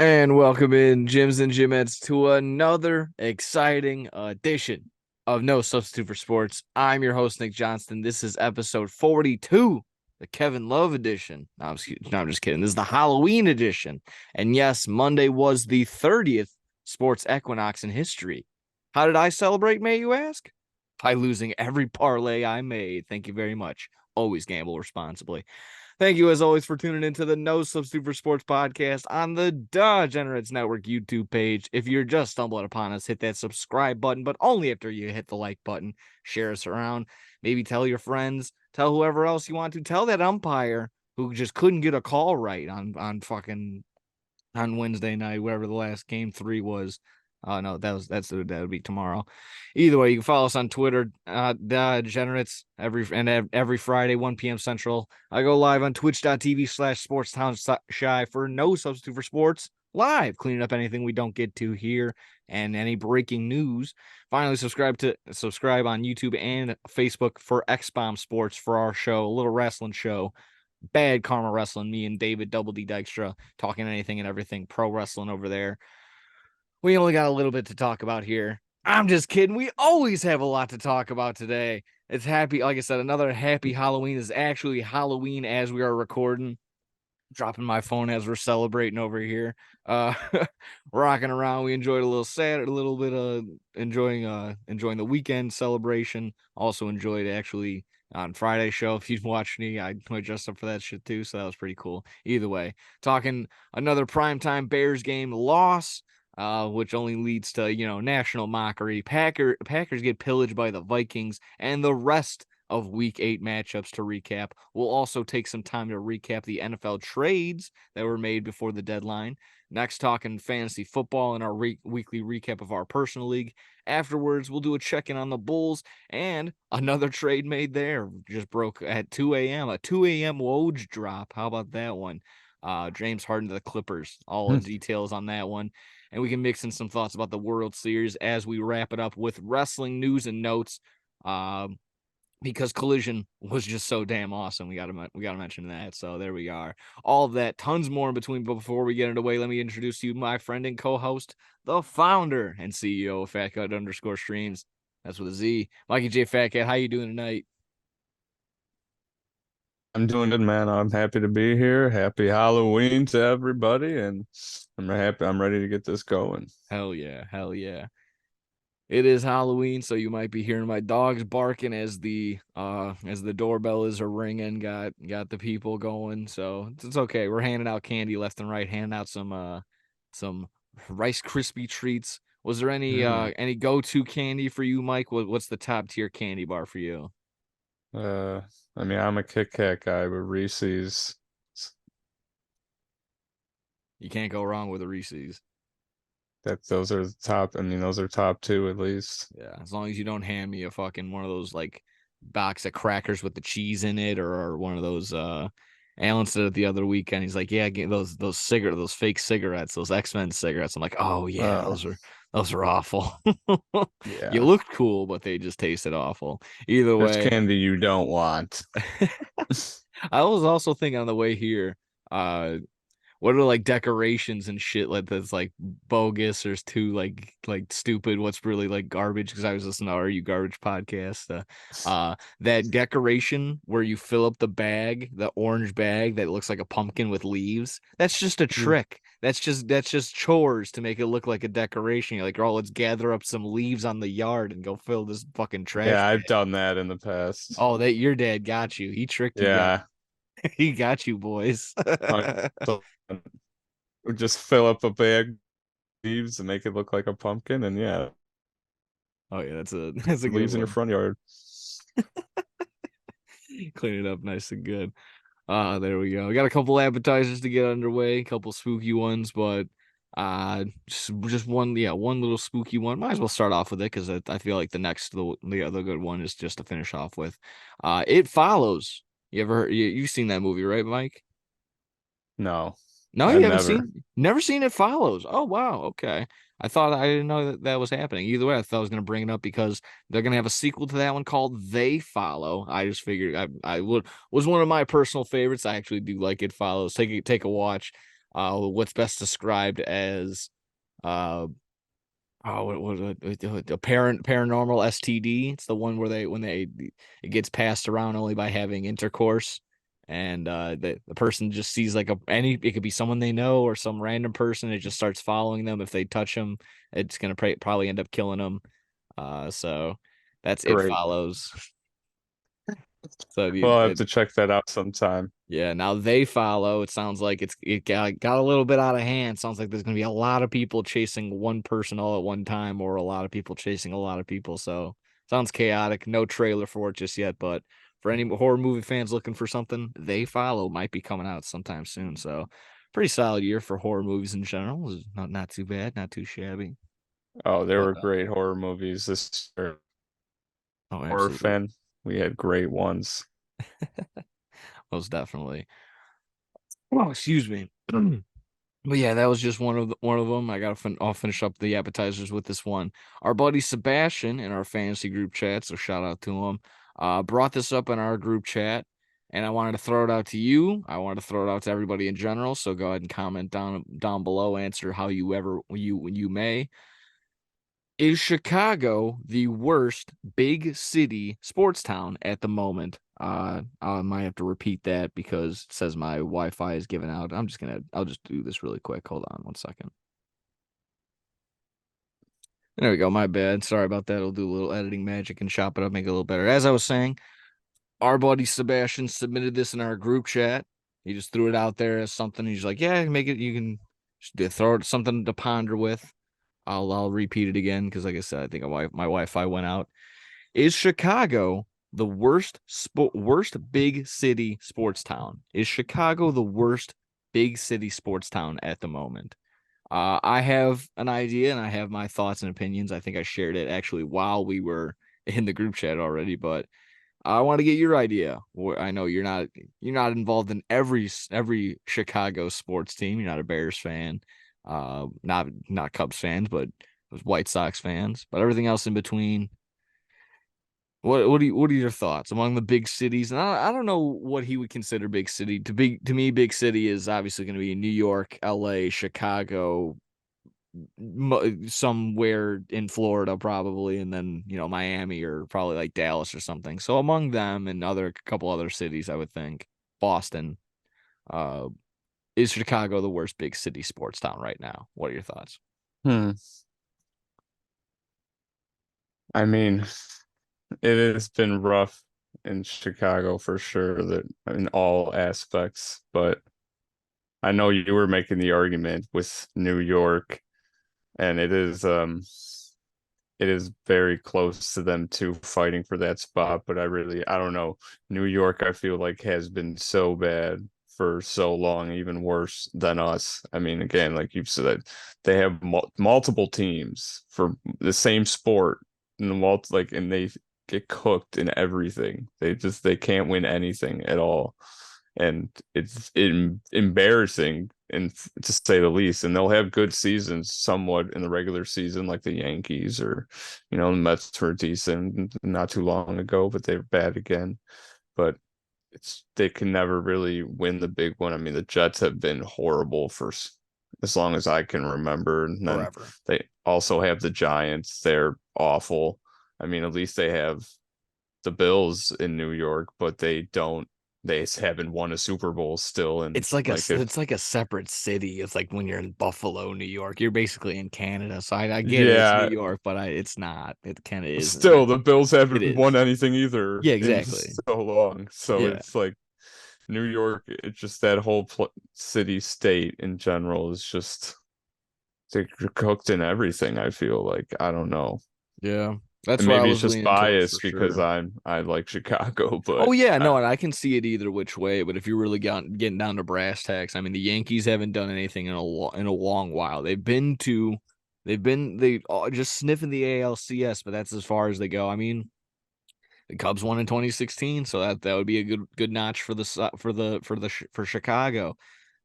And welcome in, Gyms and Gymettes, to another exciting edition of No Substitute for Sports. I'm your host, Nick Johnston. This is episode 42, the Kevin Love edition. No, I'm just kidding. This is the Halloween edition. And yes, Monday was the 30th sports equinox in history. How did I celebrate, may you ask? By losing every parlay I made. Thank you very much. Always gamble responsibly. Thank you, as always, for tuning into the No Substitute for Sports podcast on the Degenerates Network YouTube page. If you're just stumbling upon us, hit that subscribe button, but only after you hit the like button. Share us around. Maybe tell your friends. Tell whoever else you want to. Tell that umpire who just couldn't get a call right on Wednesday night, whatever the last game 3 was. No, that would be tomorrow. Either way, you can follow us on Twitter, Degenerates, every Friday, 1 p.m. Central. I go live on twitch.tv/SportsTownShy for No Substitute for Sports live, cleaning up anything we don't get to here and any breaking news. Finally, subscribe on YouTube and Facebook for X-Bomb Sports for our show, a little wrestling show. Bad Karma Wrestling, me and David Double D Dykstra talking anything and everything pro wrestling over there. We only got a little bit to talk about here. I'm just kidding. We always have a lot to talk about today. It's happy, like I said, another happy Halloween. Is actually Halloween as we are recording. Dropping my phone as we're celebrating over here. Rocking around. We enjoyed a little bit of enjoying the weekend celebration. Also enjoyed actually on Friday's show. If you've watched me, I dressed up for that shit too, so that was pretty cool. Either way, talking another primetime Bears game loss. Which only leads to, national mockery. Packers get pillaged by the Vikings, and the rest of week 8 matchups to recap. We'll also take some time to recap the NFL trades that were made before the deadline. Next, talking fantasy football and our weekly recap of our personal league. Afterwards, we'll do a check-in on the Bulls and another trade made there. Just broke at 2 a.m. A 2 a.m. Woj drop. How about that one? James Harden to the Clippers. All the details on that one. And we can mix in some thoughts about the World Series as we wrap it up with wrestling news and notes. Because Collision was just so damn awesome. We gotta mention that. So there we are. All of that, tons more in between. But before we get underway, let me introduce you my friend and co-host, the founder and CEO of FatCut_Streams. That's with a Z. Mikey J. Fatcat, how you doing tonight? I'm doing good, man. I'm happy to be here. Happy Halloween to everybody, and I'm happy. I'm ready to get this going. Hell yeah, hell yeah. It is Halloween, so you might be hearing my dogs barking as the doorbell is ringing. Got the people going, so it's okay. We're handing out candy left and right, handing out some Rice Krispie treats. Was there any go-to candy for you, Mike? What's the top tier candy bar for you? Uh, I mean, I'm a Kit Kat guy, but Reese's, You can't go wrong with a Reese's. those are the top. I mean, those are top two at least. Yeah, as long as you don't hand me a fucking one of those like box of crackers with the cheese in it, or one of those. Alan said it the other weekend. He's like, "Yeah, get those fake cigarettes, those X-Men cigarettes." I'm like, "Oh yeah, Oh, those are awful. You yeah. looked cool, but they just tasted awful." Either There's way, candy you don't want. I was also thinking on the way here, uh, what are like decorations and shit like that's like bogus or too like stupid? What's really like garbage? Because I was listening to Are You Garbage podcast. That decoration where you fill up the bag, the orange bag that looks like a pumpkin with leaves. That's just a Yeah, trick. That's just chores to make it look like a decoration. You're like, oh, let's gather up some leaves on the yard and go fill this fucking trash yeah, I've bag. done that in the past. Oh, that your dad got you. He tricked you guys. Yeah, He got you, boys. I would just fill up a bag of leaves and make it look like a pumpkin, and yeah, Oh yeah, that's a good leaves in your one. front yard. Clean it up nice and good. There we go. We got a couple appetizers to get underway, a couple spooky ones, but just one, yeah, one little spooky one. Might as well start off with it because I feel like the other good one is just to finish off with. It Follows. You've seen that movie, right, Mike? No, No, I've you haven't never. never seen It Follows. Oh wow, okay. I didn't know that was happening. Either way, I thought I was gonna bring it up because they're gonna have a sequel to that one called They Follow. I just figured I would was one of my personal favorites. I actually do like It Follows. Take a watch. what's best described as what was it? A paranormal STD. It's the one where it gets passed around only by having intercourse, and the person just sees like it could be someone they know or some random person. It just starts following them. If they touch them, it's gonna probably end up killing them. So that's It Great. Follows. So We'll have to check that out sometime. yeah, now They Follow. It sounds like it got a little bit out of hand. Sounds like there's going to be a lot of people chasing one person all at one time, or a lot of people chasing a lot of people. So sounds chaotic. No trailer for it just yet, but for any horror movie fans looking for something, They Follow might be coming out sometime soon. So pretty solid year for horror movies in general. It was not too bad, not too shabby. Oh, there But were great horror movies this year. oh, Horror absolutely, fan, we had great ones. most definitely. Oh, excuse me. But yeah, that was just one of them. I'll finish up the appetizers with this one. Our buddy Sebastian in our fantasy group chat, so shout out to him. Brought this up in our group chat, and I wanted to throw it out to you. I wanted to throw it out to everybody in general. So go ahead and comment down below. Answer how you may. Is Chicago the worst big city sports town at the moment? I might have to repeat that because it says my Wi-Fi is giving out. I'll just do this really quick. Hold on 1 second. There we go. My bad. Sorry about that. I'll do a little editing magic and chop it up, make it a little better. As I was saying, our buddy Sebastian submitted this in our group chat. He just threw it out there as something. He's like, yeah, make it. You can just throw it something to ponder with. I'll repeat it again because, like I said, I think my Wi-Fi went out. Is Chicago the worst big city sports town? Is Chicago the worst big city sports town at the moment? I have an idea and I have my thoughts and opinions. I think I shared it actually while we were in the group chat already, but I want to get your idea. I know you're not involved in every Chicago sports team. You're not a Bears fan, not Cubs fans, but White Sox fans. But everything else in between. What are your thoughts among the big cities? And I don't know what he would consider big city. To me, big city is obviously going to be New York, L.A., Chicago, somewhere in Florida probably, and then Miami or probably like Dallas or something. So among them and other couple other cities, I would think Boston. Uh, is Chicago the worst big city sports town right now? What are your thoughts? Hmm. I mean, it has been rough in Chicago for sure, that in all aspects, but I know you were making the argument with New York, and it is very close to them too, fighting for that spot. But I don't know. New York, I feel like has been so bad for so long, even worse than us. I mean, again, like you've said, they have multiple teams for the same sport, and and they get cooked in everything. They can't win anything at all, and it's embarrassing, and to say the least. And they'll have good seasons somewhat in the regular season, like the Yankees, or the Mets were decent not too long ago, but they're bad again. But they can never really win the big one. I mean, the Jets have been horrible for as long as I can remember, and then Forever. they also have the Giants. They're awful. I mean, at least they have the Bills in New York, but they don't. They haven't won a Super Bowl still, and like It's like a separate city. It's like when you're in Buffalo, New York, you're basically in Canada. So I get it. It's New yeah, York, but it's not. It kind of isn't. still the Bills It haven't won is. anything either Yeah, in exactly. so long. So Yeah. it's like New York. It's just that whole city state in general is just they're cooked in everything. I feel like I don't know. Yeah. That's And where I maybe it's was just leaning towards for biased because sure. I like Chicago, Oh but yeah, no, and I can see it either which way. But if you're really getting down to brass tacks, I mean, the Yankees haven't done anything in a long while. They've been they just sniffing the ALCS, but that's as far as they go. I mean, the Cubs won in 2016, so that would be a good notch for for Chicago.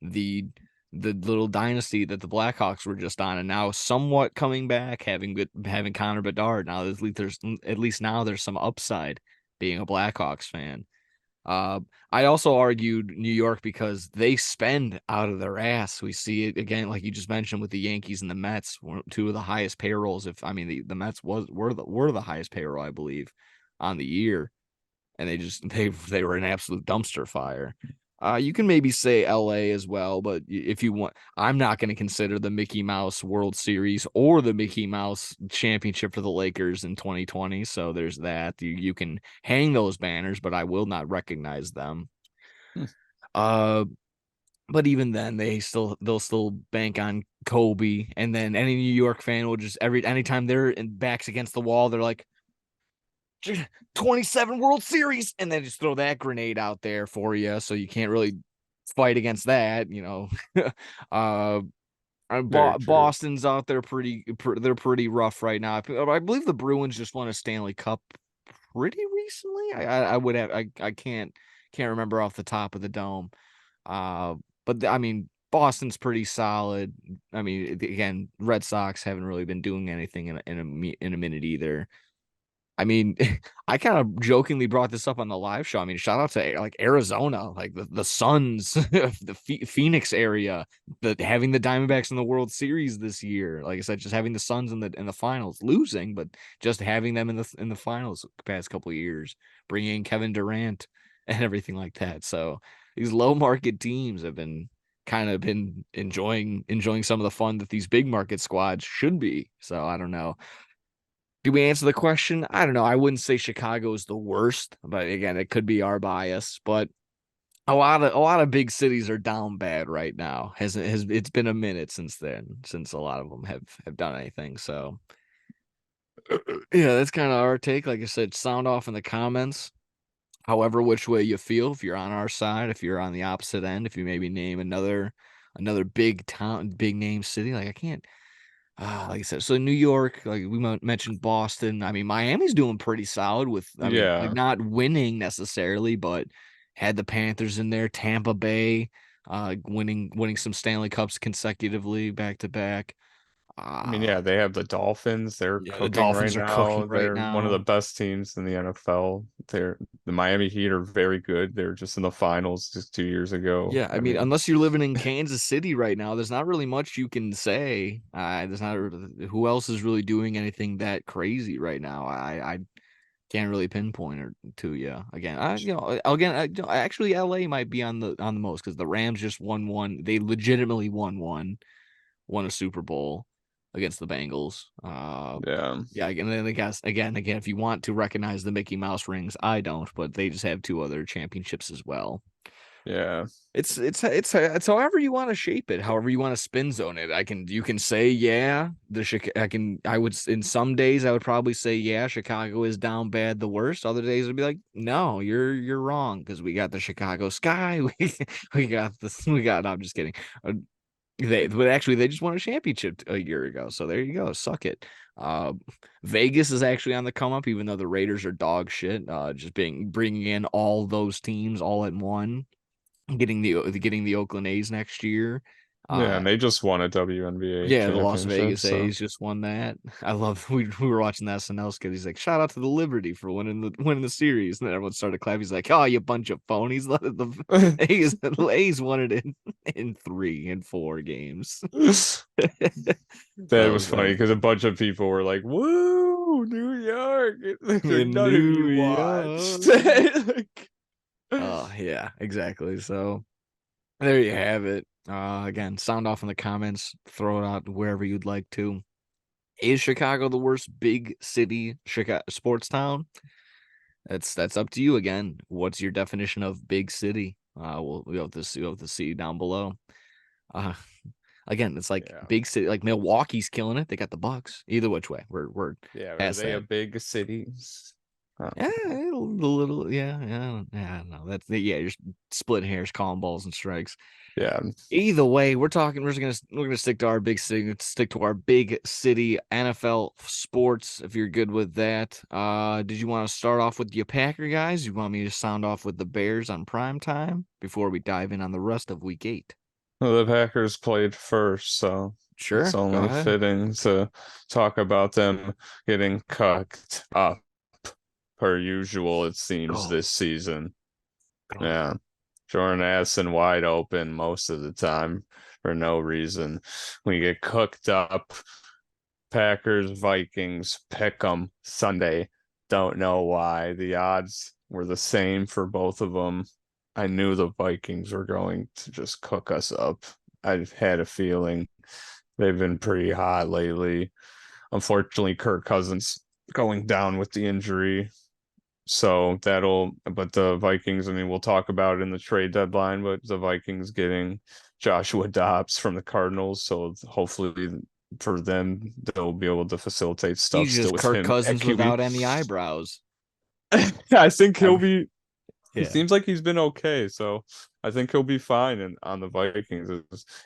The the little dynasty that the Blackhawks were just on, and now somewhat coming back, having Connor Bedard. Now at least now there's some upside being a Blackhawks fan. Uh, I also argued New York because they spend out of their ass. We see it again, like you just mentioned, with the Yankees and the Mets, two of the highest payrolls. If I mean the Mets were the highest payroll, I believe, on the year, and they were an absolute dumpster fire. You can maybe say LA as well, but if you want, I'm not going to consider the Mickey Mouse World Series or the Mickey Mouse Championship for the Lakers in 2020. So there's that. You can hang those banners, but I will not recognize them. Hmm. Uh, but even then, they'll still bank on Kobe, and then any New York fan will just anytime they're in backs against the wall, they're like, 27 World Series, and then just throw that grenade out there for you, so you can't really fight against that, uh Very true. Boston's out there they're pretty rough right now. I believe the Bruins just won a Stanley Cup pretty recently. I would have I can't remember off the top of the dome. But I mean, Boston's pretty solid. I mean, again, Red Sox haven't really been doing anything in a minute either. I mean, I kind of jokingly brought this up on the live show. I mean, shout out to like Arizona, like the Suns, the Phoenix area, having the Diamondbacks in the World Series this year. Like I said, just having the Suns in the finals, losing, but just having them in the finals the past couple of years, bringing in Kevin Durant and everything like that. So these low market teams have been enjoying some of the fun that these big market squads should be. So I don't know. Do we answer the question? I don't know. I wouldn't say Chicago is the worst, but again, it could be our bias. But a lot of big cities are down bad right now. Has it's been a minute since then, since a lot of them have done anything. So yeah, that's kind of our take. Like I said, sound off in the comments. However, which way you feel, if you're on our side, if you're on the opposite end, if you maybe name another big town, big name city. Like I can't like I said, so New York, like we mentioned Boston. I mean, Miami's doing pretty solid with, I mean, like Yeah. not winning necessarily, but had the Panthers in there. Tampa Bay, winning some Stanley Cups consecutively back to back. I mean, Uh, yeah, they have the Dolphins. They're yeah, the cooking right Dolphins are cooking now. right They're one of the now. best teams in the NFL. The Miami Heat are very good. They're just in the finals just 2 years ago. Yeah, I I mean, mean, unless you're living in Kansas City right now, there's not really much you can say. There's not who else is really doing anything that crazy right now. I can't really pinpoint it to you. Actually, LA might be on the most because the Rams just won one. They legitimately won a Super Bowl against the Bengals. yeah, Yeah, and then I guess again, if you want to recognize the Mickey Mouse rings, I don't, but they just have two other championships as well. yeah, It's however you want to shape it, however you want to spin zone it. You can say yeah, I would in some days I would probably say yeah, Chicago is down bad the worst. Other days would be like no, you're wrong because we got the Chicago Sky, we got this we got. No, I'm just kidding. They just won a championship a year ago, so there you go. Suck it. Uh, Vegas is actually on the come up, even though the Raiders are dog shit. Just bringing in all those teams all at one, getting the Oakland A's next year. yeah. Uh And they just won a WNBA yeah, the Las championship. Vegas So A's just won that. I love we were watching the SNL skit. He's like, shout out to the Liberty for winning the series. And then everyone started clapping. He's like, oh, you bunch of phonies. The A's won it in 3 and 4 games. that So was it's like funny because a bunch of people were like, "Woo, New York!" Like in none of New you watched. York. Like, Oh yeah, exactly. So there you have it. Again, sound off in the comments, throw it out wherever you'd like to. Is Chicago the worst big city Chicago sports town? That's up to you again. What's your definition of big city? We'll have to see down below. Uh Again, it's like yeah. big city, like Milwaukee's killing it. They got the Bucks. Either which way, we're Yeah, are past they a that. big city? Yeah, a little, yeah. No, yeah. You're splitting hairs, calling balls and strikes. Yeah. Either way, we're gonna stick to our big city, stick to our big city NFL sports. If you're good with that, did you want to start off with your Packer guys? You want me to sound off with the Bears on prime time before we dive in on the rest of Week 8? Well, the Packers played first, so it's Sure, go only ahead. fitting to talk about them getting cucked up per usual, it seems, Oh, this season. God. Yeah. Jordan Addison wide open most of the time for no reason. We get cooked up. Packers, Vikings, pick 'em Sunday. Don't know why. The odds were the same for both of them. I knew the Vikings were going to just cook us up. I had a feeling they've been pretty hot lately. Unfortunately, Kirk Cousins going down with the injury. So but the Vikings, I mean, we'll talk about it in the trade deadline, but the Vikings getting Joshua Dobbs from the Cardinals. So hopefully for them, they'll be able to facilitate stuff He's still just with Kirk him at Cousins QB. without any eyebrows. I think Ever. he Yeah. seems like he's been okay. So I think he'll be fine on the Vikings.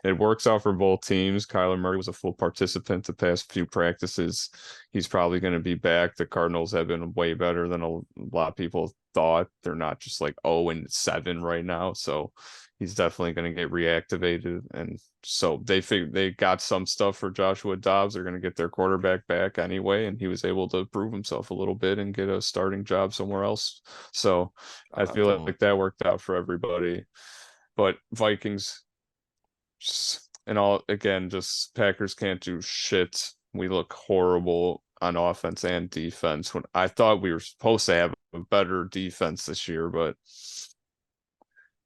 It works out for both teams. Kyler Murray was a full participant the past few practices. He's probably going to be back. The Cardinals have been way better than a lot of people thought. They're not just like 0-7 right now. So he's definitely going to get reactivated. And so they got some stuff for Joshua Dobbs. They're going to get their quarterback back anyway. And he was able to prove himself a little bit and get a starting job somewhere else. So I Shout out to feel him. like that worked out for everybody. But Vikings and all again, just Packers can't do shit. We look horrible on offense and defense. When I thought we were supposed to have a better defense this year, but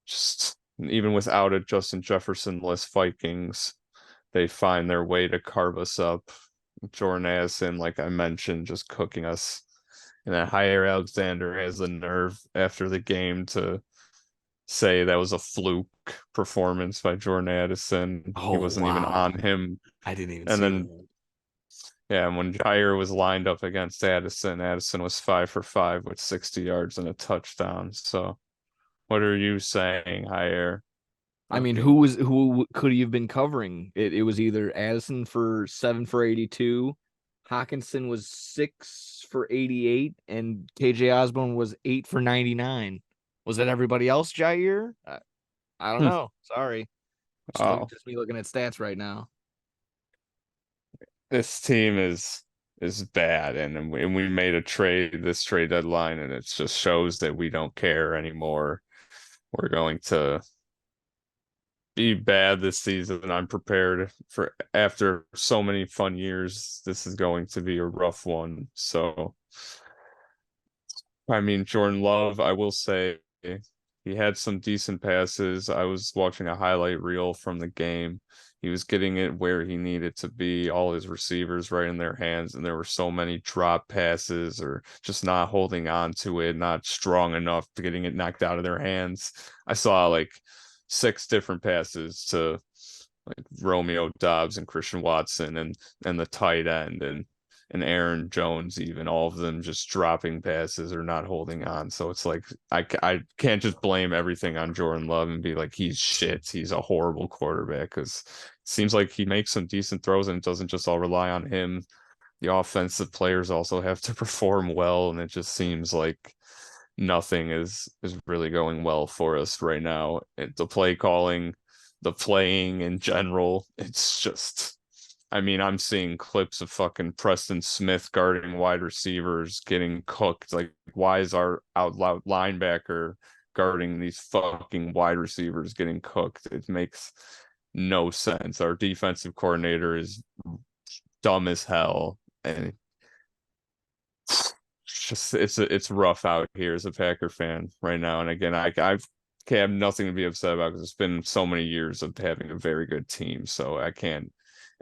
just even without a Justin Jefferson-less Vikings, they find their way to carve us up. Jordan Addison, like I mentioned, just cooking us. And then Jair Alexander has the nerve after the game to say that was a fluke performance by Jordan Addison. He Oh wasn't even wow. on him. I didn't even And see then, that. yeah, when Jair was lined up against Addison, Addison was 5 for 5 with 60 yards and a touchdown. So, what are you saying, Jair? I mean, Fucking, who could he have been covering? It was either Addison for 7 for 82, Hawkinson was 6 for 88, and KJ Osborne was 8 for 99. Was that everybody else, Jair? I don't hmm, know. Sorry. oh, Just me looking at stats right now. this team is bad, and we made this trade deadline, and it just shows that we don't care anymore. We're going to be bad this season. I'm prepared for after so many fun years. This is going to be a rough one. So, I mean, Jordan Love, I will say he had some decent passes. I was watching a highlight reel from the game. He was getting it where he needed to be, all his receivers right in their hands, and there were so many drop passes or just not holding on to it, not strong enough to getting it knocked out of their hands. I saw like 6 different passes to like Romeo Dobbs and Christian Watson and the tight end and Aaron Jones, even all of them just dropping passes or not holding on. So it's like I can't just blame everything on Jordan Love and be like he's shit, he's a horrible quarterback, because it seems like he makes some decent throws and it doesn't just all rely on him. The offensive players also have to perform well, and it just seems like nothing is really going well for us right now. The play calling, the playing in general, it's just I mean, I'm seeing clips of fucking Preston Smith guarding wide receivers getting cooked. Like, why is our out loud linebacker guarding these fucking wide receivers getting cooked? It makes no sense. Our defensive coordinator is dumb as hell, and it's rough out here as a Packer fan right now. And again, I have nothing to be upset about because it's been so many years of having a very good team. So I can't.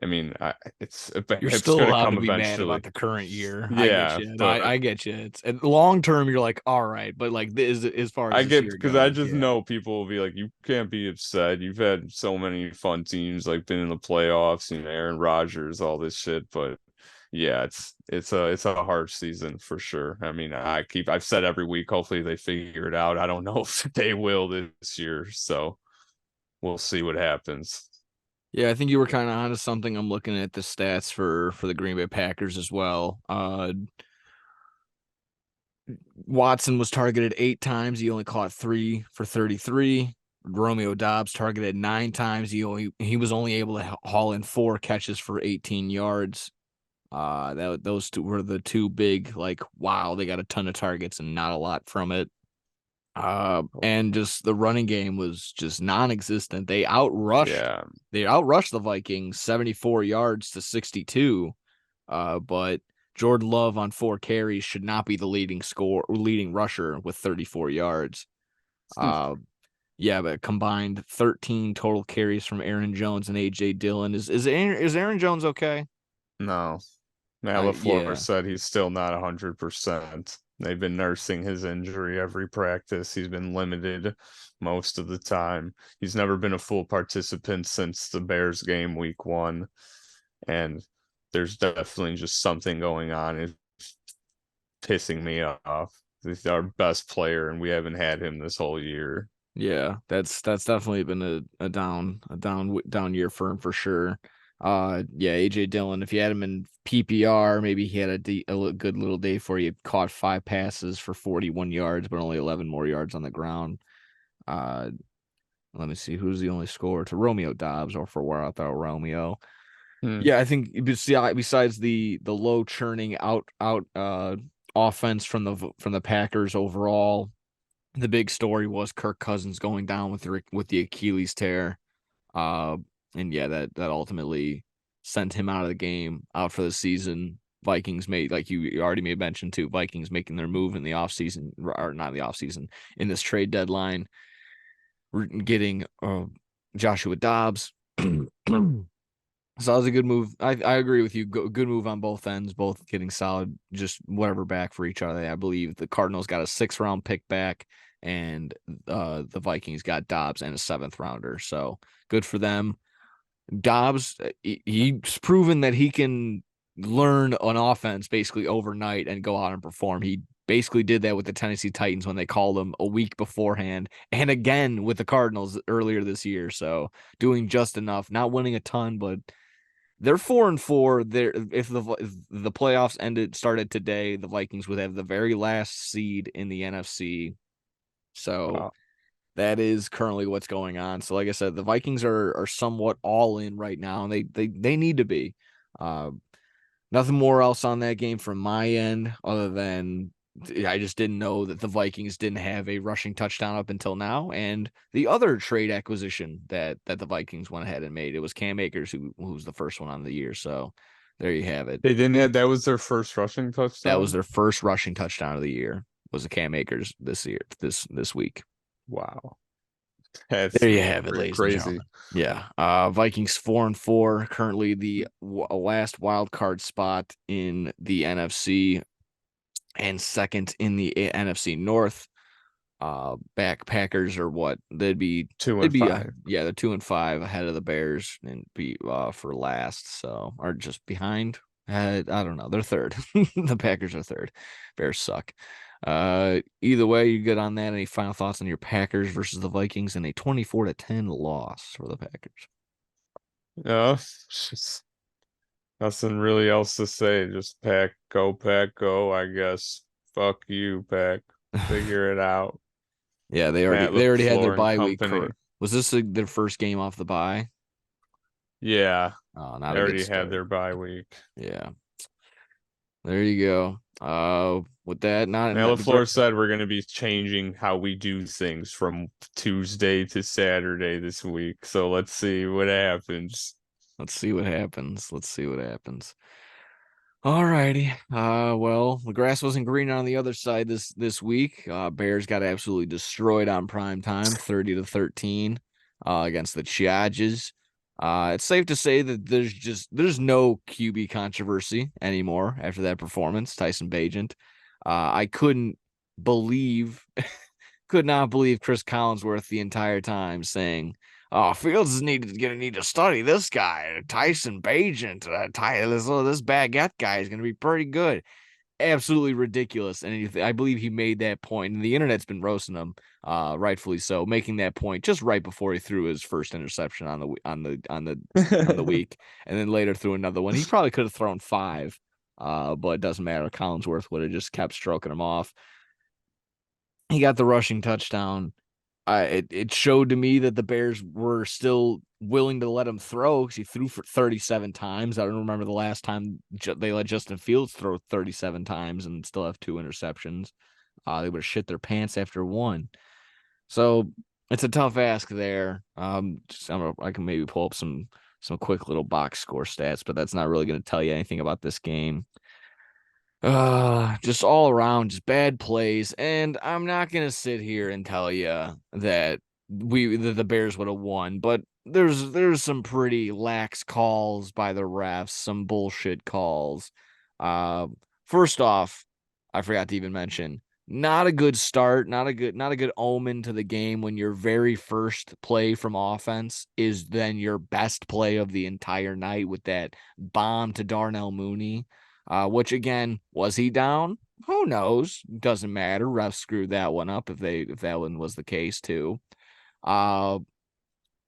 I mean, You're it's still going to allowed come to be mad eventually. about the current year. I get Yeah, you. No, but I get you. It's long term. You're like, all right, but like this, as far as I this get year because I goes, just yeah. know people will be like, you can't be upset. You've had so many fun teams, like been in the playoffs, Aaron Rodgers, all this shit. But yeah, it's a hard season for sure. I mean, I've said every week, hopefully they figure it out. I don't know if they will this year, so we'll see what happens. Yeah, I think you were kind of onto something. I'm looking at the stats for the Green Bay Packers as well. Watson was targeted 8 times. He only caught 3 for 33. Romeo Dobbs targeted 9 times. He was only able to haul in 4 catches for 18 yards. Those two were the two big, like, wow, they got a ton of targets and not a lot from it. And just the running game was just non-existent. Yeah. They outrushed the Vikings 74 yards to 62. But Jordan Love on 4 carries should not be the leading rusher with 34 yards. Uh, yeah, but combined 13 total carries from Aaron Jones and AJ Dillon. Is Aaron Jones okay? No. Matt LaFleur Yeah, said he's still not 100%. They've been nursing his injury every practice. He's been limited most of the time. He's never been a full participant since the Bears game week 1. And there's definitely just something going on. It's pissing me off. He's our best player, and we haven't had him this whole year. yeah, that's definitely been a down year for him for sure. Yeah, AJ Dillon. If you had him in PPR, maybe he had a good little day for you. Caught 5 passes for 41 yards, but only 11 more yards on the ground. Uh, Let me see who's the only scorer to Romeo Dobbs, or for where I thought Romeo. Hmm. Yeah, I think besides the low churning out offense from the Packers overall, the big story was Kirk Cousins going down with the Achilles tear. Uh, and yeah, that ultimately sent him out of the game, out for the season. Vikings made, like you already made mention too, Vikings making their move in the offseason, or not the offseason, in this trade deadline, getting Joshua Dobbs. So that was a good move. I agree with you. Good move on both ends, both getting solid, just whatever back for each other. I believe the Cardinals got a 6th-round pick back, and the Vikings got Dobbs and a 7th-rounder. So good for them. Dobbs, he's proven that he can learn an offense basically overnight and go out and perform. He basically did that with the Tennessee Titans when they called him a week beforehand, and again with the Cardinals earlier this year. So doing just enough, not winning a ton, but they're 4-4. If the playoffs started today, the Vikings would have the very last seed in the NFC. So Wow. that is currently what's going on. So, like I said, the Vikings are somewhat all in right now, and they need to be. Uh, Nothing more else on that game from my end, other than I just didn't know that the Vikings didn't have a rushing touchdown up until now. And the other trade acquisition that the Vikings went ahead and made, it was Cam Akers who's the first one on the year. So there you have it. They didn't have that was their first rushing That was touchdown. their first rushing touchdown of the year. Was a Cam Akers this year this week. Wow. That's There you have it, ladies and crazy. gentlemen. Yeah. Vikings 4-4, currently the last wild card spot in the NFC and second in the NFC North. Packers are what Two they'd and be five. yeah, they're 2-5 ahead of the Bears and be for last, so are just behind. I don't know. They're third. The Packers are third. Bears suck. Either way, you good on that? Any final thoughts on your Packers versus the Vikings in a 24-10 loss for the Packers? Yeah, just nothing really else to say. Just pack, go, I guess. Fuck you, Pack. Figure it out. Yeah, they already Matt they already had their LaFleur and bye week. company. Was this their first game off the bye? Yeah, Oh, they not a good already had start. their bye week. Yeah, there you go. With that, Matt not the LaFleur said we're going to be changing how we do things from Tuesday to Saturday this week. So let's see what happens. Let's see what happens. Let's see what happens. All righty. Well, the grass wasn't green on the other side this week. Bears got absolutely destroyed on prime time, 30-13, against the Chargers. It's safe to say that there's no QB controversy anymore after that performance. Tyson Bagent. I believe, could not believe Chris Collinsworth the entire time saying, "Oh, Fields is gonna need to study this guy, Tyson Bagent. This baguette guy is gonna be pretty good." Absolutely ridiculous, and I believe he made that point, and the internet's been roasting him, rightfully so, making that point just right before he threw his first interception on the week, and then later threw another one. He probably could have thrown 5, but it doesn't matter. Collinsworth would have just kept stroking him off. He got the rushing touchdown. It showed to me that the Bears were still willing to let him throw because he threw for 37 times. I don't remember the last time they let Justin Fields throw 37 times and still have 2 interceptions. They would have shit their pants after one. So it's a tough ask there. I can maybe pull up some quick little box score stats, but that's not really going to tell you anything about this game. Just all around, just bad plays. And I'm not gonna sit here and tell you that the Bears would have won, but there's some pretty lax calls by the refs, some bullshit calls. Uh, First off, I forgot to even mention, not a good start, not a good omen to the game when your very first play from offense is then your best play of the entire night with that bomb to Darnell Mooney. Which again, was he down? Who knows? Doesn't matter. Refs screwed that one up if that one was the case too. Uh,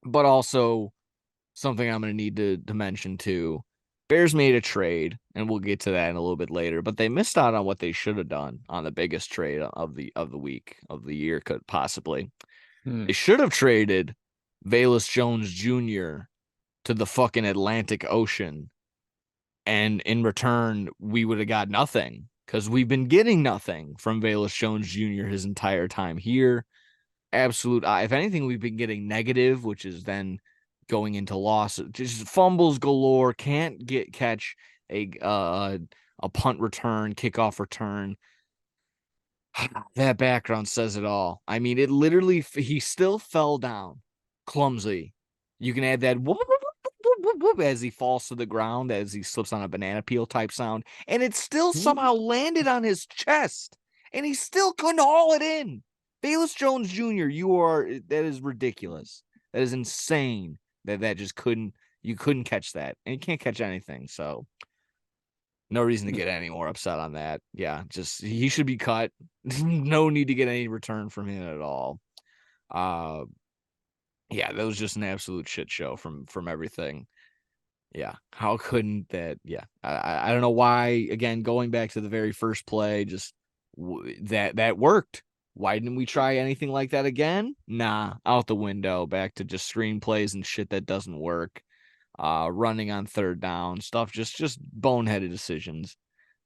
but also something I'm going to need to mention too. Bears made a trade, and we'll get to that in a little bit later. But they missed out on what they should have done on the biggest trade of the week of the year, could possibly. Hmm. They should have traded Velus Jones Jr. to the fucking Atlantic Ocean, and in return, we would have got nothing because we've been getting nothing from Velus Jones Jr. his entire time here. Absolute, if anything, we've been getting negative, which is then going into loss. Just fumbles galore. Can't catch a punt return, kickoff return. That background says it all. I mean, it literally, he still fell down clumsily. You can add that whoop, whoop, whoop, whoop, whoop, as he falls to the ground, as he slips on a banana peel type sound, and it still somehow landed on his chest, and he still couldn't haul it in. Bayless Jones Jr., that is ridiculous. That is insane. That just you couldn't catch that, and you can't catch anything. So no reason to get any more upset on that. Yeah, just he should be cut. No need to get any return from him at all. Uh yeah, that was just an absolute shit show from everything. Yeah, how couldn't that? Yeah, I don't know why. Again, going back to the very first play, just that worked. Why didn't we try anything like that again? Nah, out the window. Back to just screenplays and shit that doesn't work. Running on third down stuff, just boneheaded decisions.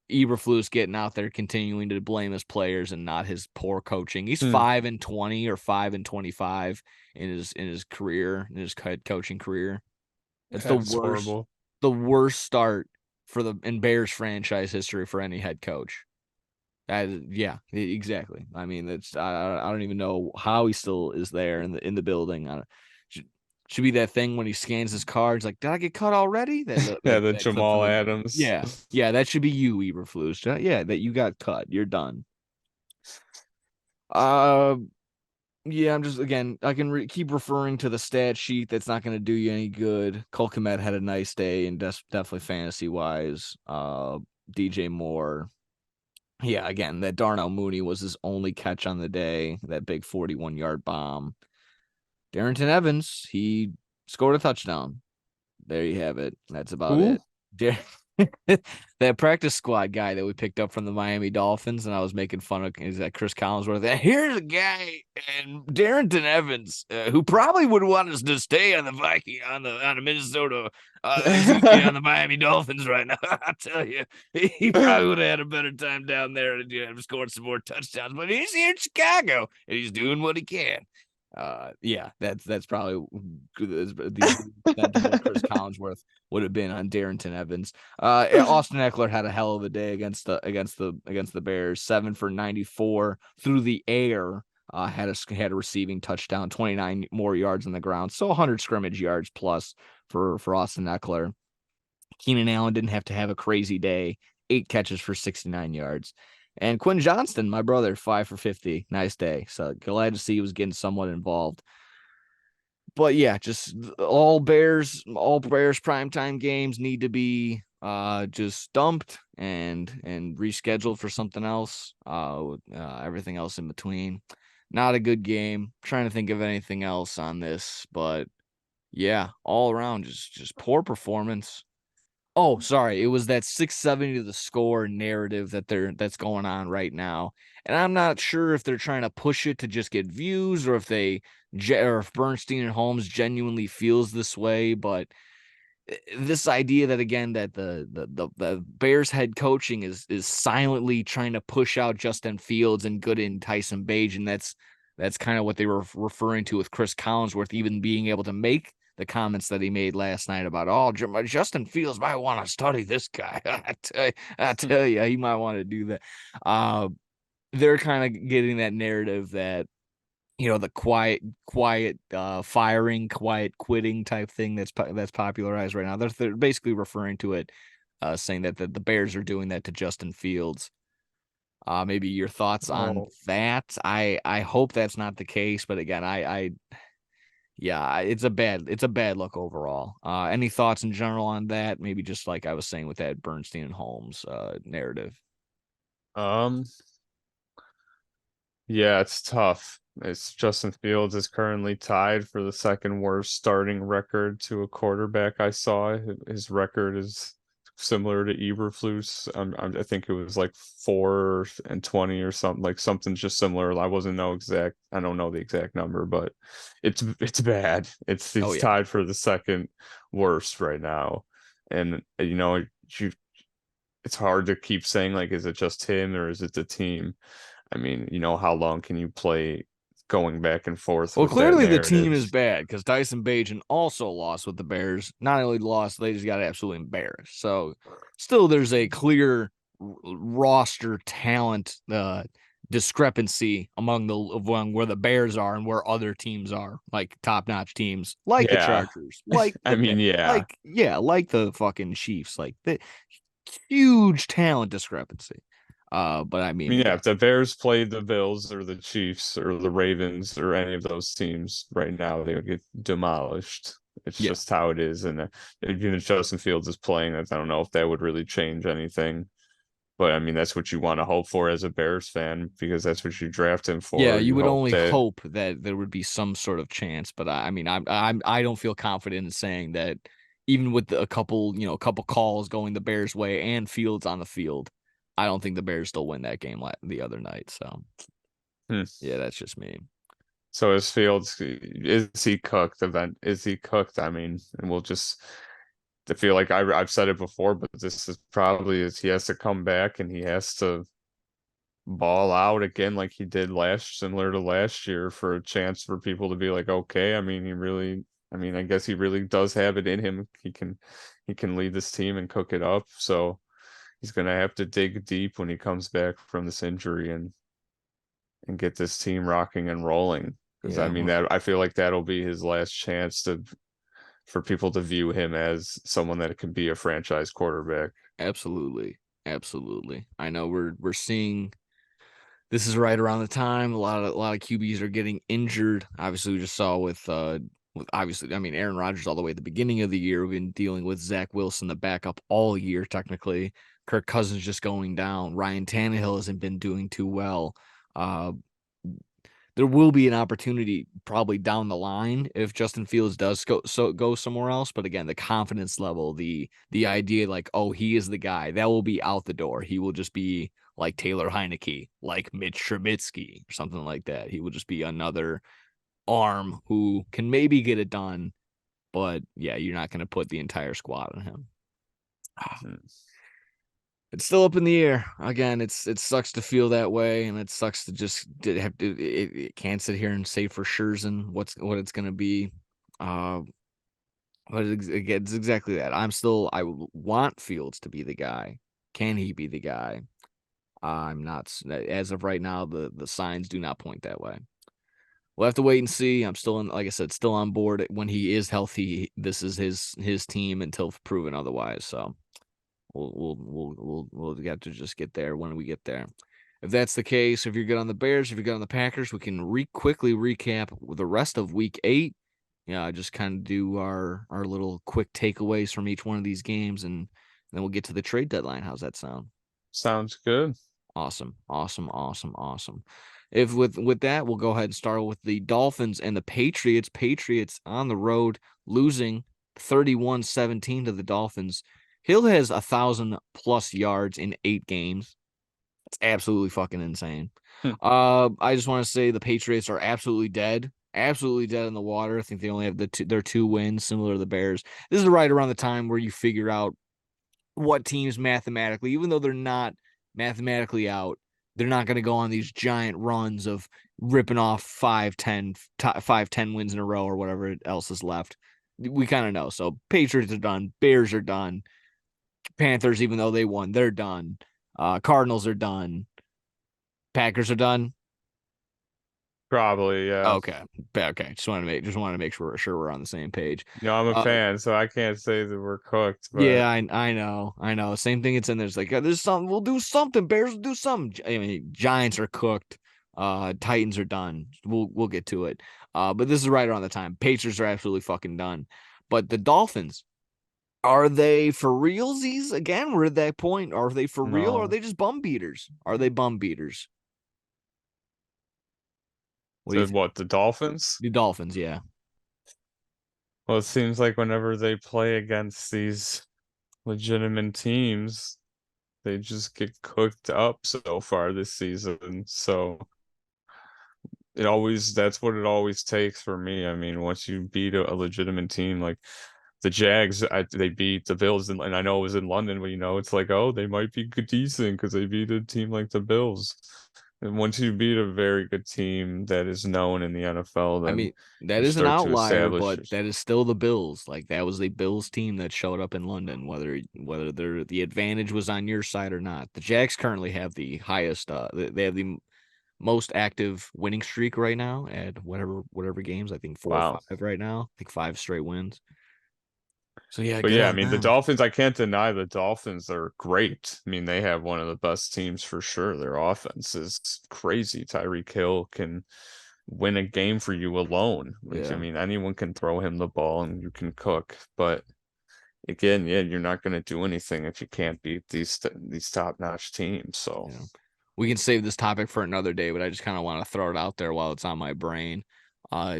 Eberflus getting out there, continuing to blame his players and not his poor coaching. He's Hmm. 5-20 or 5-25 in his career, in his head coaching career. It's That's horrible. the worst start for the in Bears franchise history for any head coach. Yeah, exactly. I mean, I don't even know how he still is there in the building. Should, should be that thing when he scans his cards, like, did I get cut already? Yeah, the That clip from Jamal the Adams. yeah, that should be you, Eberflus. Yeah, that you got cut. You're done. Uh, yeah, I'm just again, I can keep referring to the stat sheet. That's not going to do you any good. Cole Kmet had a nice day, and definitely fantasy wise. DJ Moore, yeah, again, that Darnell Mooney was his only catch on the day. That big 41-yard bomb. Darrington Evans, he scored a touchdown. There you have it. That's about Who? it. That practice squad guy that we picked up from the Miami Dolphins, and I was making fun of, is that Chris Collinsworth? And here's a guy, and Darrington Evans, who probably would want us to stay on the Viking on the Minnesota, excuse me, on the Miami Dolphins right now. I tell you, he probably would have had a better time down there and have scored some more touchdowns. But he's here in Chicago, and he's doing what he can. Yeah, that's probably the extent of what Chris Collinsworth would have been on Darrington Evans. Austin Eckler had a hell of a day against the Bears. 7 for 94 through the air. Had a receiving touchdown, 29 more yards on the ground, so 100 scrimmage yards plus for Austin Eckler. Keenan Allen didn't have to have a crazy day. 8 catches for 69 yards. And Quinn Johnston, my brother, 5 for 50. Nice day. So glad to see he was getting somewhat involved. But yeah, just all Bears primetime games need to be just dumped and rescheduled for something else. Everything else in between. Not a good game. I'm trying to think of anything else on this, but yeah, all around just poor performance. Oh, sorry. It was that 670 to the score narrative that's going on right now. And I'm not sure if they're trying to push it to just get views or or if Bernstein and Holmes genuinely feels this way, but this idea that again that the Bears head coaching is silently trying to push out Justin Fields and good in Tyson Bagent, That's kind of what they were referring to with Chris Collinsworth even being able to make the comments that he made last night about, oh, Justin Fields might want to study this guy. I tell you, he might want to do that. They're kind of getting that narrative that, the quiet firing, quiet quitting type thing that's popularized right now. They're basically referring to it, saying that the Bears are doing that to Justin Fields. Maybe your thoughts on Oh, that. I hope that's not the case, but again, yeah, it's a bad look overall. Any thoughts in general on that? Maybe just like I was saying with that Bernstein and Holmes narrative. um, yeah, it's tough. It's Justin Fields is currently tied for the second worst starting record to a quarterback I saw. His record is similar to Eberflus. I think it was like 4-20 or something, like something just similar. I don't know the exact number, but it's bad. Oh It's yeah, tied for the second worst right now. And it's hard to keep saying like, is it just him or is it the team? I mean, how long can you play going back and forth well, with that clearly the team narrative? is bad because Tyson Bagent also lost with the Bears. Not only lost, they just got absolutely embarrassed. So, still, there's a clear roster talent discrepancy among where the Bears are and where other teams are, like top notch teams, like the Yeah. Chargers, like I mean, yeah. like the fucking Chiefs, like the huge talent discrepancy. But I I mean, mean, yeah, again, if the Bears played the Bills or the Chiefs or the Ravens or any of those teams right now, they would get demolished. It's yeah. just how it is. And even if Justin Fields is playing, I don't know if that would really change anything. But I mean, that's what you want to hope for as a Bears fan because that's what you draft him Yeah, for. you You would hope only that, hope that there would be some sort of chance, but I mean, I don't feel confident in saying that even with a couple calls going the Bears' way and Fields on the field, I don't think the Bears still win that game the other night. So hmm. yeah, that's just me. So is Fields, is he cooked? Is he cooked? I mean, and we'll just, I feel like I've said it before, but this is probably is he has to come back and he has to ball out again like he did similar to last year for a chance for people to be like, okay, I mean, I guess he really does have it in him. He can lead this team and cook it up. So he's gonna have to dig deep when he comes back from this injury and get this team rocking and rolling. Because I Yeah, mean that I feel like that'll be his last chance to for people to view him as someone that can be a franchise quarterback. absolutely, absolutely. I know we're seeing this is right around the time a lot of QBs are getting injured. Obviously, we just saw with obviously, I mean, Aaron Rodgers all the way at the beginning of the year. We've been dealing with Zach Wilson, the backup, all year technically. Kirk Cousins just going down. Ryan Tannehill hasn't been doing too well. Uh, there will be an opportunity probably down the line if Justin Fields does go somewhere else. But again, the confidence level, the idea like, oh, he is the guy, that will be out the door. He will just be like Taylor Heineke, like Mitch Trubisky, or something like that. He will just be another arm who can maybe get it done. But yeah, you're not going to put the entire squad on him. Mhm. It's still up in the air. Again, it sucks to feel that way, and it sucks to just have to. It can't sit here and say for sure what it's gonna be. Uh, but it's exactly that. I want Fields to be the guy. Can he be the guy? I'm not. As of right now, the signs do not point that way. We'll have to wait and see. I'm still like I said, still on board. When he is healthy, this is his team until proven otherwise. So we'll get to just get there when we get there. If that's the case, if you're good on the Bears, if you're good on the Packers, we can quickly recap the rest of Week 8. Yeah, just kind of do our little quick takeaways from each one of these games, and then we'll get to the trade deadline. How's that sound? Sounds good. Awesome, awesome, awesome, awesome. If with that, we'll go ahead and start with the Dolphins and the Patriots. Patriots on the road losing 31-17 to the Dolphins. Hill has 1,000+ yards in 8 games. That's absolutely fucking insane. Hmm. I just want to say the Patriots are absolutely dead in the water. I think they only have their 2 wins, similar to the Bears. This is right around the time where you figure out what teams mathematically, even though they're not mathematically out, They're not going to go on these giant runs of ripping off 5, 10 wins in a row or whatever else is left. We kind of know. So Patriots are done. Bears are done. Panthers, even though they won, they're done. Cardinals are done. Packers are done. Probably, yeah. Okay. Okay. Just want to make sure we're on the same page. I'm a Uh fan, so I can't say that we're cooked, but yeah, I know. Same thing it's in there's like there's something we'll do something. Bears will do something. I mean, Giants are cooked. Titans are done. We'll get to it. But this is right around the time. Patriots are absolutely fucking done. But the Dolphins, are they for realsies again? We're at that point. Are they for real or are no. they just bum beaters? Are they bum beaters? What do you So think? what, the Dolphins? The Dolphins, yeah. Well, it seems like whenever they play against these legitimate teams, they just get cooked up so far this season. So that's what it always takes for me. I mean, once you beat a legitimate team like the Jags, they beat the Bills, and I know it was in London, but it's like, oh, they might be good, decent because they beat a team like the Bills. And once you beat a very good team that is known in the NFL, I then mean, that you is an start to outlier, establish. but that is still the Bills. Like that was the Bills team that showed up in London, whether the advantage was on your side or not. The Jags currently have the highest they have the most active winning streak right now at whatever games. I think 4 or 5 Wow. right now. I think 5 straight wins. So yeah, But good yeah, I on mean, the them. Dolphins, I can't deny the Dolphins are great. I mean, they have one of the best teams for sure. Their offense is crazy. Tyreek Hill can win a game for you alone. Like, I Yeah, mean, anyone can throw him the ball and you can cook. But again, yeah, you're not going to do anything if you can't beat these top-notch teams. So, yeah. We can save this topic for another day, but I just kind of want to throw it out there while it's on my brain.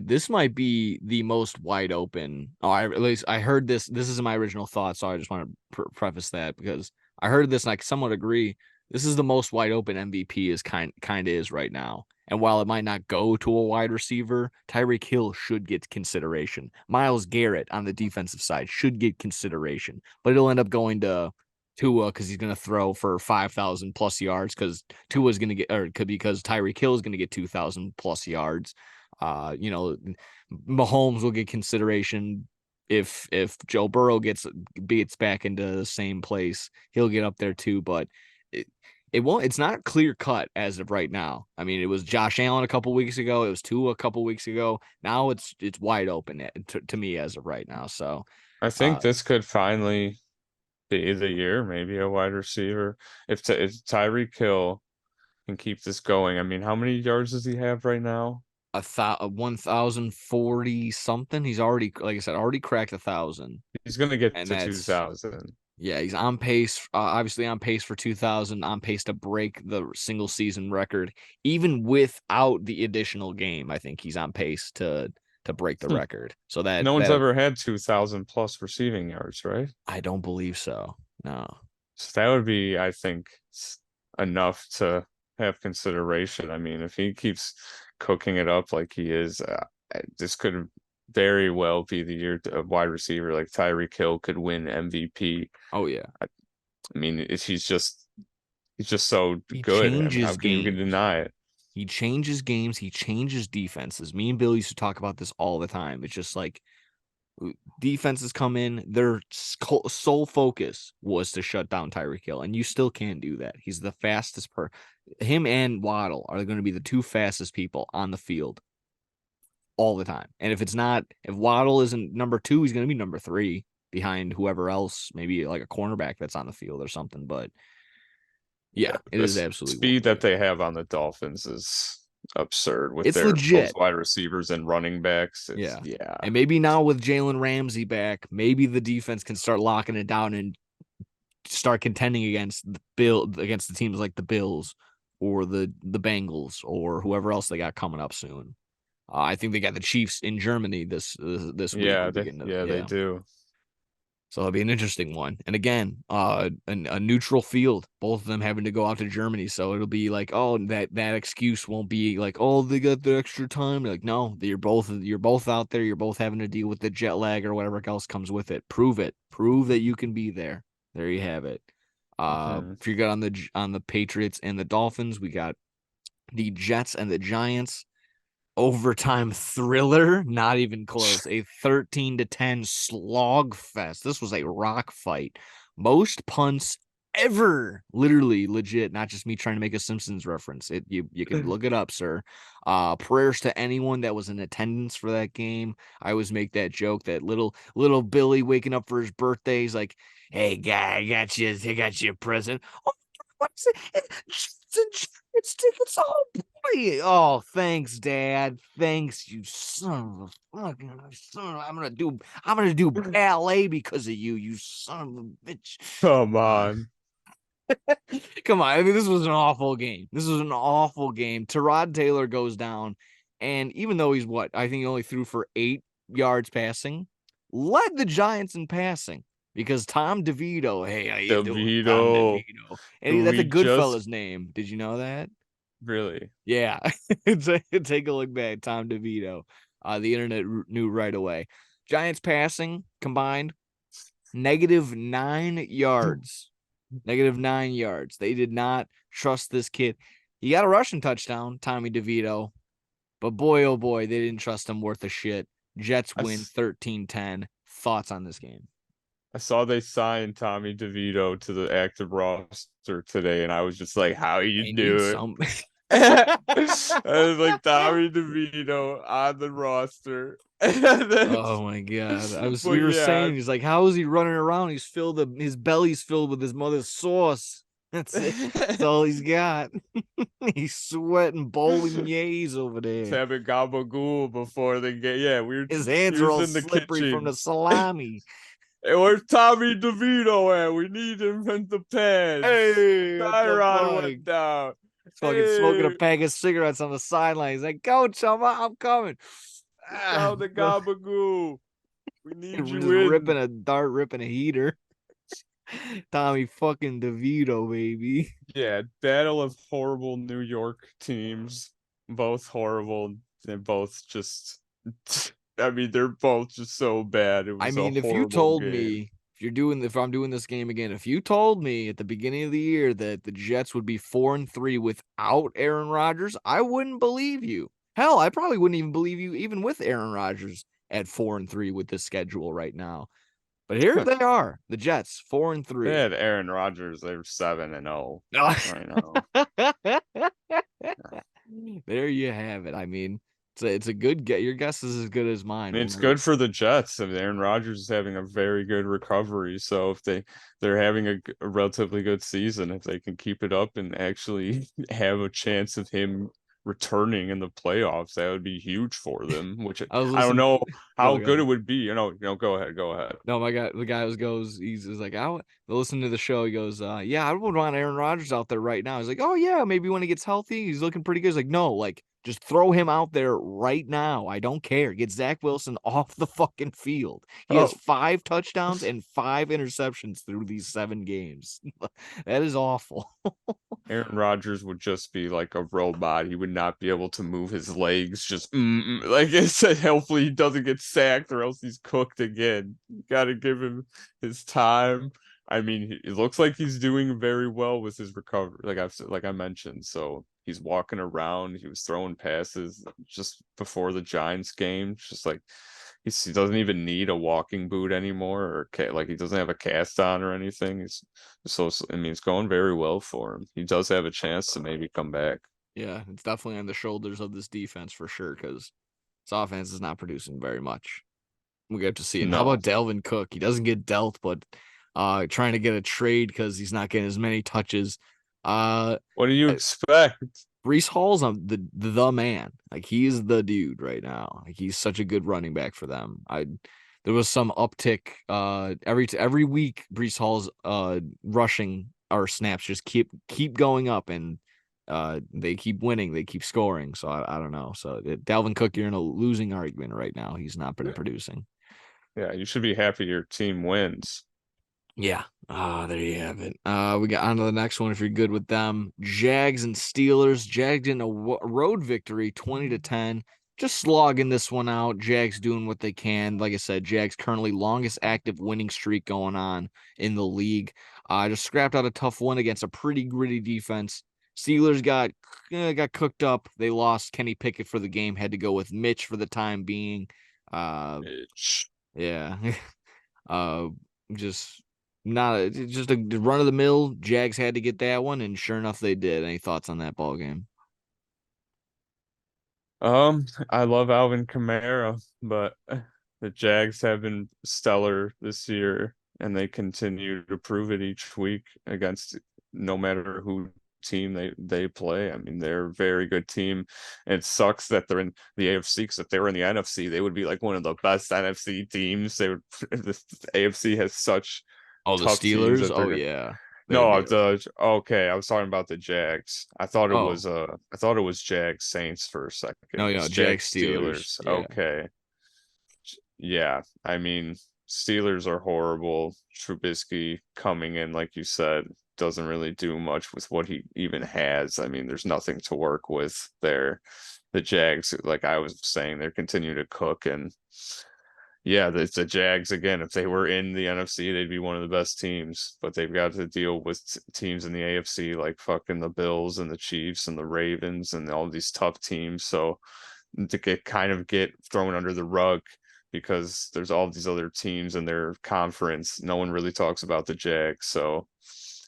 This might be the most wide open. At least I heard this. This is my original thought, so I just want to preface that because I heard this and I somewhat agree. This is the most wide open MVP is kind of is right now. And while it might not go to a wide receiver, Tyreek Hill should get consideration. Myles Garrett on the defensive side should get consideration, but it'll end up going to Tua because he's going to throw for 5,000 plus yards because Tua's going to get, or could because Tyreek Hill is going to get 2,000 plus yards. Mahomes will get consideration if Joe Burrow gets back into the same place, he'll get up there too. But it, it won't. It's not clear cut as of right now. I mean, it was Josh Allen a couple weeks ago. It was Tua a couple weeks ago. Now it's wide open to me as of right now. So, I uh, think this could finally be the year, maybe a wide receiver. If Tyreek Hill can keep this going, I mean, how many yards does he have right now? 1,040 something. He's already, like I said, already cracked 1,000, He's going to get and to that's 2,000. yeah. He's on pace, obviously on pace for 2,000, on pace to break the single season record, even without the additional game. I think he's on pace to break the record. So that No one's that ever had 2,000 plus receiving yards, right? I don't believe so. No. So that would be, I think, enough to have consideration. I mean, if he keeps cooking it up like he is, this could very well be the year of wide receiver. Like Tyreek Hill could win MVP. Oh yeah. I mean, he's just so He good. I mean, how changes can you games. deny it? He changes games. He changes defenses. Me and Bill used to talk about this all the time. It's just like defenses come in, their sole focus was to shut down Tyreek Hill, and you still can't do that. He's the fastest him and Waddle are going to be the two fastest people on the field all the time. And if Waddle isn't number two, he's going to be number three behind whoever else, maybe like a cornerback that's on the field or something. But Yeah, yeah, it is this absolutely. speed that they have on the Dolphins is absurd with It's their both legit. wide receivers and running backs. It's Yeah. yeah. And maybe now with Jalen Ramsey back, maybe the defense can start locking it down and start contending against the teams like the Bills or the Bengals or whoever else they got coming up soon. I think they got the Chiefs in Germany this week. Yeah, We'll begin to they yeah. do. So it'll be an interesting one. And again, a neutral field, both of them having to go out to Germany. So it'll be like, oh, that excuse won't be like, oh, they got the extra time. Like, no, you're both out there. You're both having to deal with the jet lag or whatever else comes with it. Prove it. Prove that you can be there. There you have it. Mhm. If you got on the Patriots and the Dolphins, we got the Jets and the Giants. Overtime thriller, not even close. A 13-10 slog fest. This was a rock fight. Most punts ever, literally legit, not just me trying to make a Simpsons reference. You can look it up, sir. Prayers to anyone that was in attendance for that game. I always make that joke that little Billy waking up for his birthday. He's like, "Hey guy, I got you a present." Oh, what's it? It's tickets. Oh boy. Oh, thanks, Dad. Thanks, you son of a fucking son. I'm gonna do ballet because of you, you son of a bitch. Come Uh, on. Come on. I mean, this was an awful game. This was an awful game. Tyrod Taylor goes down, and even though he's what, I think he only threw for 8 yards passing, led the Giants in passing because Tom DeVito, hey, how you doing, Tom DeVito, DeVito? And who that's a we just Goodfellas name. Did you know that? really. Yeah. Take a look back. Tom DeVito. The internet knew right away. Giants passing combined -9 yards. -9 yards. They did not trust this kid. He got a rushing touchdown, Tommy DeVito, but boy, oh boy, they didn't trust him worth a shit. Jets I, win s- 13-10. Thoughts on this game? I saw they signed Tommy DeVito to the active roster today, and I was just like, how you They need do some. it? I was like, Tommy DeVito on the roster. Oh my god! But We were yeah, saying he's like, how is he running around? His belly's filled with his mother's sauce. That's it. That's all he's got. He's sweating bolognese over he's there. having gabagool before the game. Yeah, His he hands are was all in the slippery from the kitchen. salami. Hey, where's Tommy DeVito at? We need him in the pads. Hey, what the Tyron fuck? went down. He's fucking smoking a Hey, pack of cigarettes on the sideline. He's like, Coach, I'm coming. get down the Bro. gabagool. We need Just you in. ripping a heater. Tommy fucking DeVito, baby. Yeah, battle of horrible New York teams. Both horrible. They're both just. I mean, they're both just so bad. It I was a mean, if you horrible told game. me if I'm doing this game again, if you told me at the beginning of the year that the Jets would be 4-3 without Aaron Rodgers, I wouldn't believe you. Hell, I probably wouldn't even believe you even with Aaron Rodgers at 4-3 with this schedule right now. But here they are, the Jets, 4 and They 3. had Aaron Rodgers. They're 7-0 right now. There you have it. I mean, it's a good get. Your guess is as good as mine. I mean, We'll it's know. good for the Jets. I mean, Aaron Rodgers is having a very good recovery. So if they're having a relatively good season, if they can keep it up and actually have a chance of him returning in the playoffs, that would be huge for them. Which I was I don't listening know to how go good it ahead. would be. Go ahead, go ahead. No, my guy, the guy goes, he's like, I listen to the show. He goes, yeah, I would want Aaron Rodgers out there right now. He's like, oh yeah, maybe when he gets healthy, he's looking pretty good. He's like, no, like just throw him out there right now. I don't care. Get Zach Wilson off the fucking field. He has Oh, 5 touchdowns and 5 interceptions through these 7 games. That is awful. Aaron Rodgers would just be like a robot. He would not be able to move his legs. Just like I said, hopefully he doesn't get sacked or else he's cooked again. You got to give him his time. I mean, it looks like he's doing very well with his recovery. Like I mentioned, so he's walking around. He was throwing passes just before the Giants game. Just like he doesn't even need a walking boot anymore, or like he doesn't have a cast on or anything. I mean, it's going very well for him. He does have a chance to maybe come back. Yeah, it's definitely on the shoulders of this defense for sure because this offense is not producing very much. We have to see. And how No. about Dalvin Cook? He doesn't get dealt, but trying to get a trade because he's not getting as many touches. Uh What do you expect? Brees Hall's the man. Like he's the dude right now. Like he's such a good running back for them. There was some uptick every week. Brees Hall's rushing or snaps just keep going up, and they keep winning. They keep scoring. So I don't know. So Dalvin Cook, you're in a losing argument right now. He's not been producing. Yeah, you should be happy your team wins. Yeah. Ah, there you have it. We got on to the next one if you're good with them. Jags and Steelers. Jags in a road victory, 20-10. Just slogging this one out. Jags doing what they can. Like I said, Jags currently longest active winning streak going on in the league. Just scrapped out a tough one against a pretty gritty defense. Steelers got cooked up. They lost Kenny Pickett for the game. Had to go with Mitch for the time being. Uh, Bitch. yeah. uh, just just a run of the mill. Jags had to get that one, and sure enough, they did. Any thoughts on that ball game? I love Alvin Kamara, but the Jags have been stellar this year, and they continue to prove it each week against no matter who team they play. I mean, they're a very good team. It sucks that they're in the AFC because if they were in the NFC, they would be like one of the best NFC teams. They would the AFC has such Oh, the tough teams Steelers. that Oh they're yeah, they would be. no, okay, I was talking about the Jags. Oh I thought it was Jags Saints for a second. no, It's Jags Jags Steelers. Steelers. Yeah. Okay. Yeah, I mean, Steelers are horrible. Trubisky coming in, like you said, doesn't really do much with what he even has. I mean, there's nothing to work with there. The Jags, like I was saying, they're continuing to cook and yeah, it's the Jags again. If they were in the NFC, they'd be one of the best teams, but they've got to deal with teams in the AFC like fucking the Bills and the Chiefs and the Ravens and all these tough teams. So to get thrown under the rug because there's all these other teams in their conference. No one really talks about the Jags, so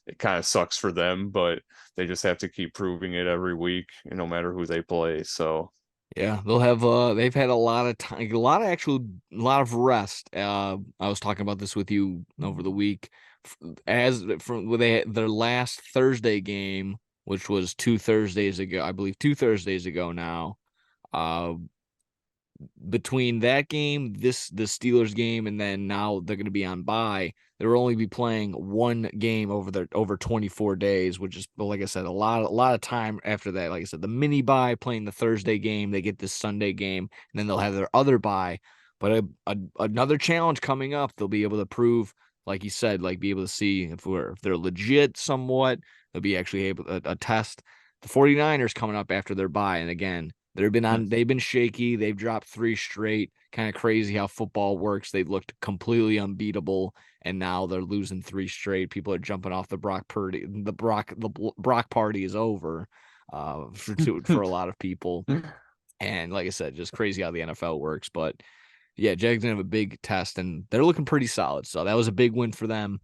it kind of sucks for them, but they just have to keep proving it every week, no matter who they play. So Yeah, they've had a lot of time, a lot of rest. I was talking about this with you over the week. As from when they had their last Thursday game, which was 2 Thursdays ago, I believe 2 Thursdays ago now. Uh, between that game, the Steelers game, and then now they're going to be on bye. They'll only be playing one game over 24 days, which is, like I said, a lot of time after that. Like I said, the mini bye playing the Thursday game, they get this Sunday game, and then they'll have their other bye. But another challenge coming up, they'll be able to prove, like you said, like be able to see if they're legit somewhat. They'll be actually able to a test the 49ers coming up after their bye, and again they've been shaky. They've dropped 3 straight. Kind of crazy how football works. They've looked completely unbeatable, and now they're losing 3 straight. People are jumping off the Brock Purdy. The Brock party is over for a lot of people. And like I said, just crazy how the NFL works. But yeah, Jags gonna have a big test, and they're looking pretty solid. So that was a big win for them.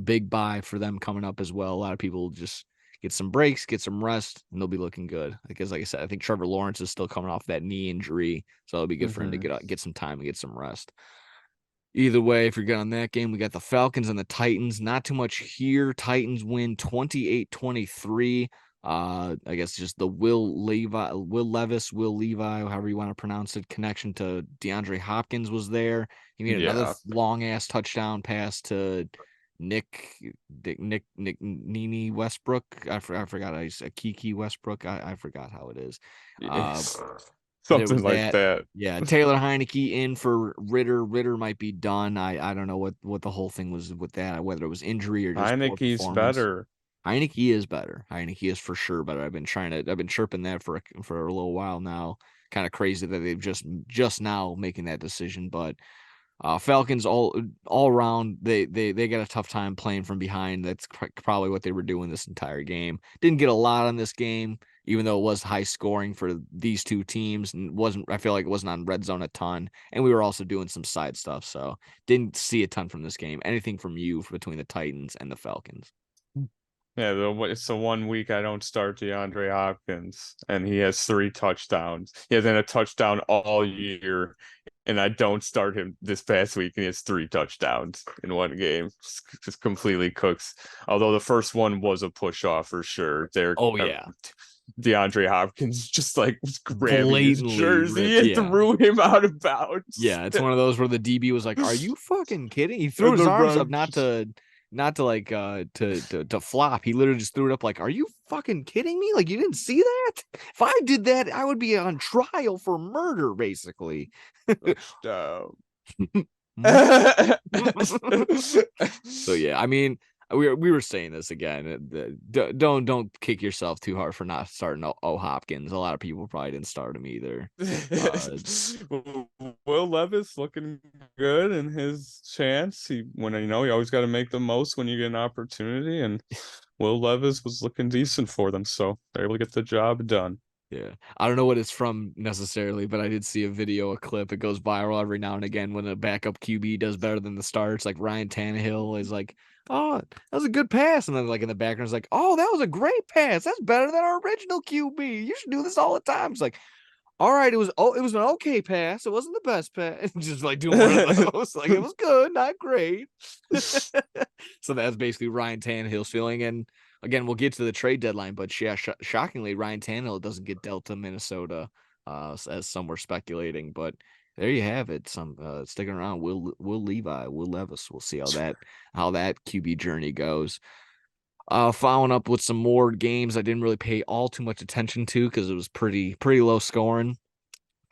Big buy for them coming up as well. A lot of people just get some breaks, get some rest, and they'll be looking good. Because, like I said, I think Trevor Lawrence is still coming off that knee injury, so it'll be good for him to Mhm. get some time and get some rest. Either way, if you're good on that game, we got the Falcons and the Titans. Not too much here. Titans win 28-23. I guess just the Will Levi, however you want to pronounce it, connection to DeAndre Hopkins was there. He made another Yeah. long ass touchdown pass to Nick Nini Westbrook. I forgot. Kiki Westbrook. I forgot how it is. Uh, there Something was like that. that. Yeah, Taylor Heineke in for Ritter. Ritter might be done. I don't know what the whole thing was with that, whether it was injury or just poor Heineke's performance. better. Heineke is better. Heineke is for sure better. I've been chirping that for a little while now. Kind of crazy that they've just now making that decision, but Falcons all around they got a tough time playing from behind. That's probably what they were doing this entire game. Didn't get a lot on this game, even though it was high scoring for these two teams, and wasn't. I feel like it wasn't on red zone a ton, and we were also doing some side stuff, so didn't see a ton from this game. Anything from you between the Titans and the Falcons? Yeah, it's the one week I don't start DeAndre Hopkins, and he has 3 touchdowns. He hasn't had a touchdown all year, and I don't start him this past week, and he has 3 touchdowns in one game. Just completely cooks. Although the first one was a push off for sure. Oh yeah, DeAndre Hopkins just like was grabbing his blatantly jersey ripped. and Yeah, threw him out of bounds. yeah. It's one of those where the DB was like, "Are you fucking kidding?" He threw And his the arms up ref not just to like to flop. He literally just threw it up like, "Are you fucking kidding me? Like you didn't see that? If I did that, I would be on trial for murder, basically." touchdown. So yeah, I mean, we were saying this again. Don't kick yourself too hard for not starting O Hopkins. A lot of people probably didn't start him either. Uh, Will Levis looking good in his chance. You always got to make the most when you get an opportunity, and Will Levis was looking decent for them, so they're able to get the job done. Yeah. I don't know what it's from necessarily, but I did see a video, a clip. It goes viral every now and again when a backup QB does better than the starts. Like Ryan Tannehill is like, oh, that was a good pass. And then like in the background, it's like, oh, that was a great pass. That's better than our original QB. You should do this all the time. It's like, all right, it was an okay pass. It wasn't the best pass. Just like doing one of those. Like it was good, not great. So that's basically Ryan Tannehill's feeling. And again, we'll get to the trade deadline, but yeah, shockingly, Ryan Tannehill doesn't get dealt to Minnesota, as some were speculating. But there you have it. Some sticking around. Will Levis. We'll see how that QB journey goes. Following up with some more games I didn't really pay all too much attention to because it was pretty low scoring.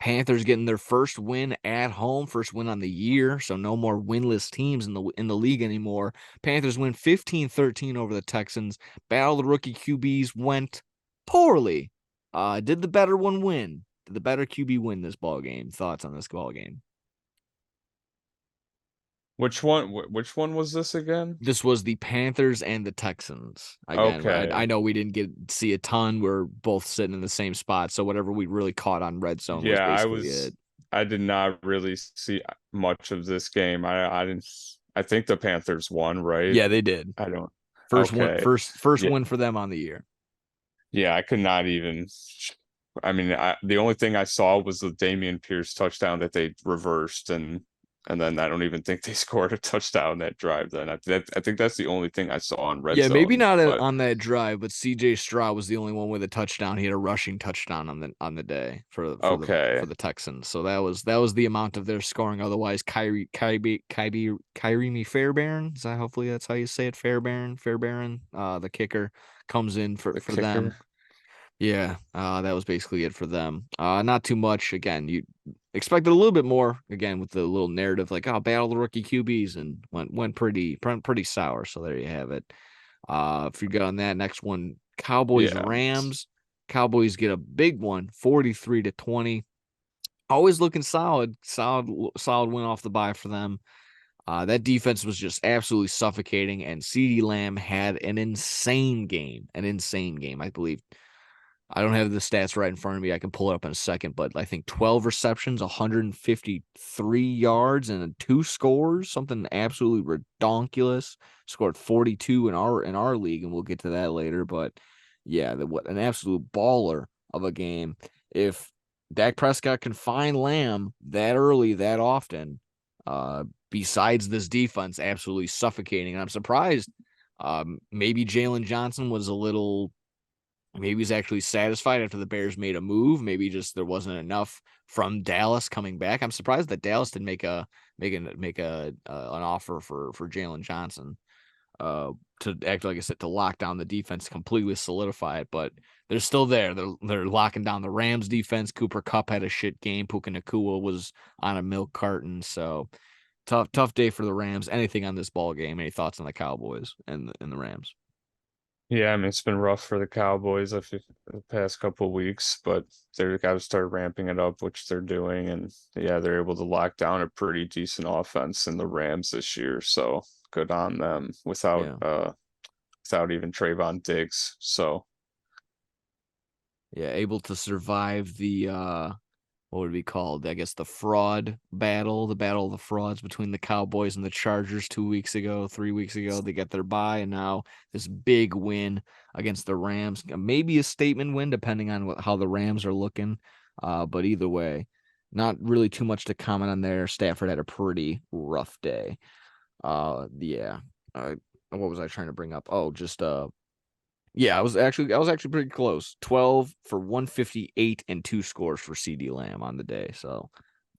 Panthers getting their first win at home, first win on the year, so no more winless teams in the league anymore. Panthers win 15-13 over the Texans. Battle of the rookie QBs went poorly. Did the better one win? Did the better QB win this ball game? Thoughts on this ball game? Which one? Which one was this again? This was the Panthers and the Texans. Again, I Okay. know we didn't see a ton. We're both sitting in the same spot, so whatever we really caught on red zone was Yeah, basically it. I did not really see much of this game. I didn't. I think the Panthers won, right? Yeah, they did. I don't. First one, Okay. first Yeah. win for them on the year. Yeah, I could not even. I mean, the only thing I saw was the Damian Pierce touchdown that they reversed, and then I don't even think they scored a touchdown that drive. Then I think that's the only thing I saw on red Yeah, maybe zone. not But on that drive, but CJ Stroud was the only one with a touchdown. He had a rushing touchdown on the day okay, for the Texans. So that was the amount of their scoring. Otherwise, Kyrie Fairbairn, hopefully that's how you say it, Fairbairn, the kicker comes in the for them. kicker. Yeah, that was basically it for them. Not too much. Again, you expected a little bit more. Again, with the little narrative like, oh, battle the rookie QBs, and went pretty sour. So there you have it. If you go on that next one, Cowboys Yeah, Rams. Cowboys get a big one, 43-20. Always looking solid win off the bye for them. That defense was just absolutely suffocating, and CeeDee Lamb had an insane game. I believe. I don't have the stats right in front of me. I can pull it up in a second, but I think 12 receptions, 153 yards, and two scores, something absolutely redonkulous. Scored 42 in our league, and we'll get to that later. But yeah, what an absolute baller of a game. If Dak Prescott can find Lamb that early, that often, besides this defense absolutely suffocating, and I'm surprised. Maybe Jalen Johnson was a little. Maybe he's actually satisfied after the Bears made a move. Maybe just there wasn't enough from Dallas coming back. I'm surprised that Dallas didn't make a an offer for Jalen Johnson to act like I said to lock down the defense, completely solidify it. But they're still there. They're locking down the Rams defense. Cooper Kupp had a shit game. Puka Nacua was on a milk carton. So tough day for the Rams. Anything on this ball game? Any thoughts on the Cowboys and the Rams? yeah. I mean, it's been rough for the Cowboys the past couple of weeks, but they've got to start ramping it up, which they're doing, and yeah, they're able to lock down a pretty decent offense in the Rams this year. So good on them Yeah. without even Trayvon Diggs. So Yeah, able to survive the what would it be called? I guess the battle of the frauds between the Cowboys and the Chargers 2 weeks ago, 3 weeks ago. They got their bye, and now this big win against the Rams, maybe a statement win depending on how the Rams are looking. But either way, not really too much to comment on there. Stafford had a pretty rough day. Yeah. What was I trying to bring up? Oh, just yeah, I was actually pretty close. 12 for 158 and two scores for CeeDee Lamb on the day. So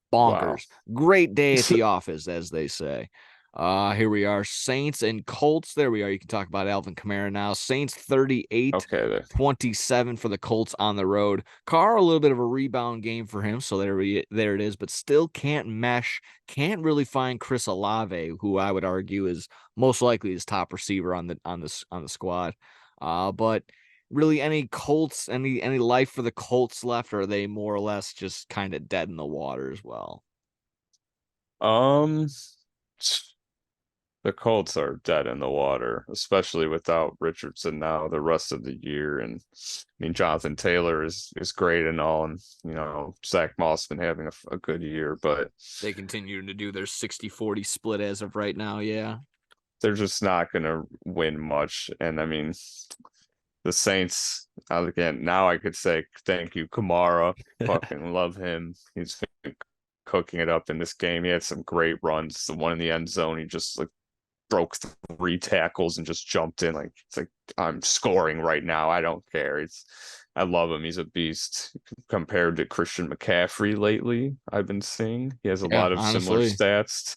wow. bonkers. Great day at the office, as they say. Here we are. Saints and Colts. There we are. You can talk about Alvin Kamara now. Saints 38 Okay, 27 for the Colts on the road. Carr, a little bit of a rebound game for him. So there it is, but still can't mesh. Can't really find Chris Olave, who I would argue is most likely his top receiver on the squad. But really any Colts, any life for the Colts left, or are they more or less just kind of dead in the water as well? Um, the Colts are dead in the water, especially without Richardson now the rest of the year. And I mean, Jonathan Taylor is great and all, and Zach Moss been having a good year, but They continue to do their 60-40 split as of right now. Yeah. they're just not going to win much. And I mean, the Saints, again, now I could say thank you, Kamara. Fucking love him. He's been cooking it up in this game. He had some great runs. The one in the end zone, he just like broke 3 tackles and just jumped in. Like it's like I'm scoring right now. I don't care. I love him. He's a beast compared to Christian McCaffrey lately. I've been seeing he has a Yeah, lot of similar honestly. stats.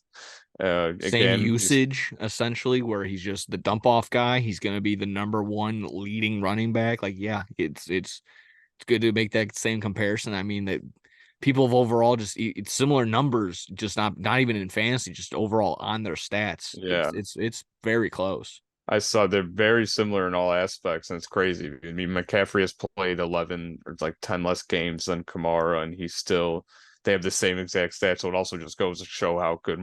Same Again, he's usage essentially, where he's just the dump off guy. He's going to be the number one leading running back. Like, yeah, it's good to make that same comparison. I mean that people have overall just it's similar numbers, just not even in fantasy, just overall on their stats. yeah. It's very close. I saw they're very similar in all aspects, and it's crazy. I mean, McCaffrey has played 11 or like 10 less games than Kamara, and they have the same exact stats. So it also just goes to show how good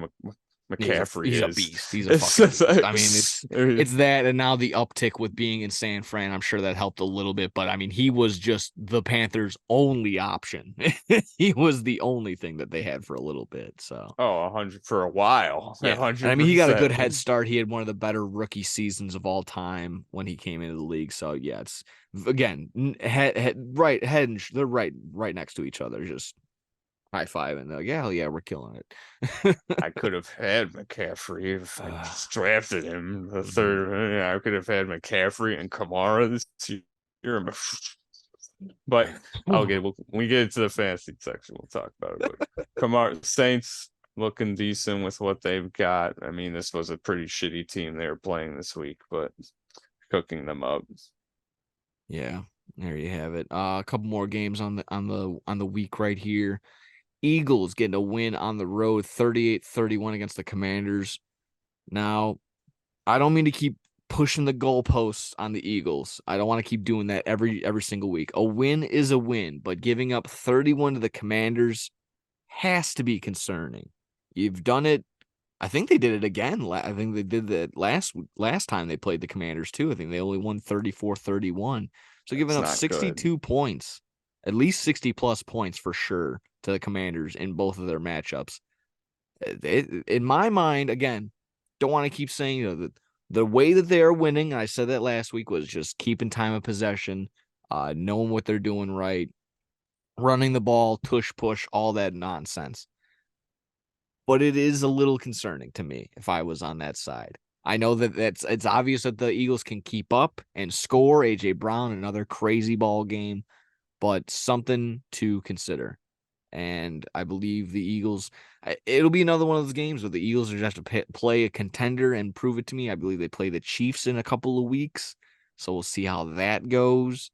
McCaffrey He's a is. beast. He's a fucking beast. I mean, it's It's that, and now the uptick with being in San Fran, I'm sure that helped a little bit. But I mean, he was just the Panthers' only option. He was the only thing that they had for a little bit. So 100 for a while, yeah, and I mean, he got a good head 100%. start. He had one of the better rookie seasons of all time when he came into the league. So yeah, it's again they're right next to each other, just high five, and they're like, yeah, hell yeah, we're killing it. I could have had McCaffrey if I just drafted him the Mhm. third. Yeah, I could have had McCaffrey and Kamara this year. But okay, when we get into the fantasy section, we'll talk about it. But Kamara Saints looking decent with what they've got. I mean, this was a pretty shitty team they were playing this week, but cooking them up. Yeah, there you have it. A couple more games on the week right here. Eagles getting a win on the road, 38-31 against the Commanders. Now, I don't mean to keep pushing the goalposts on the Eagles. I don't want to keep doing that every single week. A win is a win, but giving up 31 to the Commanders has to be concerning. You've done it. I think they did it again. I think they did that last time they played the Commanders too. I think they only won 34-31. So giving That's up not good. 62 points, at least 60 plus points for sure to the Commanders in both of their matchups. In my mind, again, don't want to keep saying the way that they are winning. And I said that last week was just keeping time of possession, knowing what they're doing right, running the ball, tush push, all that nonsense. But it is a little concerning to me if I was on that side. I know that it's obvious that the Eagles can keep up and score. AJ Brown, another crazy ball game, but something to consider. And I believe the Eagles, it'll be another one of those games where the Eagles are just have to play a contender and prove it to me. I believe they play the Chiefs in a couple of weeks. So we'll see how that goes.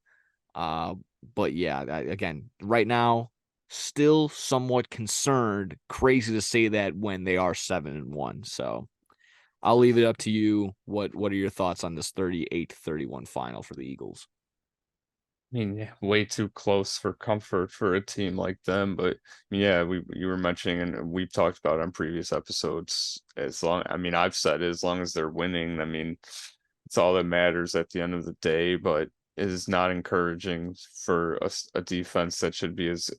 Uh, but yeah, again, right now, still somewhat concerned. Crazy to say that when they are 7-1. So I'll leave it up to you. What are your thoughts on this 38-31 final for the Eagles? I mean, yeah, way too close for comfort for a team like them. But yeah, you were mentioning, and we've talked about on previous episodes. I mean, I've said as long as they're winning, I mean, it's all that matters at the end of the day. But it is not encouraging for a defense that should be as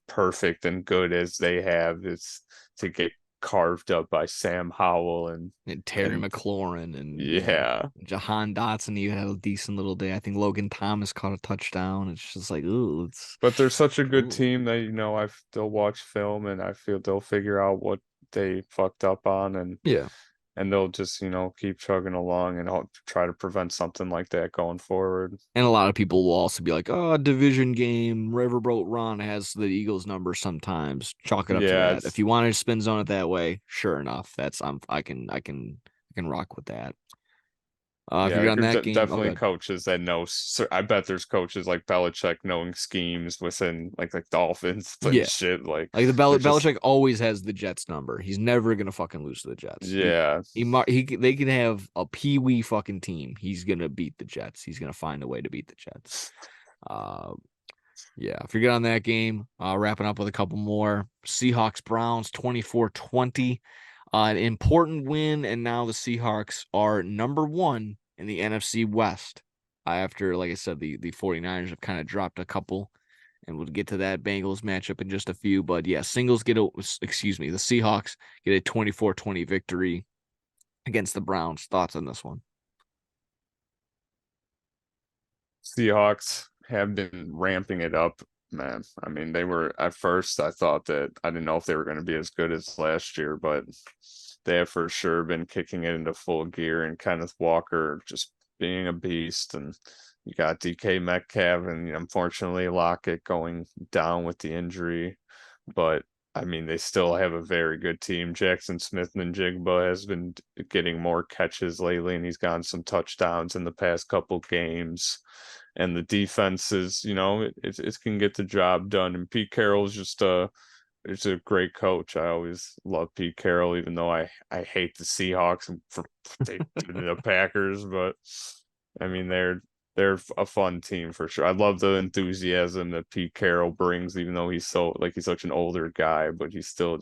perfect and good as they have. It's to get carved up by Sam Howell And Terry and McLaurin and yeah. Jahan Dotson even had a decent little day. I think Logan Thomas caught a touchdown. It's just like, ooh, it's But they're such a good ooh. team that I still watch film and I feel they'll figure out what they fucked up on Yeah. and they'll just keep chugging along and I'll try to prevent something like that going forward. And a lot of people will also be like, oh, division game. Riverboat Ron has the Eagles number sometimes. Chalk it up to Yeah, that. If it's you wanted to spin zone it that way, sure enough. I can rock with that. If yeah, you're on there's that game, oh definitely god. coaches that know. I bet there's coaches like Belichick knowing schemes within like Dolphins and Yeah. shit. Like Like the they're just Belichick always has the Jets number. He's never gonna fucking lose to the Jets. yeah. They can have a pee-wee fucking team. He's gonna beat the Jets. He's gonna find a way to beat the Jets. Uh, Yeah, forget on that game. Wrapping up with a couple more. Seahawks Browns 24-20. An important win, and now the Seahawks are number one in the NFC West. After, like I said, the 49ers have kind of dropped a couple, and we'll get to that Bengals matchup in just a few. But yeah, the Seahawks get a 24-20 victory against the Browns. Thoughts on this one? Seahawks have been ramping it up, man. I mean, they were at first, I thought that I didn't know if they were going to be as good as last year, but they have for sure been kicking it into full gear, and Kenneth Walker just being a beast. And you got DK Metcalf and unfortunately Lockett going down with the injury. But I mean, they still have a very good team. Jackson Smith-Njigba has been getting more catches lately, and he's gotten some touchdowns in the past couple games. And the defense is, it can get the job done. And Pete Carroll's just it's a great coach. I always love Pete Carroll, even though I hate the Seahawks for the Packers. But I mean, they're a fun team for sure. I love the enthusiasm that Pete Carroll brings, even though he's such an older guy, but he's still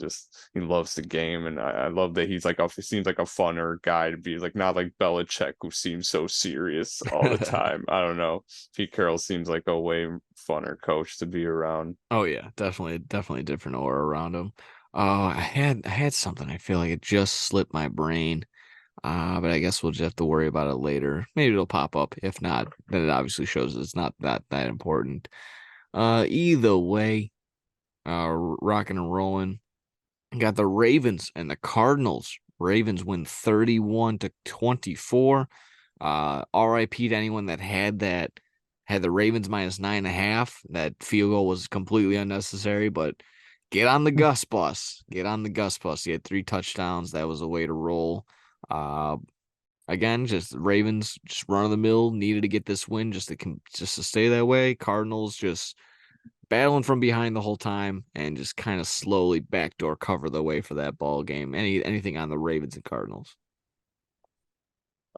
he loves the game. And I love that he seems like a funner guy to be, like, not like Belichick, who seems so serious all the time. I don't know. Pete Carroll seems like a way funner coach to be around. Oh yeah, definitely a different aura around him. I had something. I feel like it just slipped my brain. But I guess we'll just have to worry about it later. Maybe it'll pop up. If not, then it obviously shows it's not that important. Either way, rocking and rolling. Got the Ravens and the Cardinals. Ravens win 31-24. RIP to anyone that had the Ravens minus 9.5. That field goal was completely unnecessary, but get on the Gus bus. Get on the Gus bus. He had 3 touchdowns. That was a way to roll. Uh, Again, just Ravens, just run of the mill, needed to get this win just to stay that way. Cardinals just battling from behind the whole time and just kind of slowly backdoor cover the way for that ball game. Anything on the Ravens and Cardinals?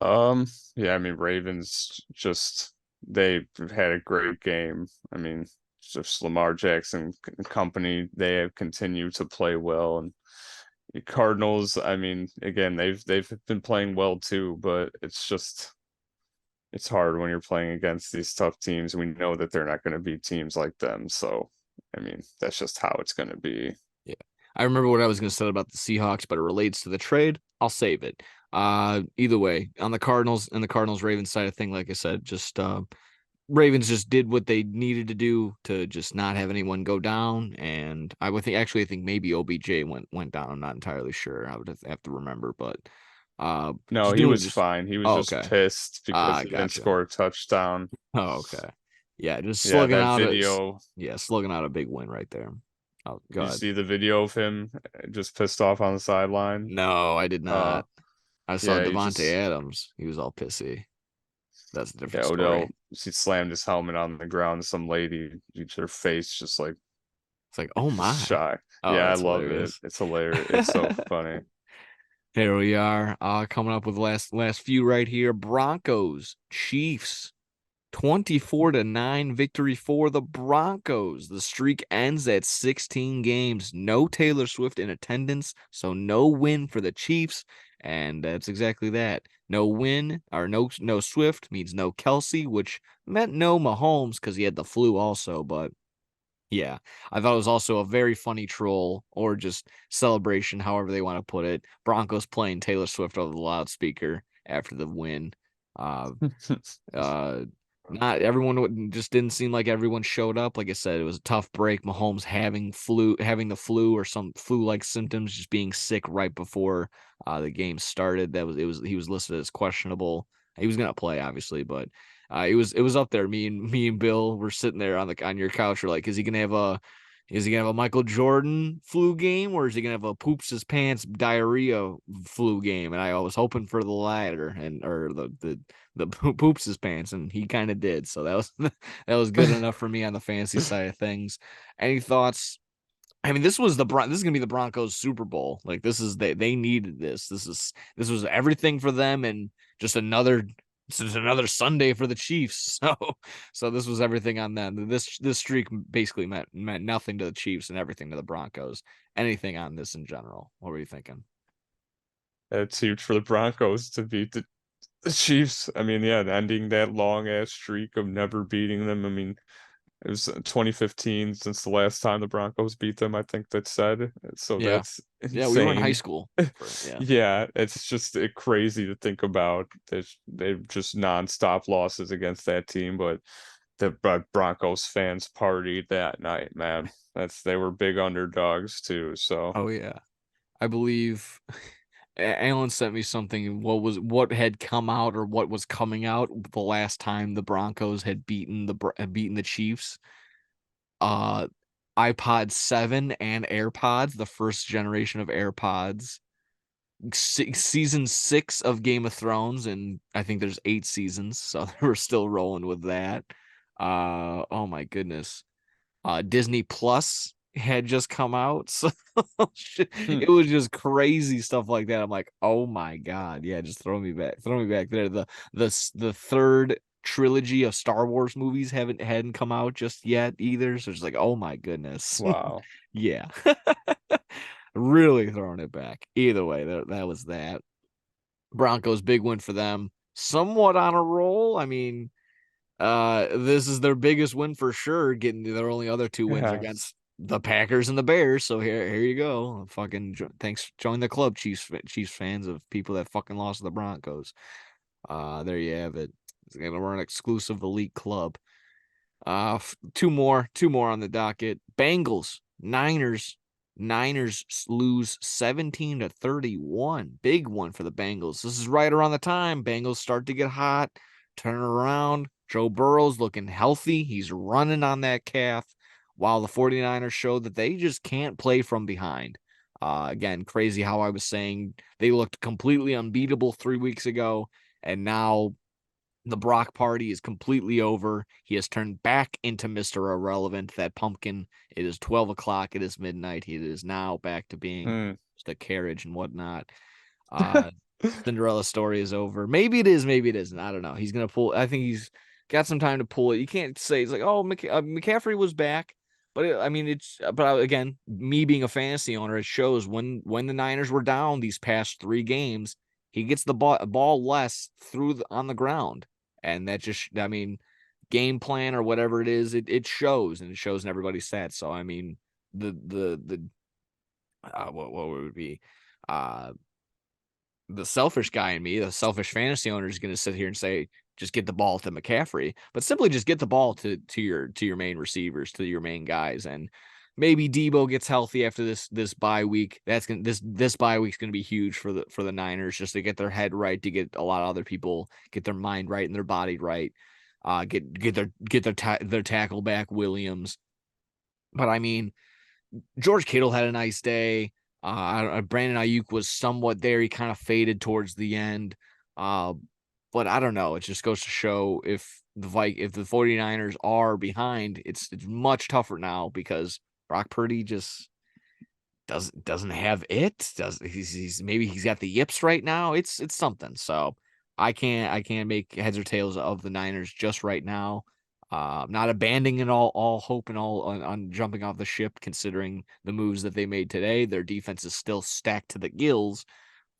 Yeah, I mean, Ravens just they've had a great game. I mean, just Lamar Jackson and company, they have continued to play well. And the Cardinals, I mean, again, they've been playing well too, but it's hard when you're playing against these tough teams. We know that they're not going to be teams like them. So, I mean, that's just how it's going to be. Yeah. I remember what I was going to say about the Seahawks, but it relates to the trade. I'll save it. Either way, on the Cardinals and the Cardinals Ravens side of thing, like I said, just Ravens just did what they needed to do to just not have anyone go down. And I think maybe OBJ went down. I'm not entirely sure. I would have to remember, but No, just he doing was just fine. He was oh, just okay. pissed because he didn't Gotcha. score a touchdown. Oh, okay. Yeah, just Yeah, that video. slugging out a big win right there. Oh, go You ahead. see the video of him just pissed off on the sideline? No, I did Uh, not. I saw yeah, he Devontae just Adams. He was all pissy. That's a yeah, different story. Odell, he slammed his helmet on the ground. Some lady, her face just like It's like, oh just my. shy. Oh, Yeah, I that's love it. hilarious. It's hilarious. It's so funny. Here we are, coming up with last few right here. Broncos, Chiefs, 24-9 victory for the Broncos. The streak ends at 16 games. No Taylor Swift in attendance, so no win for the Chiefs, and that's exactly that. No win or no Swift means no Kelsey, which meant no Mahomes because he had the flu also, but yeah, I thought it was also a very funny troll or just celebration, however they want to put it. Broncos playing Taylor Swift over the loudspeaker after the win. Uh, uh, Not everyone just didn't seem like everyone showed up. Like I said, it was a tough break. Mahomes having the flu or some flu-like symptoms, just being sick right before the game started. He was listed as questionable. He was gonna play, obviously, but it was up there. Me and Bill were sitting there on your couch. We're like, is he gonna have a Michael Jordan flu game, or is he gonna have a poops his pants diarrhea flu game? And I was hoping for the latter, and or the poops his pants, and he kind of did. So that was that was good enough for me on the fantasy side of things. Any thoughts? I mean, this is gonna be the Broncos Super Bowl. Like, they needed this. This was everything for them, and just another it's another Sunday for the Chiefs. So this was everything on them. This streak basically meant nothing to the Chiefs and everything to the Broncos. Anything on this in general? What were you thinking? It's huge for the Broncos to beat the Chiefs. I mean, yeah, ending that long ass streak of never beating them. I mean, it was 2015 since the last time the Broncos beat them, I think that said. So Yeah. that's Yeah, we were in high insane. school for yeah. Yeah, it's just crazy to think about. They've just nonstop losses against that team, but the Broncos fans partied that night, man. They were big underdogs too. So Oh yeah. I believe Alan sent me something. What had come out or what was coming out the last time the Broncos had beaten the Chiefs? Uh, iPod 7 and AirPods, the first generation of AirPods. Season 6 of Game of Thrones, and I think there's 8 seasons, so we're still rolling with that. Oh my goodness. Disney Plus had just come out. So hmm, it was just crazy stuff like that. I'm like, oh my God. Yeah, just throw me back there. The third trilogy of Star Wars movies hadn't come out just yet either. So it's like, oh my goodness. wow. Yeah. Really throwing it back. Either way, that was that. Broncos big win for them. Somewhat on a roll. I mean, this is their biggest win for sure. Getting their only other two wins are Yes. against the Packers and the Bears. So here you go. Fucking thanks, join the club, Chiefs fans of people that fucking lost to the Broncos. There you have it. We're an exclusive elite club. Two more on the docket. Bengals, Niners lose 17-31. Big one for the Bengals. This is right around the time Bengals start to get hot, turn around. Joe Burrow's looking healthy. He's running on that calf, while the 49ers show that they just can't play from behind. Again, crazy how I was saying they looked completely unbeatable 3 weeks ago, and now the Brock party is completely over. He has turned back into Mr. Irrelevant, that pumpkin. It is 12 o'clock. It is midnight. He is now back to being Hmm. just a carriage and whatnot. Uh, Cinderella story is over. Maybe it is, maybe it isn't. I don't know. He's going to pull. I think he's got some time to pull it. You can't say it's like, oh, McCaffrey was back. But I mean, again, me being a fantasy owner, it shows when the Niners were down these past 3 games, he gets the ball less on the ground. And that just, I mean, game plan or whatever it is, it shows, and it shows in everybody's stats. So I mean, the what would it be? Uh the selfish guy in me, the selfish fantasy owner, is going to sit here and say, just get the ball to McCaffrey, but simply just get the ball to your main receivers, to your main guys, and maybe Debo gets healthy after this bye week. This bye week's gonna be huge for the Niners, just to get their head right, to get a lot of other people get their mind right and their body right. Get their tackle back, Williams. But I mean, George Kittle had a nice day. Brandon Ayuk was somewhat there. He kind of faded towards the end. Uh, but I don't know. It just goes to show if the 49ers are behind, it's much tougher now, because Brock Purdy just doesn't have it. Maybe he's got the yips right now. It's something. So I can't make heads or tails of the Niners just right now. Not abandoning all hope and all on jumping off the ship, considering the moves that they made today. Their defense is still stacked to the gills.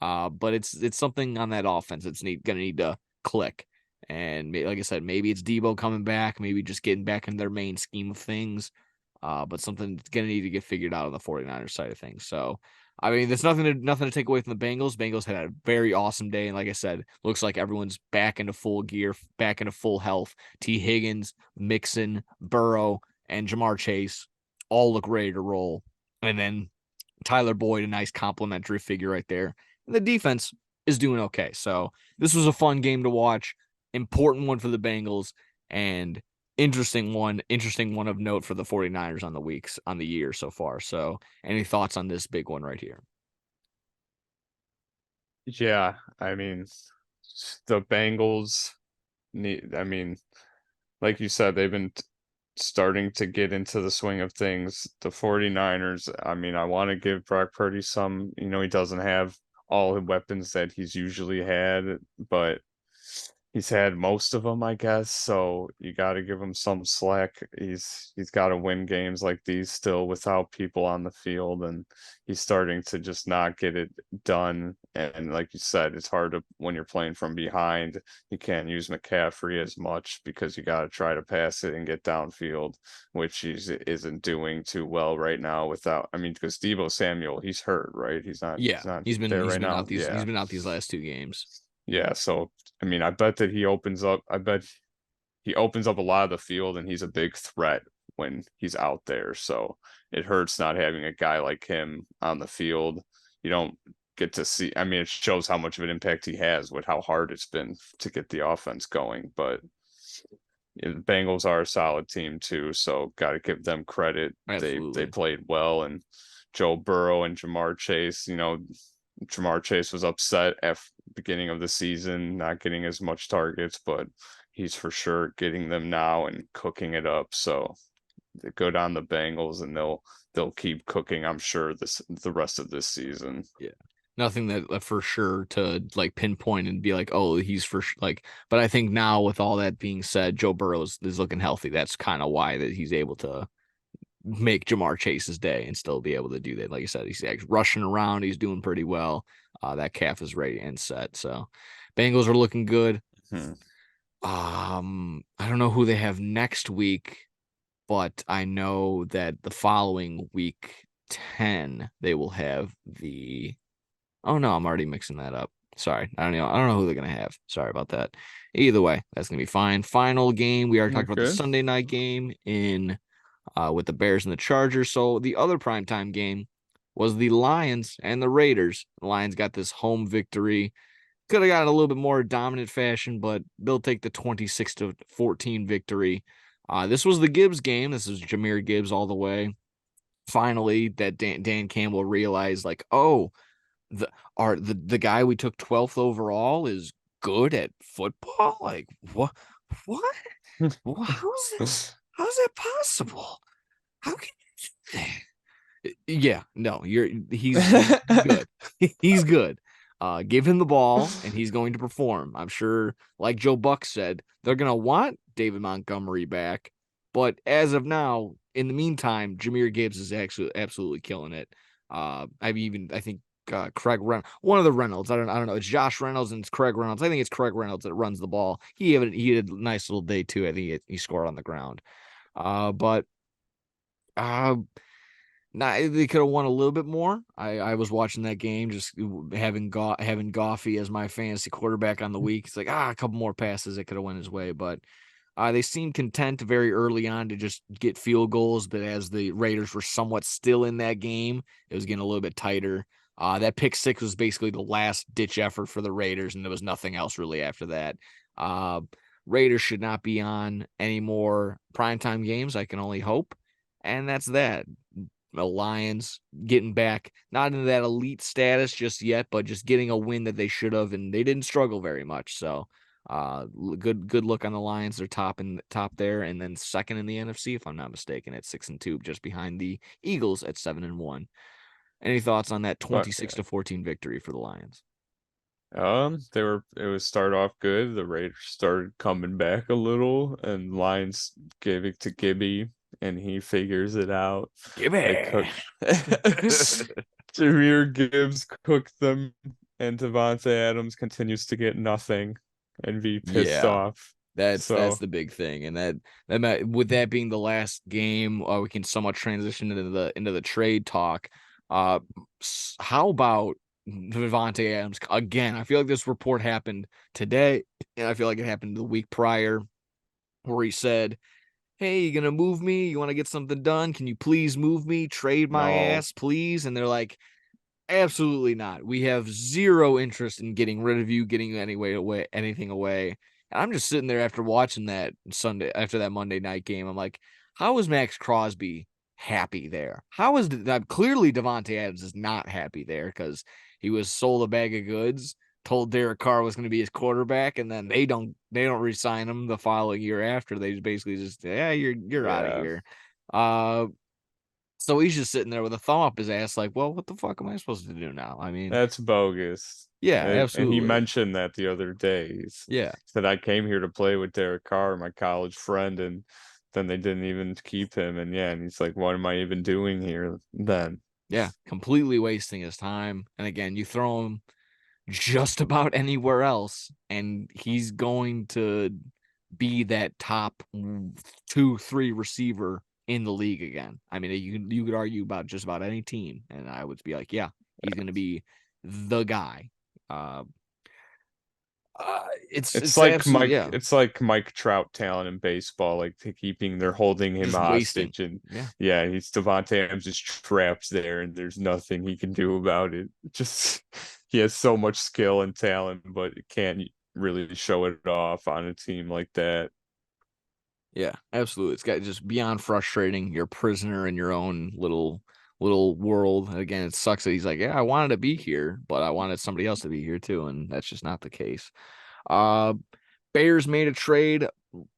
But it's something on that offense that's gonna need to click. And like I said, maybe it's Debo coming back, maybe just getting back in their main scheme of things. But something's gonna need to get figured out on the 49ers side of things. So I mean, there's nothing to take away from the Bengals. Bengals had a very awesome day, and like I said, looks like everyone's back into full gear, back into full health. T. Higgins, Mixon, Burrow, and Jamar Chase all look ready to roll. And then Tyler Boyd, a nice complimentary figure right there. And the defense is doing okay. So this was a fun game to watch. Important one for the Bengals, and interesting one of note for the 49ers on the year so far. So any thoughts on this big one right here? Yeah, I mean, the Bengals need. I mean, like you said, they've been starting to get into the swing of things. The 49ers, I mean, I want to give Brock Purdy some, he doesn't have all the weapons that he's usually had, but he's had most of them, I guess. So you got to give him some slack. He's got to win games like these still without people on the field, and he's starting to just not get it done. And like you said, it's hard to when you're playing from behind. You can't use McCaffrey as much because you got to try to pass it and get downfield, which isn't doing too well right now. Without, I mean, because Deebo Samuel, he's hurt, right? Yeah, He's not he's been there he's right been now. out these he's Yeah. been out these last 2 games. Yeah, so I mean, I bet that he opens up. I bet he opens up a lot of the field, and he's a big threat when he's out there. So it hurts not having a guy like him on the field. You don't get to see. I mean, it shows how much of an impact he has with how hard it's been to get the offense going. But yeah, the Bengals are a solid team too, so got to give them credit. They Absolutely. played well, and Joe Burrow and Jamar Chase. Jamar Chase was upset at beginning of the season, not getting as much targets, but he's for sure getting them now and cooking it up. So they go down the Bengals, and they'll keep cooking, I'm sure, the rest of this season. Yeah. Nothing that for sure to like pinpoint and be like, oh, he's like. But I think now with all that being said, Joe Burrow is looking healthy. That's kind of why that he's able to make Jamar Chase's day and still be able to do that. Like I said, he's like rushing around. He's doing pretty well. That calf is ready and set. So Bengals are looking good. Hmm. I don't know who they have next week, but I know that the following week 10 they will have the. Oh no, I'm already mixing that up. Sorry, I don't know. I don't know who they're gonna have. Sorry about that. Either way, that's gonna be fine. Final game. We already talked about the Okay. Sunday night game in with the Bears and the Chargers. So the other primetime game was the Lions and the Raiders. The Lions got this home victory. Could have got a little bit more dominant fashion, but they'll take the 26-14 victory. This was the Gibbs game. This is Jahmyr Gibbs all the way. Finally, that Dan Campbell realized, like, oh, the guy we took 12th overall is good at football. Like, what? How's that possible? How can you do that? Yeah, no, he's good. He's good. Give him the ball and he's going to perform. I'm sure, like Joe Buck said, they're gonna want David Montgomery back. But as of now, in the meantime, Jahmyr Gibbs is actually absolutely killing it. I think Craig Reynolds, one of the Reynolds. I don't know. It's Josh Reynolds and it's Craig Reynolds. I think it's Craig Reynolds that runs the ball. He had a nice little day too. I think he scored on the ground. But uh, they could have won a little bit more. I was watching that game, just having Goffey as my fantasy quarterback on the week. It's like a couple more passes that could have went his way, but they seemed content very early on to just get field goals. But as the Raiders were somewhat still in that game, it was getting a little bit tighter. That pick six was basically the last ditch effort for the Raiders, and there was nothing else really after that. Uh, Raiders should not be on any more primetime games. I can only hope. And that's that. The Lions getting back, not into that elite status just yet, but just getting a win that they should have, and they didn't struggle very much. So, good look on the Lions. They're top there, and then second in the NFC, if I'm not mistaken, at 6-2, just behind the Eagles at 7-1. Any thoughts on that But 26-14 victory for the Lions? it was start off good. The Raiders started coming back a little, and Lions gave it to Gibby, and he figures it out. Give They it. cook. Jameer Gibbs cooked them, and Devontae Adams continues to get nothing and be pissed Yeah. off. That's So, the big thing, and with that being the last game, we can somewhat transition into the trade talk. Uh, how about Devontae Adams again? I feel like this report happened today, and I feel like it happened the week prior, where he said, "Hey, you gonna move me? You want to get something done? Can you please move me? Trade my no. ass, please?" And they're like, absolutely not. We have zero interest in getting rid of you, getting anything away. And I'm just sitting there after watching that after that Monday night game. I'm like, how is Max Crosby happy there? How is clearly Devontae Adams is not happy there because he was sold a bag of goods, told Derek Carr was going to be his quarterback, and then they don't resign him the following year after. They basically just you're out of Yeah. here. Uh So he's just sitting there with a thumb up his ass, like, well, what the fuck am I supposed to do now? I mean, That's bogus. yeah, And he absolutely. mentioned that the other day. He Yeah. said, I came here to play with Derek Carr, my college friend, and then they didn't even keep him. And yeah, and he's like, what am I even doing here then? Yeah. Completely wasting his time. And again, you throw him just about anywhere else, and he's going to be that top 2, 3 receiver in the league again. I mean, you could argue about just about any team, and I would be like, yeah, he's going to be the guy. Uh, it's absolutely yeah, It's like Mike Trout talent in baseball, like they're holding him just wasting. hostage, and Yeah, yeah, he's Devontae Adams just trapped there, and there's nothing he can do about it. Just he has so much skill and talent, but can't really show it off on a team like that. yeah, absolutely. It's got just beyond frustrating. You're a prisoner in your own little world. And again, it sucks that he's like, yeah, I wanted to be here, but I wanted somebody else to be here too, and that's just not the case. Uh, Bears made a trade.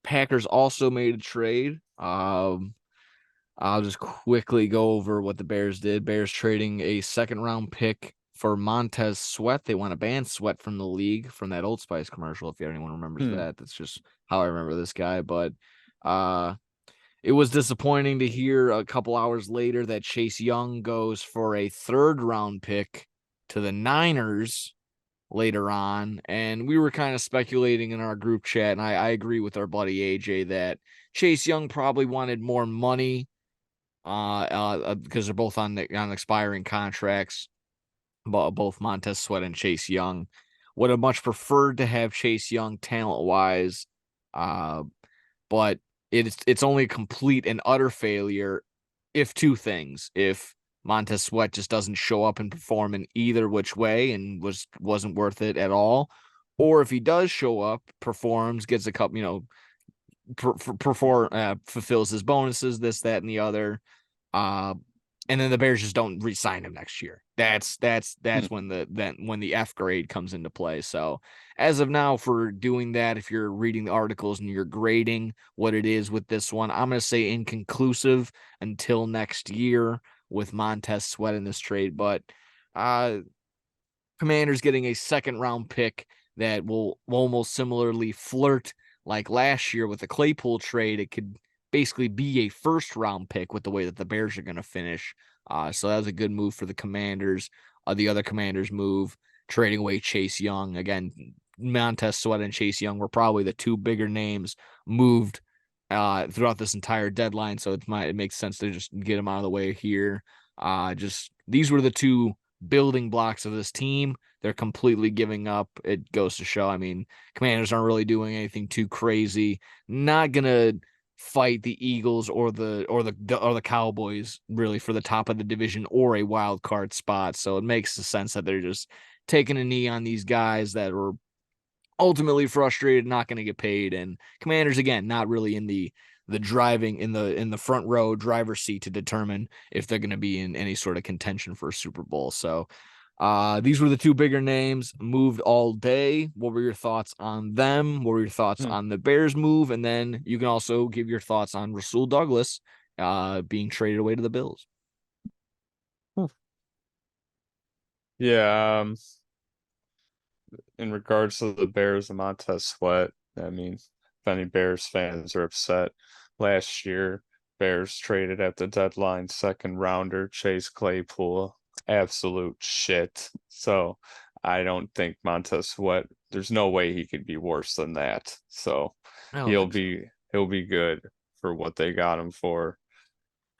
Packers also made a trade. I'll just quickly go over what the Bears did. Bears trading a second round pick for Montez Sweat. They want to ban Sweat from the league from that Old Spice commercial. If anyone remembers Hmm. that, that's just how I remember this guy. But uh, it was disappointing to hear a couple hours later that Chase Young goes for a third round pick to the Niners later on. And we were kind of speculating in our group chat, and I agree with our buddy AJ that Chase Young probably wanted more money because they're both on expiring contracts. But both Montez Sweat and Chase Young would have much preferred to have Chase Young talent wise, uh, but it's only a complete and utter failure if two things: if Montez Sweat just doesn't show up and perform in either which way and wasn't worth it at all, or if he does show up, performs, gets a couple, perform fulfills his bonuses, this, that, and the other. Uh, and then the Bears just don't re-sign him next year. That's Hmm. when the F grade comes into play. So as of now, for doing that, if you're reading the articles and you're grading what it is with this one, I'm gonna say inconclusive until next year with Montez Sweat in this trade. But uh Commanders getting a second round pick that will almost similarly flirt like last year with the Claypool trade. It could basically be a first round pick with the way that the Bears are going to finish. So that was a good move for the Commanders. The other Commanders move, trading away Chase Young. Again, Montez Sweat and Chase Young were probably the two bigger names moved throughout this entire deadline. So it makes sense to just get them out of the way here. Just these were the two building blocks of this team. They're completely giving up. It goes to show. I mean, Commanders aren't really doing anything too crazy. Not gonna fight the Eagles or the Cowboys really for the top of the division or a wild card spot. So it makes sense that they're just taking a knee on these guys that are ultimately frustrated, not going to get paid. And Commanders again, not really in the driving in the front row driver's seat to determine if they're going to be in any sort of contention for a Super Bowl. So these were the two bigger names moved all day. What were your thoughts on them? What were your thoughts Hmm. on the Bears move? And then you can also give your thoughts on Rasul Douglas being traded away to the Bills. Hmm. Yeah, in regards to the Bears and Montez Sweat, I mean, if any Bears fans are upset, last year Bears traded at the deadline second rounder Chase Claypool, absolute shit. So I don't think Montez Sweat. There's no way he could be worse than that. So I don't he'll think so. be he'll be good for what they got him for.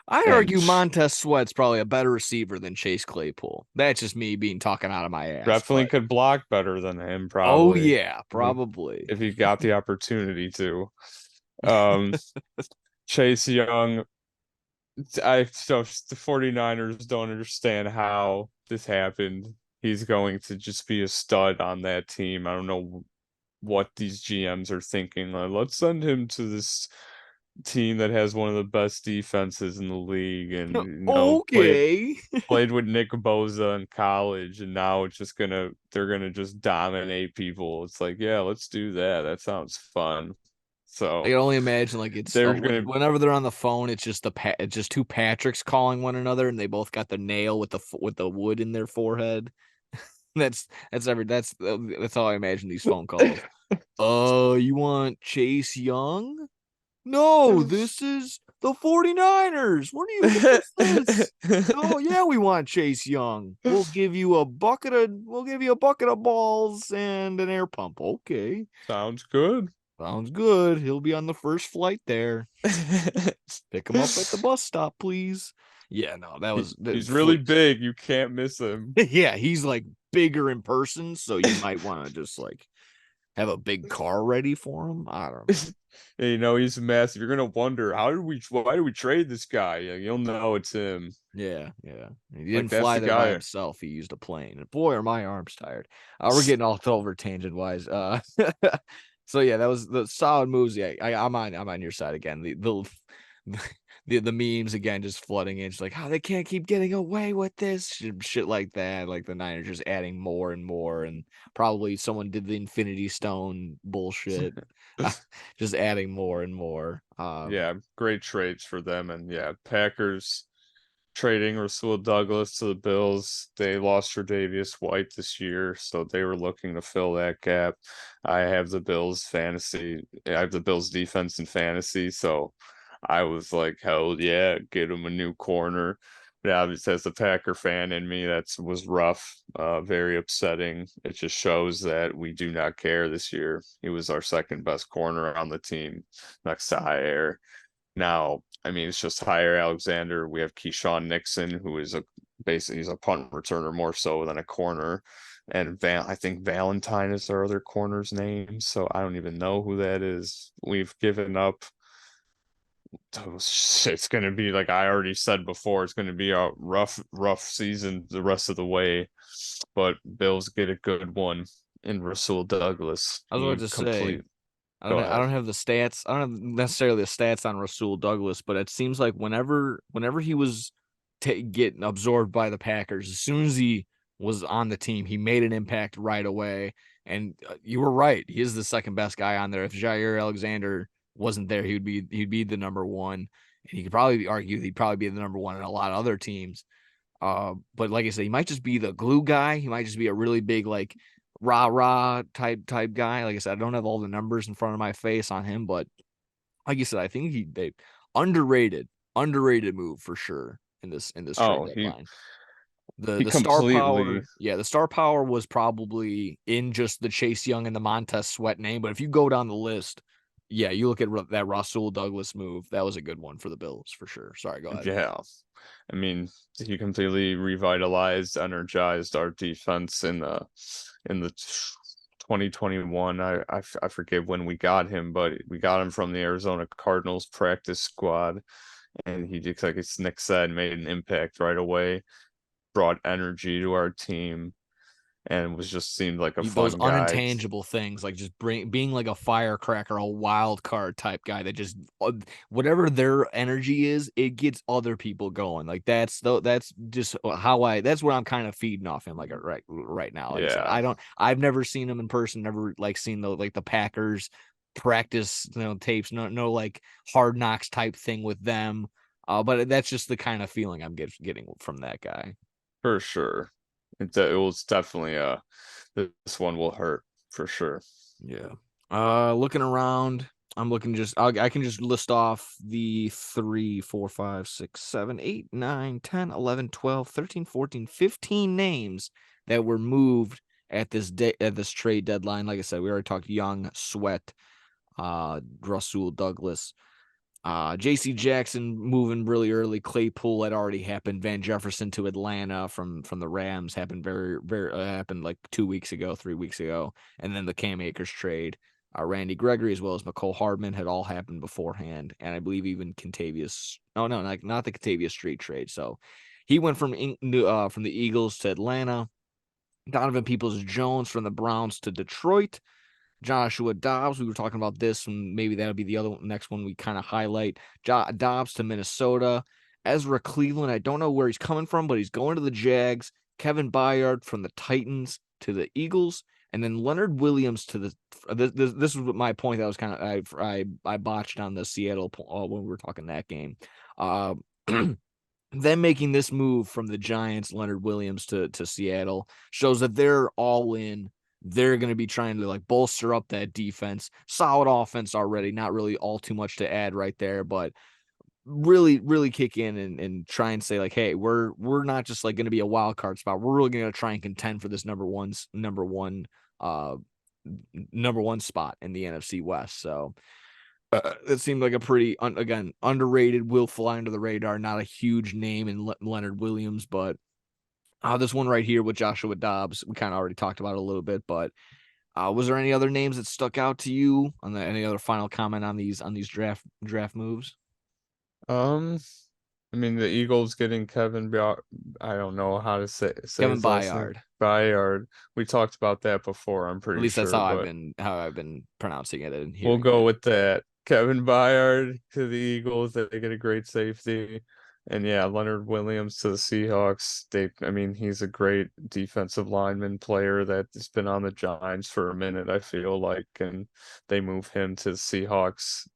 I And argue Montez Sweat's probably a better receiver than Chase Claypool. That's just me being talking out of my ass, definitely but could block better than him, oh probably yeah, if he probably. if he got the opportunity to. Um, Chase Young, so the 49ers don't understand how this happened. He's going to just be a stud on that team. I don't know what these GMs are thinking. Like, let's send him to this team that has one of the best defenses in the league and Okay. played with Nick Bosa in college, and now it's just they're gonna just dominate people. It's like, yeah, let's do that. That sounds fun. I So can only imagine like it's they're gonna whenever they're on the phone, it's just it's just two Patricks calling one another, and they both got the nail with the wood in their forehead. That's how I imagine these phone calls. You want Chase Young? No, this is the 49ers. What is this? No, yeah, we want Chase Young. We'll give you a bucket of balls and an air pump. Okay. Sounds good. Sounds good. He'll be on the first flight there. Pick him up at the bus stop, please. Yeah, no, that was He's really big. You can't miss him. yeah, he's like bigger in person, so you might want to just like have a big car ready for him. I don't know. You know, he's massive. You're gonna wonder why did we trade this guy? You'll know it's him. Yeah, yeah. He Like didn't that's fly the there by guy. himself. He used a plane. And boy, are my arms tired. We're getting all over tangent wise. So yeah, that was the solid moves. Yeah, I'm on your side again. The memes again just flooding in. It's like, how they can't keep getting away with this shit like that. Like the Niners just adding more and more, and probably someone did the Infinity Stone bullshit, just adding more and more. Yeah, great trades for them. And yeah, Packers trading Rasul Douglas to the Bills. They lost Tre'Davious White this year, so they were looking to fill that gap. I have the Bills fantasy. I have the Bills defense in fantasy, so I was like, hell yeah, get him a new corner. But obviously, as a Packer fan in me, that was rough, very upsetting. It just shows that we do not care this year. He was our second best corner on the team next to Jair. Now, I mean, it's just hire Alexander. We have Keyshawn Nixon, who is basically he's a punt returner more so than a corner. And I think Valentine is our other corner's name, so I don't even know who that is. We've given up. It's going to be like I already said before. It's going to be a rough season the rest of the way. But Bills get a good one in Rasul Douglas. I was about He to say, complete. I Go don't I ahead. don't have the stats. I don't have necessarily the stats on Rasul Douglas, but it seems like whenever he was getting absorbed by the Packers, as soon as he was on the team, he made an impact right away. And you were right; he is the second best guy on there. If Jair Alexander wasn't there, he'd be the number one, and he could probably argue he'd probably be the number one in a lot of other teams. But like I said, he might just be the glue guy. He might just be a really big like rah type guy. Like I said, I don't have all the numbers in front of my face on him, but like you said, I think they underrated move for sure in this trade Oh, he deadline. The he the star completely. power, yeah, the star power was probably in just the Chase Young and the Montez Sweat name. But if you go down the list, yeah, you look at that Rasul Douglas move, that was a good one for the Bills for sure. Sorry, go ahead. Yeah. I mean, he completely revitalized, energized our defense in the 2021. I forget when we got him, but we got him from the Arizona Cardinals practice squad, and he just like as Nick said, made an impact right away, brought energy to our team, and was just seemed like a Those fun guy. unintangible things like just being like a firecracker, a wild card type guy that just whatever their energy is, it gets other people going. Like that's just that's what I'm kind of feeding off him like right now. Like I said, Yeah, I've never seen him in person, never like seen the Packers practice tapes, no like hard knocks type thing with them. But that's just the kind of feeling I'm getting from that guy. for sure. It was definitely this one will hurt for sure. Yeah. Looking around, I'm looking I can just list off the 3, 4, 5, 6, 7, 8, 9, 10, 11, 12, 13, 14, 15 names that were moved at this trade deadline. Like I said, we already talked Young, Sweat, Rasul Douglas. JC Jackson moving really early. Claypool had already happened. Van Jefferson to Atlanta from the Rams happened happened like 2 weeks ago, 3 weeks ago. And then the Cam Akers trade. Randy Gregory as well as McCole Hardman had all happened beforehand. And I believe even Contavious. Oh no, not the Contavious Street trade. So he went from the Eagles to Atlanta. Donovan Peoples Jones from the Browns to Detroit. Joshua Dobbs, we were talking about this, and maybe that'll be the other next one we kind of highlight. Dobbs to Minnesota. Ezra Cleveland, I don't know where he's coming from, but he's going to the Jags. Kevin Byard from the Titans to the Eagles. and then Leonard Williams to the. This was my point that was kind of I botched on the Seattle when we were talking that game. Uh, them making this move from the Giants, Leonard Williams to Seattle, shows that they're all in. They're going to be trying to like bolster up that defense. Solid offense already, not really all too much to add right there, but really, really kick in and try and say like, hey, we're not just like going to be a wild card spot. We're really going to try and contend for this number one spot in the NFC West. So it seemed like a pretty again underrated, will fly under the radar, not a huge name in Leonard Williams, but this one right here with Joshua Dobbs, we kind of already talked about it a little bit, but was there any other names that stuck out to you? Any other final comment on these draft moves? Um, I mean, the Eagles getting I don't know how to say Kevin his last name. Byard. Byard. We talked about that before, I'm At pretty least that's sure, but how I've been pronouncing it and we'll hearing go it. with that. Kevin Byard to the Eagles, they get a great safety. And yeah, Leonard Williams to the Seahawks. I mean, he's a great defensive lineman player that's been on the Giants for a minute, I feel like, and they move him to the Seahawks.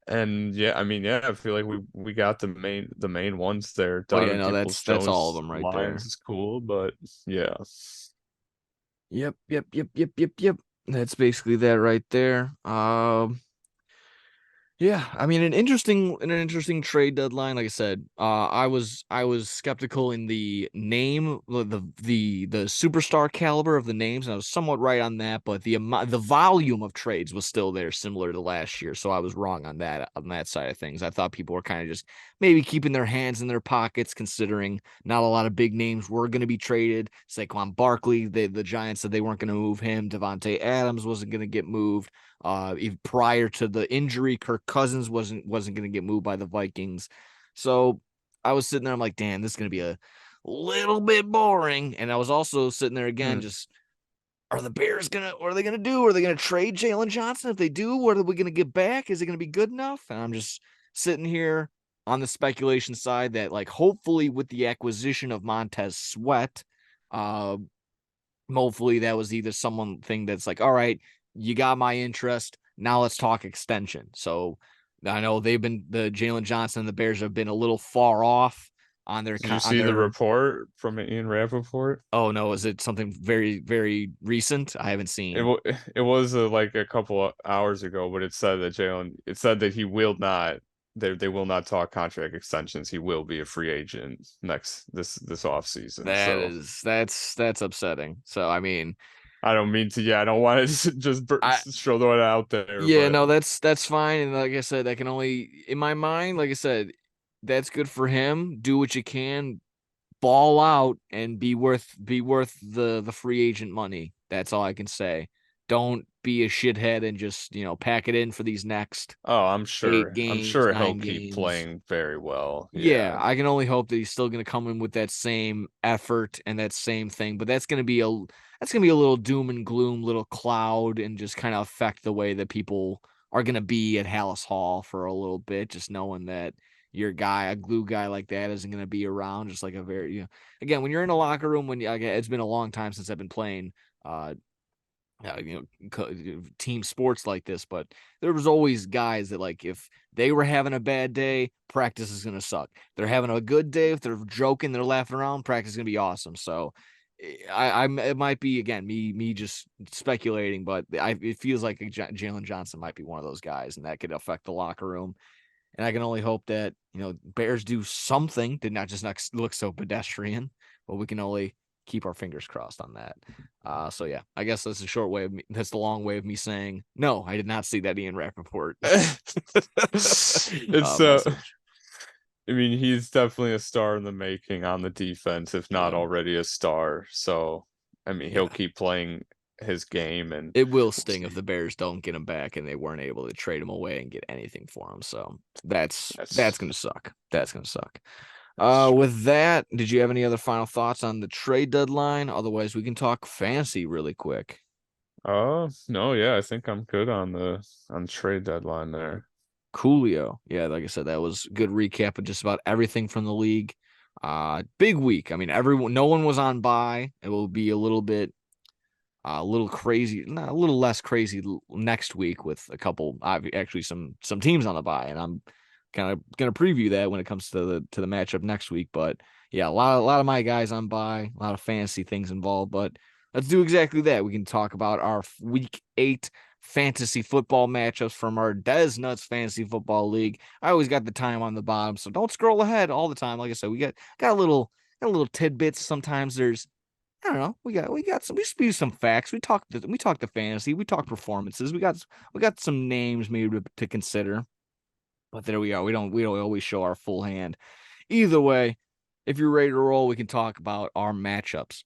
And yeah, I mean, yeah, I feel like we got the main ones there. Oh yeah, Donovan no, Peoples that's all of Jones them right Lions there. is cool, but yeah. Yep. That's basically that right there. Yeah, I mean an interesting trade deadline. Like I said, I was skeptical in the name, the superstar caliber of the names, and I was somewhat right on that. But the volume of trades was still there, similar to last year. So I was wrong on that side of things. I thought people were kind of just maybe keeping their hands in their pockets, considering not a lot of big names were going to be traded. Saquon Barkley, the Giants said they weren't going to move him. Devontae Adams wasn't going to get moved. Even prior to the injury, Kirk Cousins wasn't going to get moved by the Vikings. So I was sitting there, I'm like, damn, this is going to be a little bit boring. And I was also sitting there again, just are the Bears what are they gonna do? Are they gonna trade Jalen Johnson? If they do, what are we gonna get back? Is it gonna be good enough? And I'm just sitting here on the speculation side that like hopefully with the acquisition of Montez Sweat, uh hopefully that was either someone thing that's like, all right, you got my interest. Now let's talk extension. So I know the Jalen Johnson and the Bears have been a little far off on Did you on see the their. report from Ian Rappaport? Oh no, is it something very, very recent? I haven't It seen. wa it was like a couple of hours ago, but it said that he will not they will not talk contract extensions. He will be a free agent this off season. So That's upsetting. So I mean, I don't mean to, yeah, I don't want to just I show that out there, yeah, but no, that's fine. And like I said, that can only in my mind, like I said, that's good for him. Do what you can, ball out and be worth the free agent money. That's all I can say. Don't be a shithead and just, pack it in for these next oh, eight I'm games, sure he'll nine keep games. playing very well. Yeah, Yeah. I can only hope that he's still going to come in with that same effort and that same thing, but that's going to be a little doom and gloom, little cloud, and just kind of affect the way that people are going to be at Hallis Hall for a little bit, just knowing that your guy, a glue guy like that, isn't going to be around. Just like a very, again, when you're in a locker room, it's been a long time since I've been playing, uh, team sports like this, but there was always guys that like if they were having a bad day, practice is gonna suck. They're having a good day, if they're joking, they're laughing around, practice is gonna be awesome. So it might be again me just speculating, but it feels like Jalen Johnson might be one of those guys, and that could affect the locker room. And I can only hope that Bears do something to not look so pedestrian, but we can only keep our fingers crossed on that. So yeah, I guess that's a short way of me. That's the long way of me saying no. I did not see that Ian Rappaport It's message. I mean, he's definitely a star in the making on the defense, if not Yeah, already a star. So, I mean, he'll yeah. keep playing his game and It will we'll sting if see. the Bears don't get him back and they weren't able to trade him away and get anything for him. So that's That's gonna suck. That's gonna suck. that's true. With that, did you have any other final thoughts on the trade deadline? Otherwise, we can talk fantasy really quick. No, yeah, I think I'm good on the trade deadline there. Coolio. Yeah, like I said, that was good recap of just about everything from the league. Big week. I mean, no one was on bye. It will be a little bit A little crazy, not a little less crazy next week with a couple, actually some teams on the bye, and I'm kind of gonna preview that when it comes to the matchup next week. But yeah, a lot of my guys on bye, a lot of fantasy things involved. But let's do exactly that. We can talk about our week 8 fantasy football matchups from our Des Nuts Fantasy Football League. I always got the time on the bottom, so don't scroll ahead all the time. Like I said, we got a little tidbits. Sometimes there's I don't know. We spew some facts. We talked the fantasy. We talked performances. We got some names maybe to consider. But there we are. We don't always show our full hand. Either way, if you're ready to roll, we can talk about our matchups.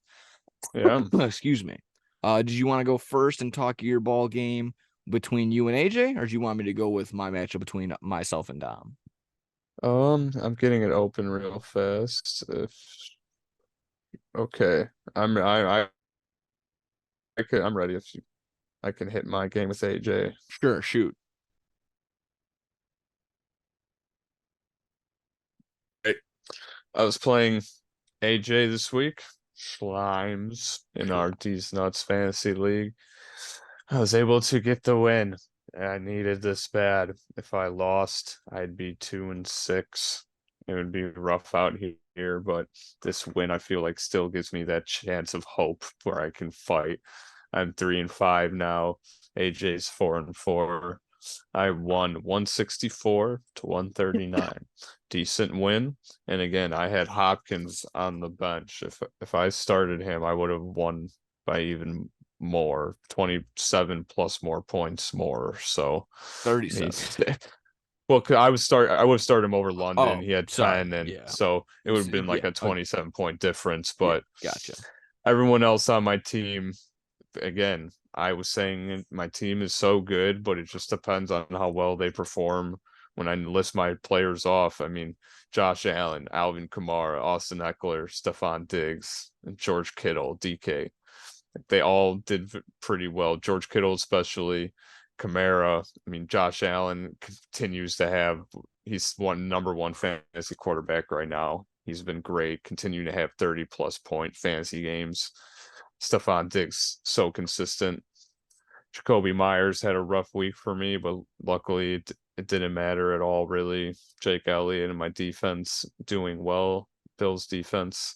Yeah. Excuse me. Did you want to go first and talk your ball game between you and AJ, or do you want me to go with my matchup between myself and Dom? I'm getting it open real fast. If okay, I'm ready. If you, I can hit my game with AJ. Sure, shoot. Hey, I was playing AJ this week, Slimes in Sure. our D's Nuts Fantasy League. I was able to get the win. I needed this bad. If I lost, I'd be 2-6. It would be rough out here, but this win I feel like still gives me that chance of hope where I can fight. I'm 3-5 now. AJ's 4-4. I won 164 to 139. Decent win. And again, I had Hopkins on the bench. If I started him, I would have won by even more, 27 plus more points more. So I mean 37. well, 'cause I would have started him over London. Oh, He had sorry. 10, and Yeah. so it would have been like Yeah. a 27 point difference. Yeah. But Gotcha. everyone else on my team, again, I was saying my team is so good, but it just depends on how well they perform. When I list my players off, I mean, Josh Allen, Alvin Kamara, Austin Eckler, Stephon Diggs, and George Kittle, DK. They all did pretty well. George Kittle, especially Kamara. I mean, Josh Allen continues to have, he's number one fantasy quarterback right now. He's been great, continuing to have 30 plus point fantasy games. Stephon Diggs, so consistent. Jacoby Myers had a rough week for me, but luckily it didn't matter at all, really. Jake Elliott and my defense doing well. Bills defense.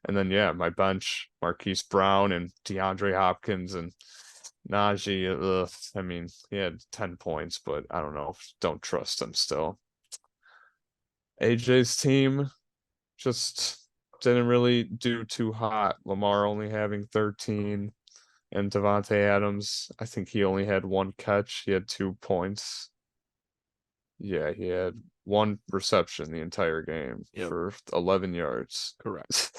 And then, yeah, my bench, Marquise Brown and DeAndre Hopkins and Najee. I mean, he had 10 points, but I don't know. Don't trust him still. AJ's team just didn't really do too hot. Lamar only having 13, and Devontae Adams, I think he only had one catch. He had 2 points. Yeah, he had one reception the entire game Yep. for 11 yards. Correct.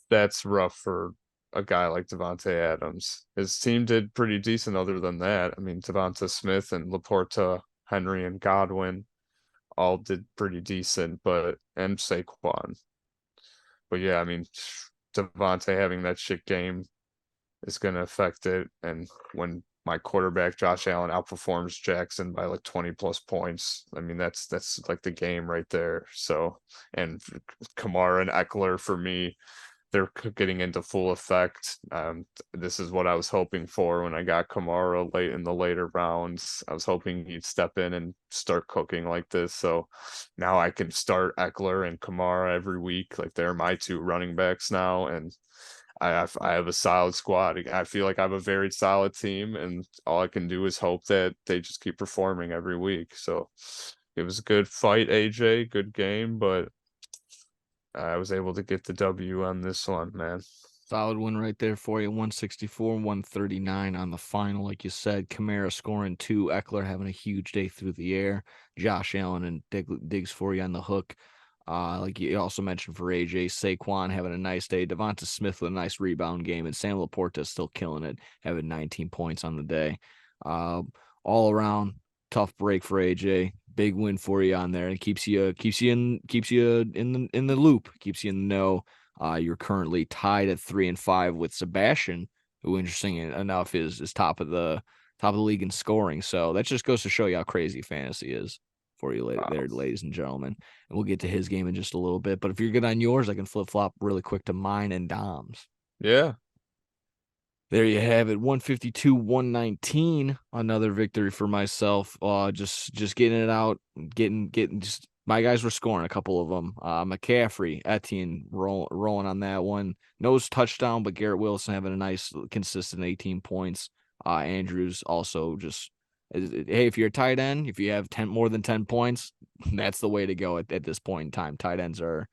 That's rough for a guy like Devontae Adams. His team did pretty decent other than that. I mean, Devonta Smith and Laporta, Henry and Godwin all did pretty decent, but and Saquon. But yeah, I mean, Devontae having that shit game is going to affect it. And when my quarterback Josh Allen outperforms Jackson by like 20 plus points, I mean that's like the game right there. So and Kamara and Eckler for me, they're getting into full effect. This is what I was hoping for when I got Kamara late in the later rounds. I was hoping he'd step in and start cooking like this. So now I can start Eckler and Kamara every week. Like they're my two running backs now, and I have a solid squad. I feel like I have a very solid team, and all I can do is hope that they just keep performing every week. So it was a good fight, AJ. Good game, but I was able to get the W on this one, man. Solid win right there for you. 164, 139 on the final. Like you said, Kamara scoring two, Eckler having a huge day through the air. Josh Allen and Diggs for you on the hook. Like you also mentioned for AJ, Saquon having a nice day. Devonta Smith with a nice rebound game, and Sam Laporta still killing it, having 19 points on the day. Uh, all around tough break for AJ. Big win for you on there, and keeps you in the loop, keeps you in the know. You're currently tied at 3-5 with Sebastian, who, interesting enough, is top of the league in scoring. So that just goes to show you how crazy fantasy is for you Wow. there, ladies and gentlemen. And we'll get to his game in just a little bit. But if you're good on yours, I can flip flop really quick to mine and Dom's. Yeah. There you have it. 152, 119. Another victory for myself. Just getting it out, getting just my guys were scoring a couple of them. McCaffrey, Etienne rolling on that one. Nose touchdown, but Garrett Wilson having a nice consistent 18 points. Andrews also just hey, if you're a tight end, if you have 10 more than 10 points, that's the way to go at this point in time. Tight ends are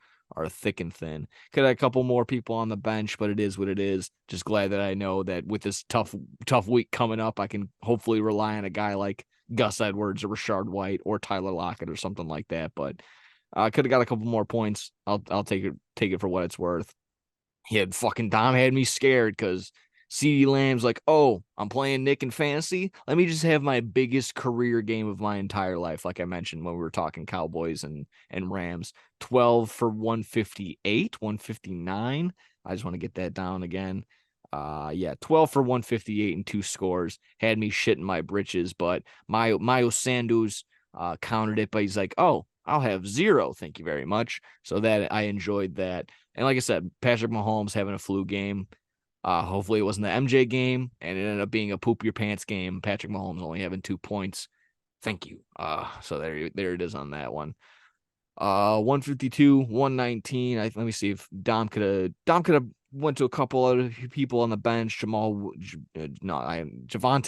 thick and thin. Could have a couple more people on the bench, but it is what it is. Just glad that I know that with this tough week coming up, I can hopefully rely on a guy like Gus Edwards or Rashard White or Tyler Lockett or something like that. But I could have got a couple more points. I'll take it for what it's worth. Dom had me scared because CeeDee Lamb's like, oh, I'm playing Nick in fantasy. Let me just have my biggest career game of my entire life, like I mentioned when we were talking Cowboys and Rams. 12 for 158, 159. I just want to get that down again. 12 for 158 and two scores. Had me shitting my britches, but Mayo Sanders countered it, but he's like, oh, I'll have 0. Thank you very much. So that I enjoyed that. And like I said, Patrick Mahomes having a flu game. Hopefully it wasn't the MJ game, and it ended up being a poop your pants game. Patrick Mahomes only having 2 points. Thank you. So there it is on that one. 152, 119. Let me see if Dom could have went to a couple other people on the bench. Javonte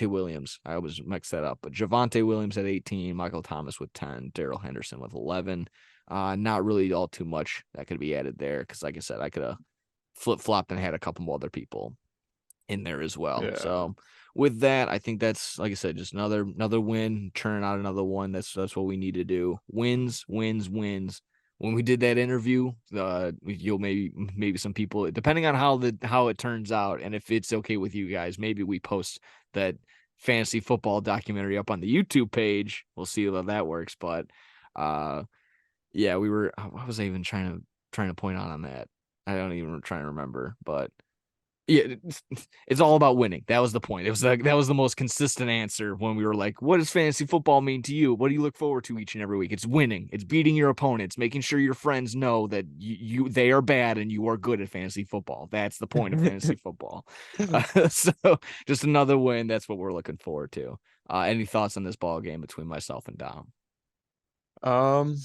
Williams. I always mix that up, but Javonte Williams at 18, Michael Thomas with 10, Daryl Henderson with 11. Not really all too much that could be added there because, like I said, I could have flip flopped and had a couple more other people in there as well. Yeah. So with that, I think that's, like I said, just another win, churning out another one. That's what we need to do. Wins. When we did that interview, you'll maybe some people, depending on how it turns out, and if it's okay with you guys, maybe we post that fantasy football documentary up on the YouTube page. We'll see how that works. But yeah, what was I even trying to point out on that? I don't even try to remember, but yeah, it's all about winning. That was the point. That was the most consistent answer when we were like, "What does fantasy football mean to you? What do you look forward to each and every week?" It's winning. It's beating your opponents, making sure your friends know that they are bad and you are good at fantasy football. That's the point of fantasy football. So just another win. That's what we're looking forward to. Any thoughts on this ball game between myself and Dom? Um,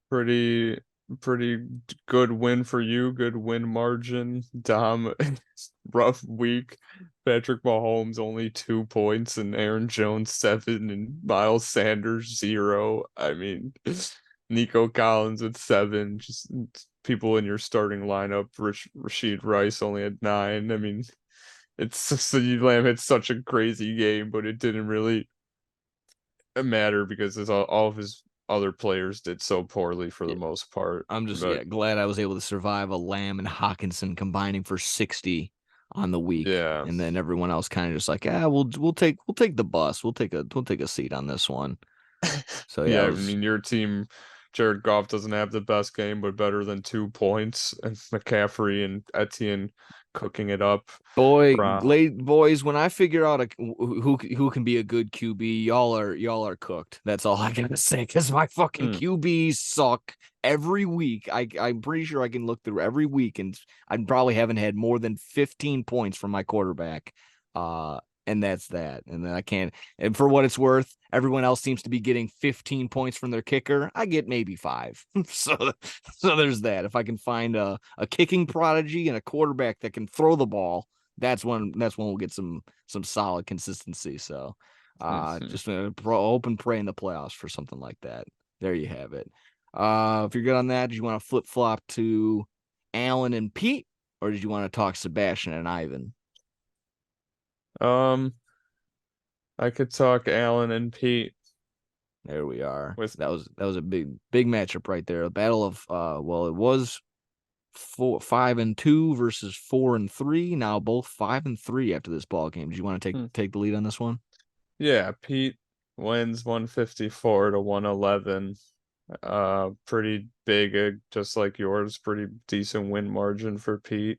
pretty pretty good win for you, good win margin. Dom, rough week. Patrick Mahomes only 2 points and Aaron Jones 7 and Miles Sanders 0. I mean, Nico Collins with 7. Just people in your starting lineup. Rashid Rice only had 9. I mean, it's CeeDee Lamb had such a crazy game, but it didn't really matter because all of his other players did so poorly for the most part. I'm just But glad I was able to survive a Lamb and Hawkinson combining for 60 on the week, yeah, and then everyone else kind of just like, we'll take the bus, we'll take a seat on this one. So yeah, yeah. it I was mean, your team, Jared Goff doesn't have the best game, but better than 2 points. And McCaffrey and Etienne cooking it up. Bro, boys. When I figure out who can be a good QB, y'all are cooked. That's all I gotta say. Because my fucking hmm. QBs suck every week. I'm pretty sure I can look through every week, and I probably haven't had more than 15 points from my quarterback. And that's that. And then I can't. And for what it's worth, everyone else seems to be getting 15 points from their kicker. I get maybe 5. So there's that. If I can find a kicking prodigy and a quarterback that can throw the ball, that's when we'll get some solid consistency. So just gonna hope and pray in the playoffs for something like that. There you have it. If you're good on that, did you want to flip flop to Alan and Pete, or did you want to talk Sebastian and Ivan? Um, I could talk Allen and Pete There we are. with That was a big matchup right there. A battle of it was 5-2 versus 4-3. Now both 5-3 after this ball game. Do you want to hmm. take the lead on this one? Yeah, Pete wins 154 to 111. Pretty big, just like yours, pretty decent win margin for Pete.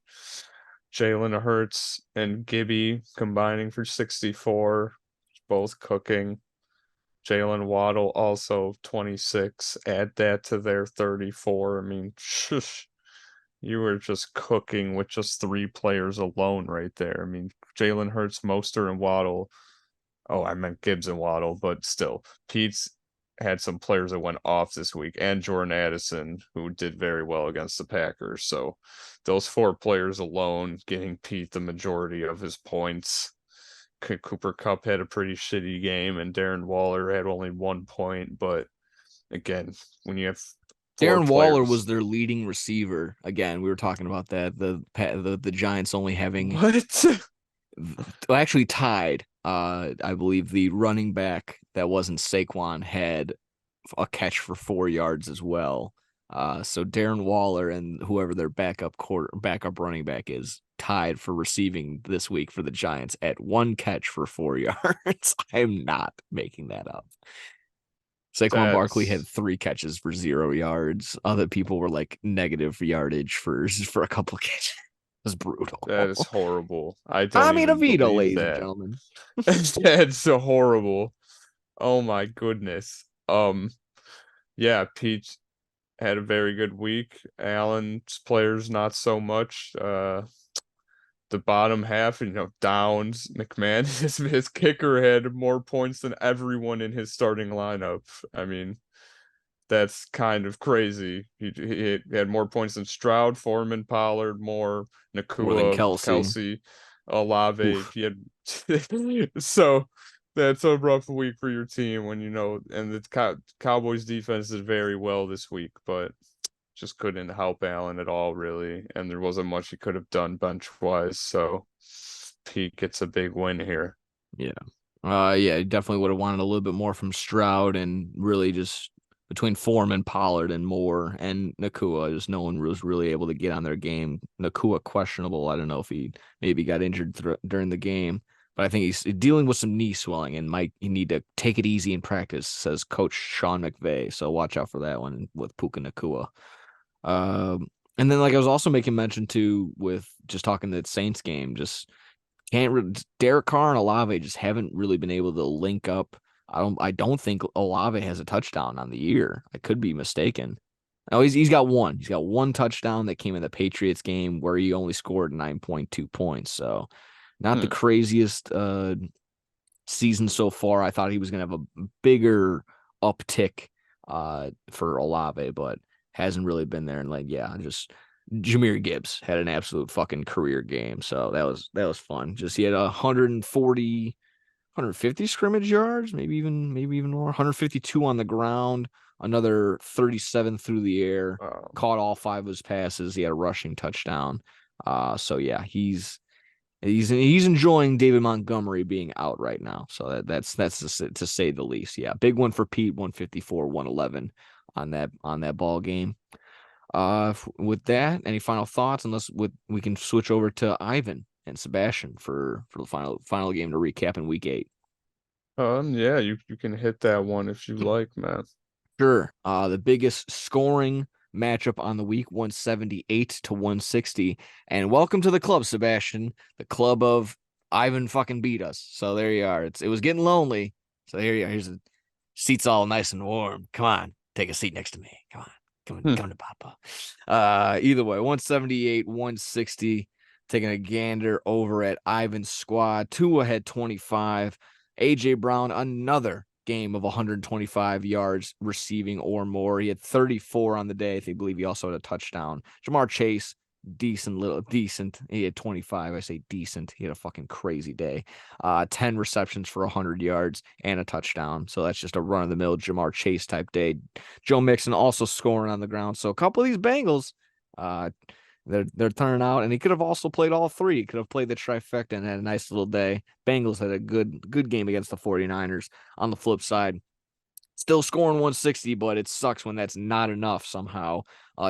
Jalen Hurts and Gibby combining for 64, both cooking. Jalen Waddle also 26. Add that to their 34. I mean, shush. You were just cooking with just three players alone right there. I mean, Jalen Hurts, Mostert, and Waddle. Oh, I meant Gibbs and Waddle, but still, Pete's had some players that went off this week, and Jordan Addison, who did very well against the Packers. So those four players alone getting Pete the majority of his points. Cooper Kupp had a pretty shitty game, and Darren Waller had only 1 point. But again, when you have four Darren Waller players, was their leading receiver. Again, we were talking about that. The Giants only having what? actually tied. I believe the running back that wasn't Saquon had a catch for 4 yards as well. So Darren Waller and whoever their backup running back is tied for receiving this week for the Giants at one catch for 4 yards. I'm not making that up. Saquon Barkley had That's 3 catches for 0 yards. Other people were like negative yardage for a couple of catches. It was that is brutal. horrible. I don't Tommy even DeVito, believe ladies and that. gentlemen. That's so horrible. Oh my goodness. Yeah, Pete had a very good week. Allen's players not so much. The bottom half, Downs, McMahon, his kicker had more points than everyone in his starting lineup. I mean, that's kind of crazy. He had more points than Stroud, Foreman, Pollard, Moore, More than Nakua, Kelsey. Kelsey, Olave. Oof. He had so that's a rough week for your team when and the Cowboys defense did very well this week, but just couldn't help Allen at all, really, and there wasn't much he could have done bench wise. So Pete gets a big win here. Yeah. Yeah, definitely would have wanted a little bit more from Stroud and really just between Foreman, Pollard, and Moore and Nakua, just no one was really able to get on their game. Nakua questionable. I don't know if he maybe got injured during the game, but I think he's dealing with some knee swelling and might need to take it easy in practice, says Coach Sean McVay. So watch out for that one with Puka Nakua. And then like I was also making mention to with just talking the Saints game, just Derek Carr and Olave just haven't really been able to link up. I don't think Olave has a touchdown on the year. I could be mistaken. Oh, he's got one. He's got one touchdown that came in the Patriots game where he only scored 9.2 points. So not the Hmm. craziest season so far. I thought he was gonna have a bigger uptick for Olave, but hasn't really been there. And like, yeah, just Jahmyr Gibbs had an absolute fucking career game. So that was fun. Just he had 140, 150 scrimmage yards, maybe even more, 152 on the ground, another 37 through the air, Wow. caught all 5 of his passes. He had a rushing touchdown. So yeah, he's enjoying David Montgomery being out right now. So that's to say the least. Yeah, big one for Pete, 154, 111 on that ball game. With that, any final thoughts? Unless we can switch over to Ivan and Sebastian for the final game to recap in week 8. Yeah, you can hit that one if you like, man. Sure. The biggest scoring matchup on the week, 178 to 160. And welcome to the club, Sebastian. The club of Ivan fucking beat us. So there you are. It was getting lonely. So here you are. Here's the seats all nice and warm. Come on, take a seat next to me. Come on. Hmm. Come to Papa. Either way, 178, 160. Taking a gander over at Ivan's squad. Tua had 25. AJ Brown, another game of 125 yards receiving or more. He had 34 on the day. I believe he also had a touchdown. Jamar Chase, decent. He had 25. I say decent. He had a fucking crazy day. 10 receptions for 100 yards and a touchdown. So that's just a run of the mill Jamar Chase type day. Joe Mixon also scoring on the ground. So a couple of these Bengals, they're turning out, and he could have also played all three. He could have played the trifecta and had a nice little day. Bengals had a good game against the 49ers. On the flip side, still scoring 160, but it sucks when that's not enough somehow.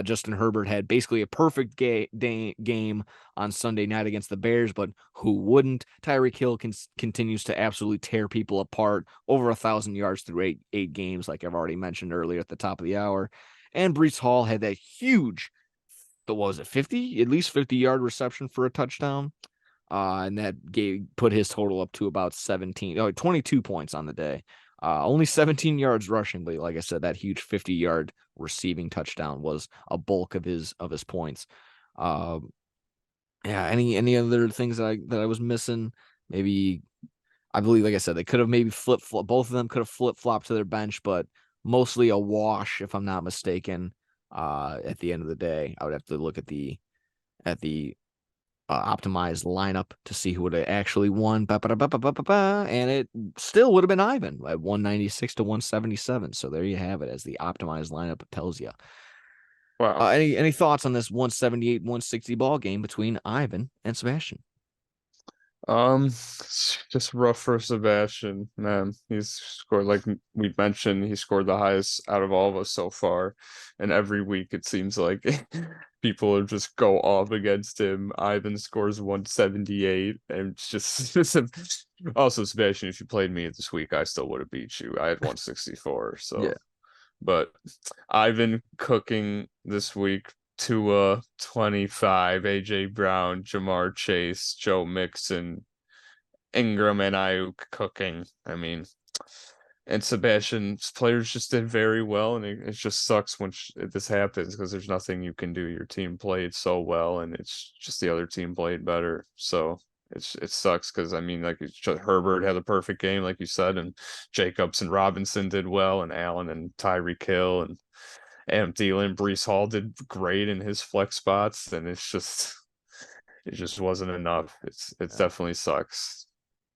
Justin Herbert had basically a perfect game on Sunday night against the Bears, but who wouldn't? Tyreek Hill continues to absolutely tear people apart. Over 1,000 yards through eight games, like I've already mentioned earlier at the top of the hour. And Breece Hall had that huge, what was it, 50? At least 50-yard reception for a touchdown. And that put his total up to about 22 points on the day. Only 17 yards rushing, but like I said, that huge 50-yard receiving touchdown was a bulk of his points. Uh, yeah. Any other things that I was missing? Maybe I believe, like I said, they could have maybe flip flop. Both of them could have flip flopped to their bench, but mostly a wash, if I'm not mistaken. At the end of the day, I would have to look at the optimized lineup to see who would have actually won. And it still would have been Ivan at 196 to 177. So there you have it as the optimized lineup tells you. Wow. Any thoughts on this 178 160 ball game between Ivan and Sebastian? It's just rough for Sebastian, man. He's scored, like we mentioned, he scored the highest out of all of us so far. And every week it seems like people are just go off against him. Ivan scores 178, and it's just also Sebastian, if you played me this week, I still would have beat you. I had 164, Yeah. so but Ivan cooking this week. Tua 25, AJ Brown, Jamar Chase, Joe Mixon, Ingram and Ayuk cooking. I mean, and Sebastian's players just did very well, and it just sucks when this happens because there's nothing you can do. Your team played so well, and it's just the other team played better. So it sucks because I mean, like Herbert had a perfect game, like you said, and Jacobs and Robinson did well, and Allen and Tyreek Hill and Adam Thielen, Brees Hall did great in his flex spots, and it just wasn't enough. It's definitely sucks.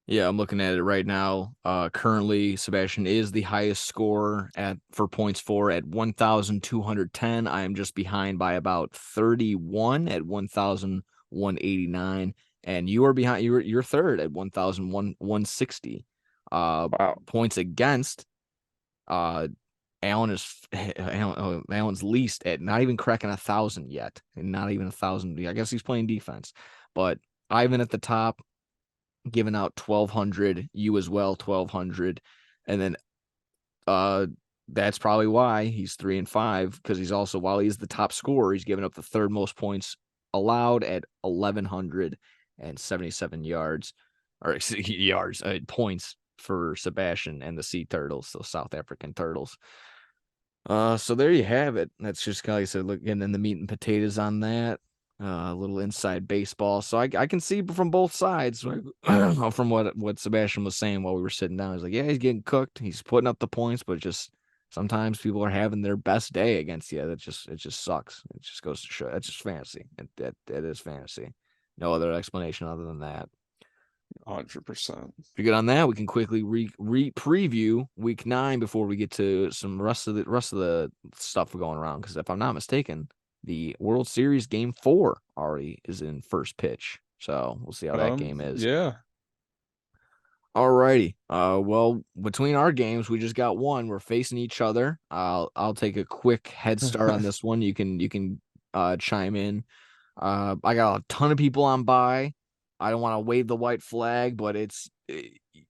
Yeah, I'm looking at it right now. Currently, Sebastian is the highest scorer for points for at 1,210. I am just behind by about 31 at 1,189, and you are behind. You're third at 1,160. Wow. Points against. Uh, Allen's least at not even cracking 1,000 yet, and not even 1,000. I guess he's playing defense, but Ivan at the top giving out 1,200, you as well 1,200, and then uh that's probably why he's 3-5, because he's also, while he's the top scorer, he's giving up the third most points allowed at 1,177 yards or yards points for Sebastian and the Sea Turtles, so South African Turtles. So there you have it. That's just kind of, like I said, look, and then the meat and potatoes on that. A little inside baseball. So I can see from both sides, right? From what Sebastian was saying while we were sitting down. He's like, yeah, he's getting cooked. He's putting up the points, but just sometimes people are having their best day against you. It just sucks. It just goes to show. That's just fantasy. That is fantasy. No other explanation other than that. 100%. If you're good on that, we can quickly preview week 9 before we get to some rest of the stuff going around. Because if I'm not mistaken, the World Series Game 4 already is in first pitch. So we'll see how that game is. Yeah. All righty. Well, between our games, we just got one. We're facing each other. I'll take a quick head start on this one. You can chime in. I got a ton of people on by. I don't want to wave the white flag, but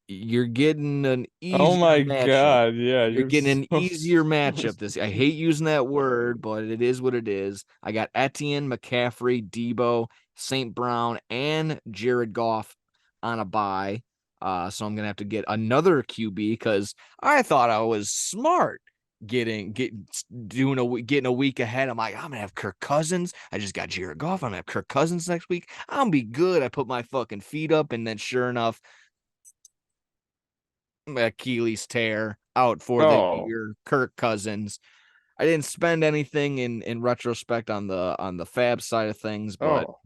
you're getting an Oh easier my matchup. God. Yeah, You're you're getting an so easier matchup. I hate using that word, but it is what it is. I got Etienne, McCaffrey, Debo, St. Brown, and Jared Goff on a bye. So I'm gonna have to get another QB because I thought I was smart getting a week ahead. I'm like, I'm gonna have Kirk Cousins. I just got Jared Goff. I'm gonna have Kirk Cousins next week. I'll be good. I put my fucking feet up, and then sure enough, Achilles tear out for the Oh, year. Kirk Cousins. I didn't spend anything in retrospect on the fab side of things, but oh.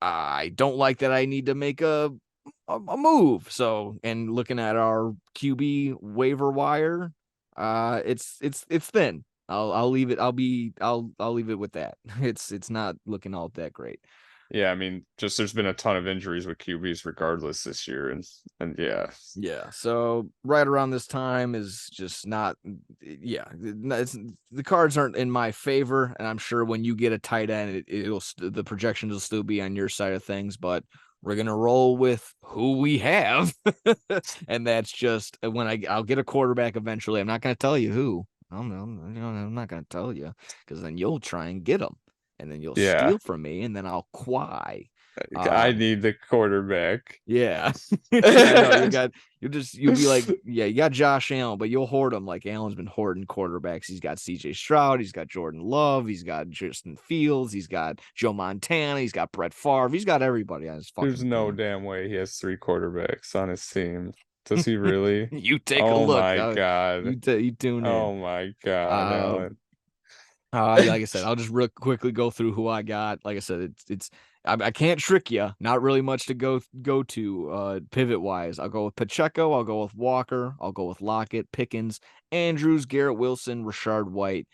I don't like that I need to make a move. So, and looking at our QB waiver wire, it's thin. I'll leave it. I'll leave it with that. It's not looking all that great. Yeah, I mean, just there's been a ton of injuries with QBs regardless this year, and yeah. Yeah. So right around this time is just not. Yeah, the cards aren't in my favor, and I'm sure when you get a tight end, the projections will still be on your side of things, but. We're gonna roll with who we have, and that's just when I'll get a quarterback eventually. I'm not gonna tell you who. I'm not gonna tell you because then you'll try and get them, and then you'll Yeah. steal from me, and then I'll cry. I need the quarterback. Yeah. I know you'll be like, yeah, you got Josh Allen, but you'll hoard him like Allen's been hoarding quarterbacks. He's got CJ Stroud, he's got Jordan Love, he's got Justin Fields, he's got Joe Montana, he's got Brett Favre, he's got everybody on his There's fucking no team. damn way he has 3 quarterbacks on his team. Does he really? You take a Oh look. my God. You tune in. Oh my God, Uh, Alan. yeah, like I said, I'll just real quickly go through who I got. Like I said, it's I can't trick you. Not really much to go to pivot wise. I'll go with Pacheco. I'll go with Walker. I'll go with Lockett, Pickens, Andrews, Garrett Wilson, Rashard White,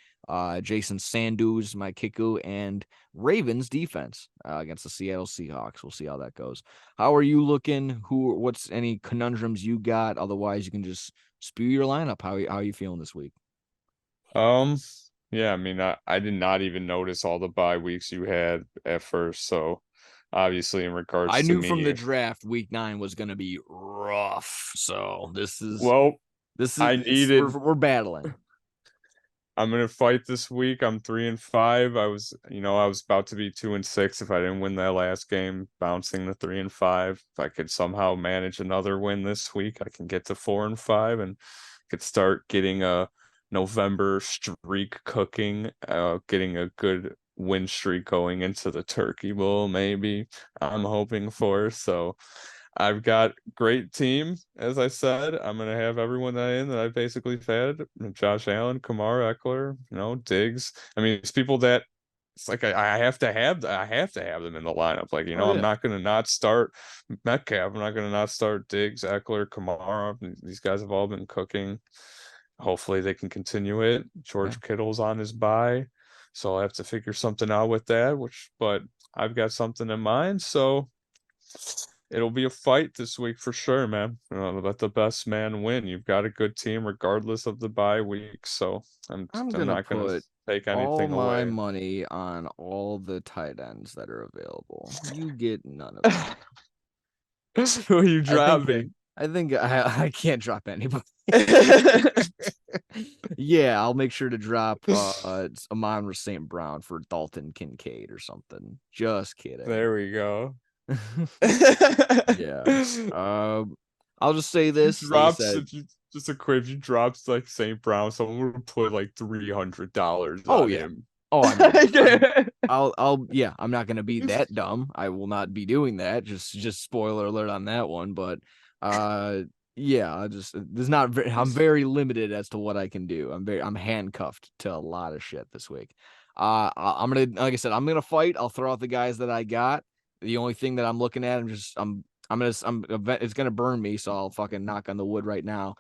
Jason Sanders, my Kiku, and Ravens defense against the Seattle Seahawks. We'll see how that goes. How are you looking? What's any conundrums you got? Otherwise, you can just spew your lineup. How are you feeling this week? Um, yeah, I mean, I did not even notice all the bye weeks you had at first. So obviously, in I regards to knew from the me, draft week 9 was going to be rough. So well, I it's needed we're battling. I'm gonna fight this week. I'm 3-5. I was about to be 2-6 if I didn't win that last game, bouncing to 3-5. If I could somehow manage another win this week, I can get to 4-5 and could start getting a November streak cooking, getting a good win streak going into the Turkey Bowl, maybe I'm hoping for. So I've got great team, as I said. I'm gonna have everyone that I basically fed. Josh Allen, Kamara, Eckler, Diggs. I mean, it's people that it's like I have to have them in the lineup. Like, Oh I'm yeah. not gonna not start Metcalf. I'm not gonna not start Diggs, Eckler, Kamara. These guys have all been cooking. Hopefully they can continue it. Yeah. George Kittle's on his bye, so I'll have to figure something out with that, but I've got something in mind, so it'll be a fight this week for sure, man. Let the best man win. You've got a good team regardless of the bye week, so I'm I'm gonna not gonna put take all anything my away. money on all the tight ends that are available. You get none of it. Who are you I think dropping? I think I can't drop anybody. Yeah, I'll make sure to drop Amon St. Brown for Dalton Kincaid or something. Just kidding. There we go. Yeah. I'll just say If you this, like I drops, said. if you just a quick, if you drops like St. Brown, someone would put like $300 Oh on yeah. him. Oh, I mean, yeah, I'm not gonna be that dumb. I will not be doing that. Just spoiler alert on that one. But yeah, I'm very limited as to what I can do. I'm handcuffed to a lot of shit this week. I'm gonna, like I said, I'm gonna fight. I'll throw out the guys that I got. The only thing that I'm looking at, it's gonna burn me, so I'll fucking knock on the wood right now.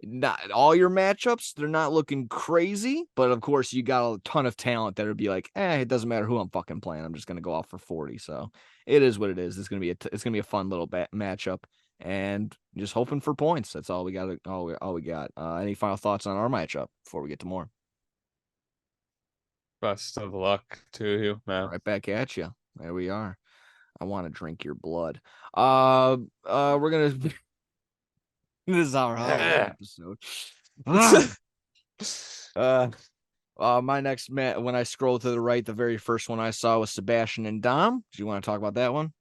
Not all your matchups, they're not looking crazy, but of course you got a ton of talent that would be like, it doesn't matter who I'm fucking playing. I'm just gonna go off for 40. So it is what it is. It's gonna be a fun little matchup, and just hoping for points. That's all we got. All we got. Any final thoughts on our matchup before we get to more? Best of luck to you, man. Right back at you. There we are. I want to drink your blood. We're gonna. This is our Halloween Yeah. episode. uh, my next when I scroll to the right, the very first one I saw was Sebastian and Dom. Do you want to talk about that one?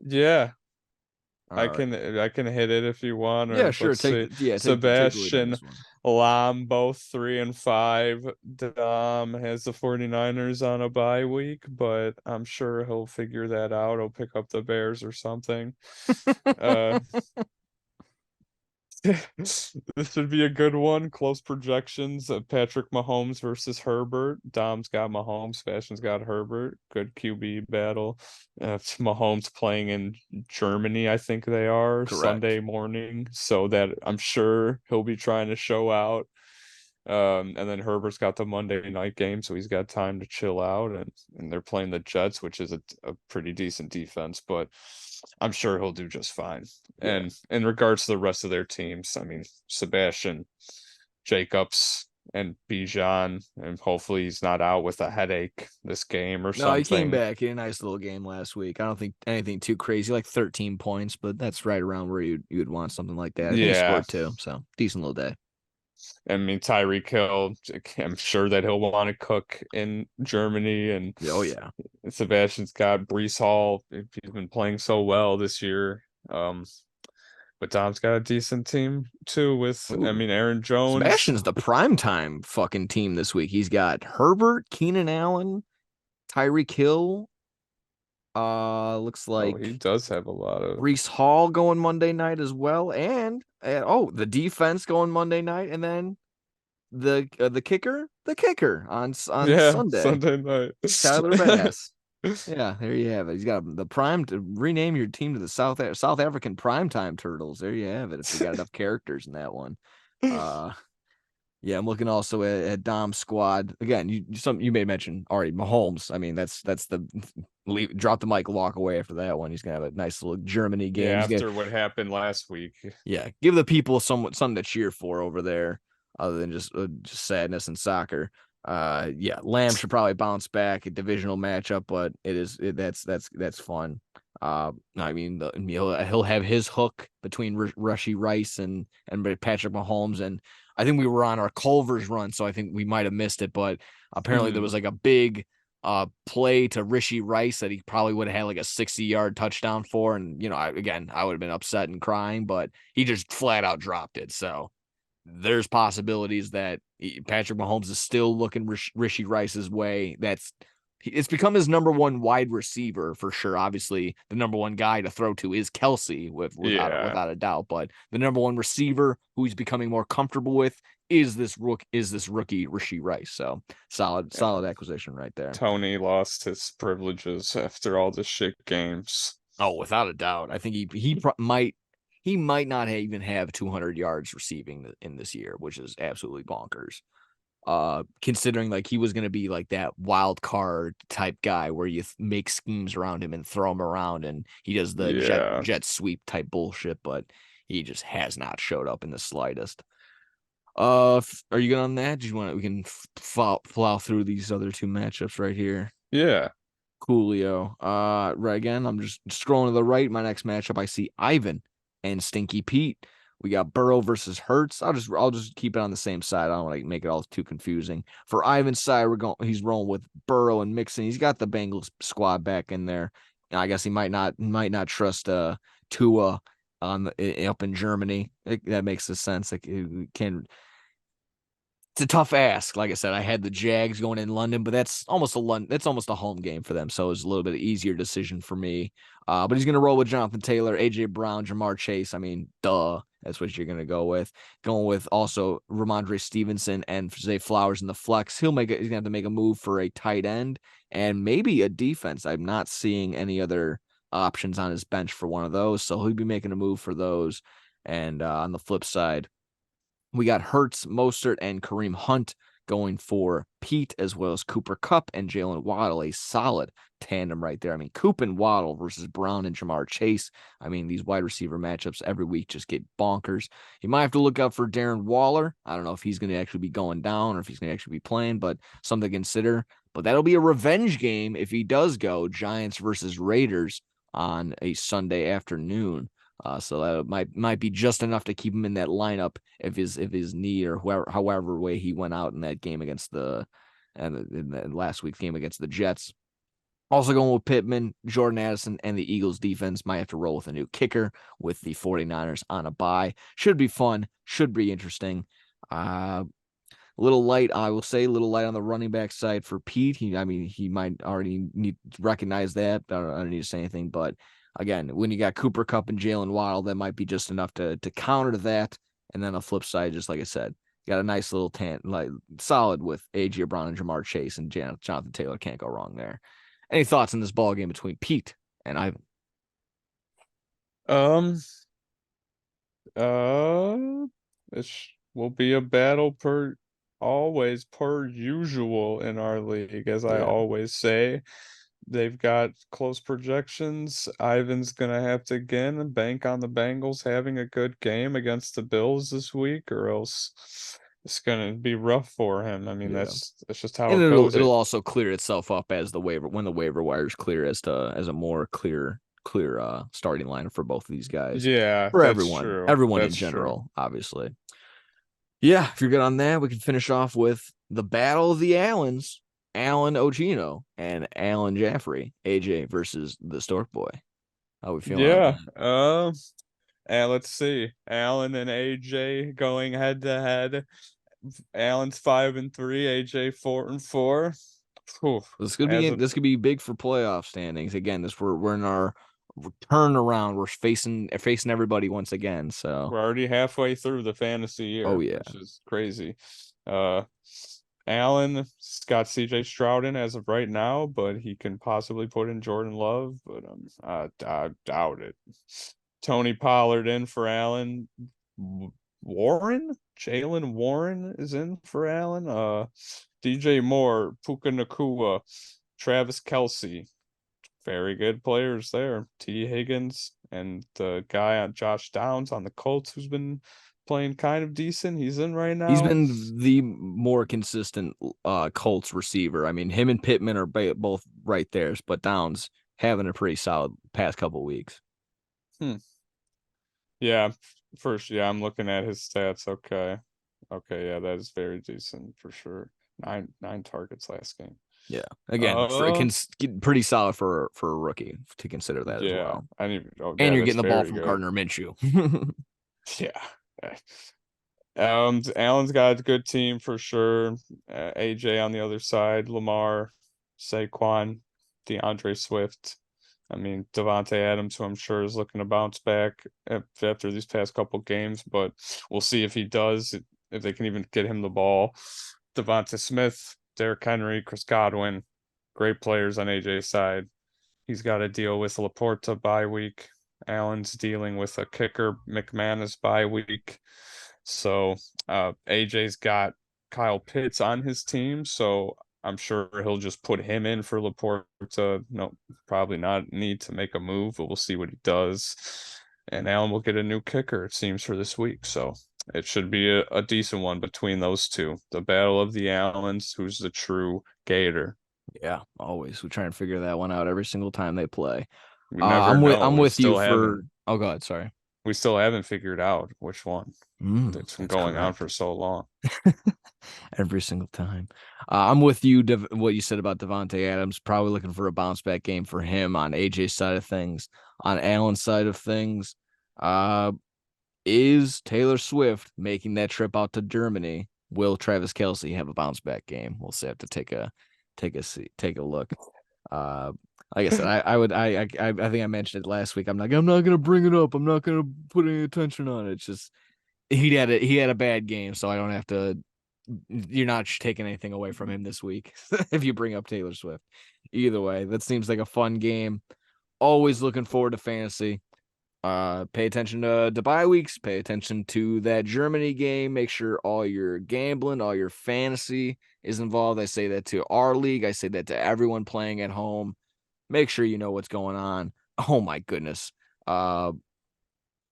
Yeah. All right. I can hit it if you want, Yeah, or sure. let's see. Take the lead on Sebastian this one. Lam both 3-5. Dom has the 49ers on a bye week, but I'm sure he'll figure that out. He'll pick up the Bears or something. Uh This should be a good one. Close projections of Patrick Mahomes versus Herbert. Dom's got Mahomes, Sebastian's got Herbert. Good QB battle. It's Mahomes playing in Germany, I think they are, Correct. Sunday morning. So that I'm sure he'll be trying to show out. And then Herbert's got the Monday night game, so he's got time to chill out. And they're playing the Jets, which is a pretty decent defense, but I'm sure he'll do just fine. Yeah. And in regards to the rest of their teams, I mean, Sebastian, Jacobs, and Bijan, and hopefully he's not out with a headache this game or No, he came something. back. He had a nice little game last week. I don't think anything too crazy, like 13 points, but that's right around where you'd want something like that. I think he Yeah, scored two, so decent little day. I mean, Tyreek Hill, I'm sure that he'll want to cook in Germany, and Oh yeah. Sebastian's got Brees Hall. He's been playing so well this year. But Dom's got a decent team too with, I Ooh. mean, Aaron Jones. Sebastian's the primetime fucking team this week. He's got Herbert, Keenan Allen, Tyreek Hill. Looks Oh, he like does have a lot of, Brees Hall going Monday night as well, and the defense going Monday night, and then the kicker on yeah, Sunday, Sunday night. Tyler Bass. Yeah, there you have it. He's got the prime to rename your team to the South African primetime Turtles. There you have it. If you got enough characters in that one. Uh, yeah, I'm looking also at Dom's squad again. You may mention already Mahomes. I mean, that's the drop the mic, walk away after that one. He's gonna have a nice little Germany game. Yeah, He's gonna after what happened last week. give the people something to cheer for over there, other than just sadness and soccer. Yeah, Lamb should probably bounce back, a divisional matchup, but that's fun. I mean, he'll have his hook between Rushy Rice and Patrick Mahomes, and I think we were on our Culver's run, so I think we might have missed it, but apparently there Mhm. was like a big play to Rishi Rice that he probably would have had like a 60-yard touchdown for. And, I would have been upset and crying, but he just flat out dropped it. So there's possibilities that Patrick Mahomes is still looking Rishi Rice's way. It's become his number one wide receiver for sure. Obviously, the number one guy to throw to is Kelsey, Yeah. without a doubt. But the number one receiver who he's becoming more comfortable with is this rookie Rishi Rice. So solid acquisition right there. Tony lost his privileges after all the shit games. Oh, without a doubt. I think he might not even have 200 yards receiving in this year, which is absolutely bonkers. Considering like he was going to be like that wild card type guy where you make schemes around him and throw him around and he does the Yeah. jet sweep type bullshit, but he just has not showed up in the slightest. Are you good on that? Do you want we can plow through these other two matchups right here? Yeah. Coolio. Right again, I'm just scrolling to the right. My next matchup, I see Ivan and Stinky Pete. We got Burrow versus Hurts. I'll just keep it on the same side. I don't want to make it all too confusing. For Ivan's side, he's rolling with Burrow and Mixon. He's got the Bengals squad back in there. And I guess he might not trust Tua up in Germany. That makes sense. Like, it can it's a tough ask. Like I said, I had the Jags going in London, but that's almost a home game for them. So it was a little bit easier decision for me. But he's gonna roll with Jonathan Taylor, AJ Brown, Jamar Chase. I mean, duh. That's what you're gonna go with. Going with also Ramondre Stevenson and Zay Flowers in the flex. He's gonna have to make a move for a tight end and maybe a defense. I'm not seeing any other options on his bench for one of those. So he'll be making a move for those. And on the flip side, we got Hurts, Mostert, and Kareem Hunt going for Pete, as well as Cooper Kupp and Jalen Waddle. A solid tandem right there. I mean, Coop and Waddle versus Brown and Jamar Chase. I mean, these wide receiver matchups every week just get bonkers. You might have to look out for Darren Waller. I don't know if he's going to actually be going down or if he's going to actually be playing, but something to consider. But that'll be a revenge game if he does go. Giants versus Raiders on a Sunday afternoon. So that might be just enough to keep him in that lineup if his knee or however way he went out in that game against in the last week's game against the Jets. Also going with Pittman, Jordan Addison, and the Eagles defense might have to roll with a new kicker with the 49ers on a bye. Should be fun. Should be interesting. A little light, I will say, a little light on the running back side for Pete. He might already need to recognize that. I don't need to say anything, but again, when you got Cooper Kupp and Jalen Waddle, that might be just enough to counter that. And then on the flip side, just like I said, got a nice little solid with AJ Brown and Jamar Chase and Jonathan Taylor. Can't go wrong there. Any thoughts on this ball game between Pete and Ivan? Um, uh, it will be a battle per usual in our league, as I Yeah. always say. They've got close projections. Ivan's gonna have to again bank on the Bengals having a good game against the Bills this week, or else it's gonna be rough for him. I mean, Yeah. that's just how And it goes. it'll also clear itself up as when the waiver wires clear as a more clear starting line for both of these guys. Yeah, For that's everyone true. everyone in That's true. general, obviously. Yeah, if you're good on that, we can finish off with the Battle of the Allens, Alan Ochino and Alan Jaffrey, AJ versus the Stork Boy. How we feeling on Yeah. that? And let's see. Alan and AJ going head to head. Alan's 5-3, AJ 4-4. Whew. As a This could be big for playoff standings. Again, we're in our turnaround. We're facing everybody once again. So We're already halfway through the fantasy oh year, yeah. which is crazy. Uh, Allen's got CJ Stroud in as of right now, but he can possibly put in Jordan Love, but I doubt it. Tony Pollard in for Allen. Warren? Jalen Warren is in for Allen. DJ Moore, Puka Nakua, Travis Kelsey. Very good players there. T. Higgins and the guy on Josh Downs on the Colts who's been playing kind of decent. He's in right He's now. been the more consistent Colts receiver. I mean, him and Pittman are both right there, but Downs having a pretty solid past couple weeks. Hmm. Yeah, first, yeah, I'm looking at his stats. Okay. Okay, yeah, that is very decent for sure. Nine targets last game. Yeah, again, Uh, pretty solid for a rookie to consider that as yeah, well. I need. Oh, And yeah, you're that's getting the ball very from good. Gardner Minshew. Yeah. Allen's got a good team for sure. AJ on the other side, Lamar, Saquon, DeAndre Swift. I mean, Devontae Adams, who I'm sure is looking to bounce back after these past couple games, but we'll see if he does, if they can even get him the ball. Devonta Smith, Derrick Henry, Chris Godwin, great players on AJ's side. He's got to deal with Laporta bye week. Allen's dealing with a kicker, McManus bye week. So AJ's got Kyle Pitts on his team, so I'm sure he'll just put him in for Laporta. No, probably not need to make a move, but we'll see what he does. And Allen will get a new kicker, it seems, for this week. So it should be a decent one between those two. The battle of the Allens, who's the true Gator. Yeah, always. We try and figure that one out every single time they play. We never know. I'm with you for. Oh God, sorry. We still haven't figured out which one. It's been That's going on correct. for so long. Every single time. I'm with you. What you said about Devontae Adams, probably looking for a bounce back game for him on AJ's side of things. On Allen's side of things, uh, is Taylor Swift making that trip out to Germany? Will Travis Kelsey have a bounce back game? We'll have to take a look. Uh, like I said, I think I mentioned it last week. I'm not gonna bring it up. I'm not gonna put any attention on it. It's just he had a bad game, so I don't have to. You're not taking anything away from him this week if you bring up Taylor Swift. Either way, that seems like a fun game. Always looking forward to fantasy. Pay attention to the bye weeks. Pay attention to that Germany game. Make sure all your gambling, all your fantasy is involved. I say that to our league. I say that to everyone playing at home. Make sure you know what's going on. Oh my goodness. Uh,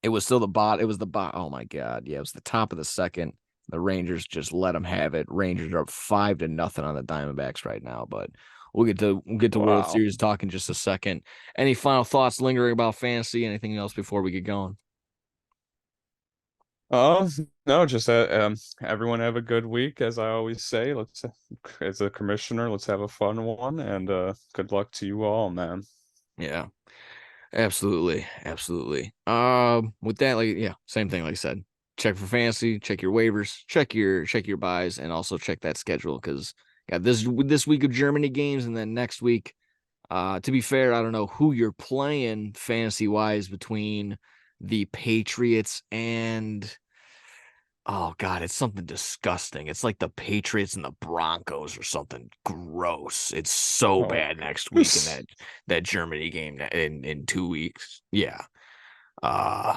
it was still the bot. It was the bot. Oh my god. Yeah, it was the top of the second. The Rangers just let them have it. Rangers are up 5-0 on the Diamondbacks right now, but we'll get to World Wow. Series talk in just a second. Any final thoughts lingering about fantasy? Anything else before we get going? Uh, no, just everyone have a good week, as I always say. Let's, as a commissioner, let's have a fun one, and good luck to you all, man. Yeah, absolutely, absolutely. With that, like yeah, same thing. Like I said, check for fantasy, check your waivers, check your buys, and also check that schedule because got this week of Germany games, and then next week. To be fair, I don't know who you're playing fantasy wise between the Patriots and oh god, it's something disgusting. It's like the Patriots and the Broncos or something gross. It's so Oh, bad next week in that Germany game in 2 weeks. Yeah.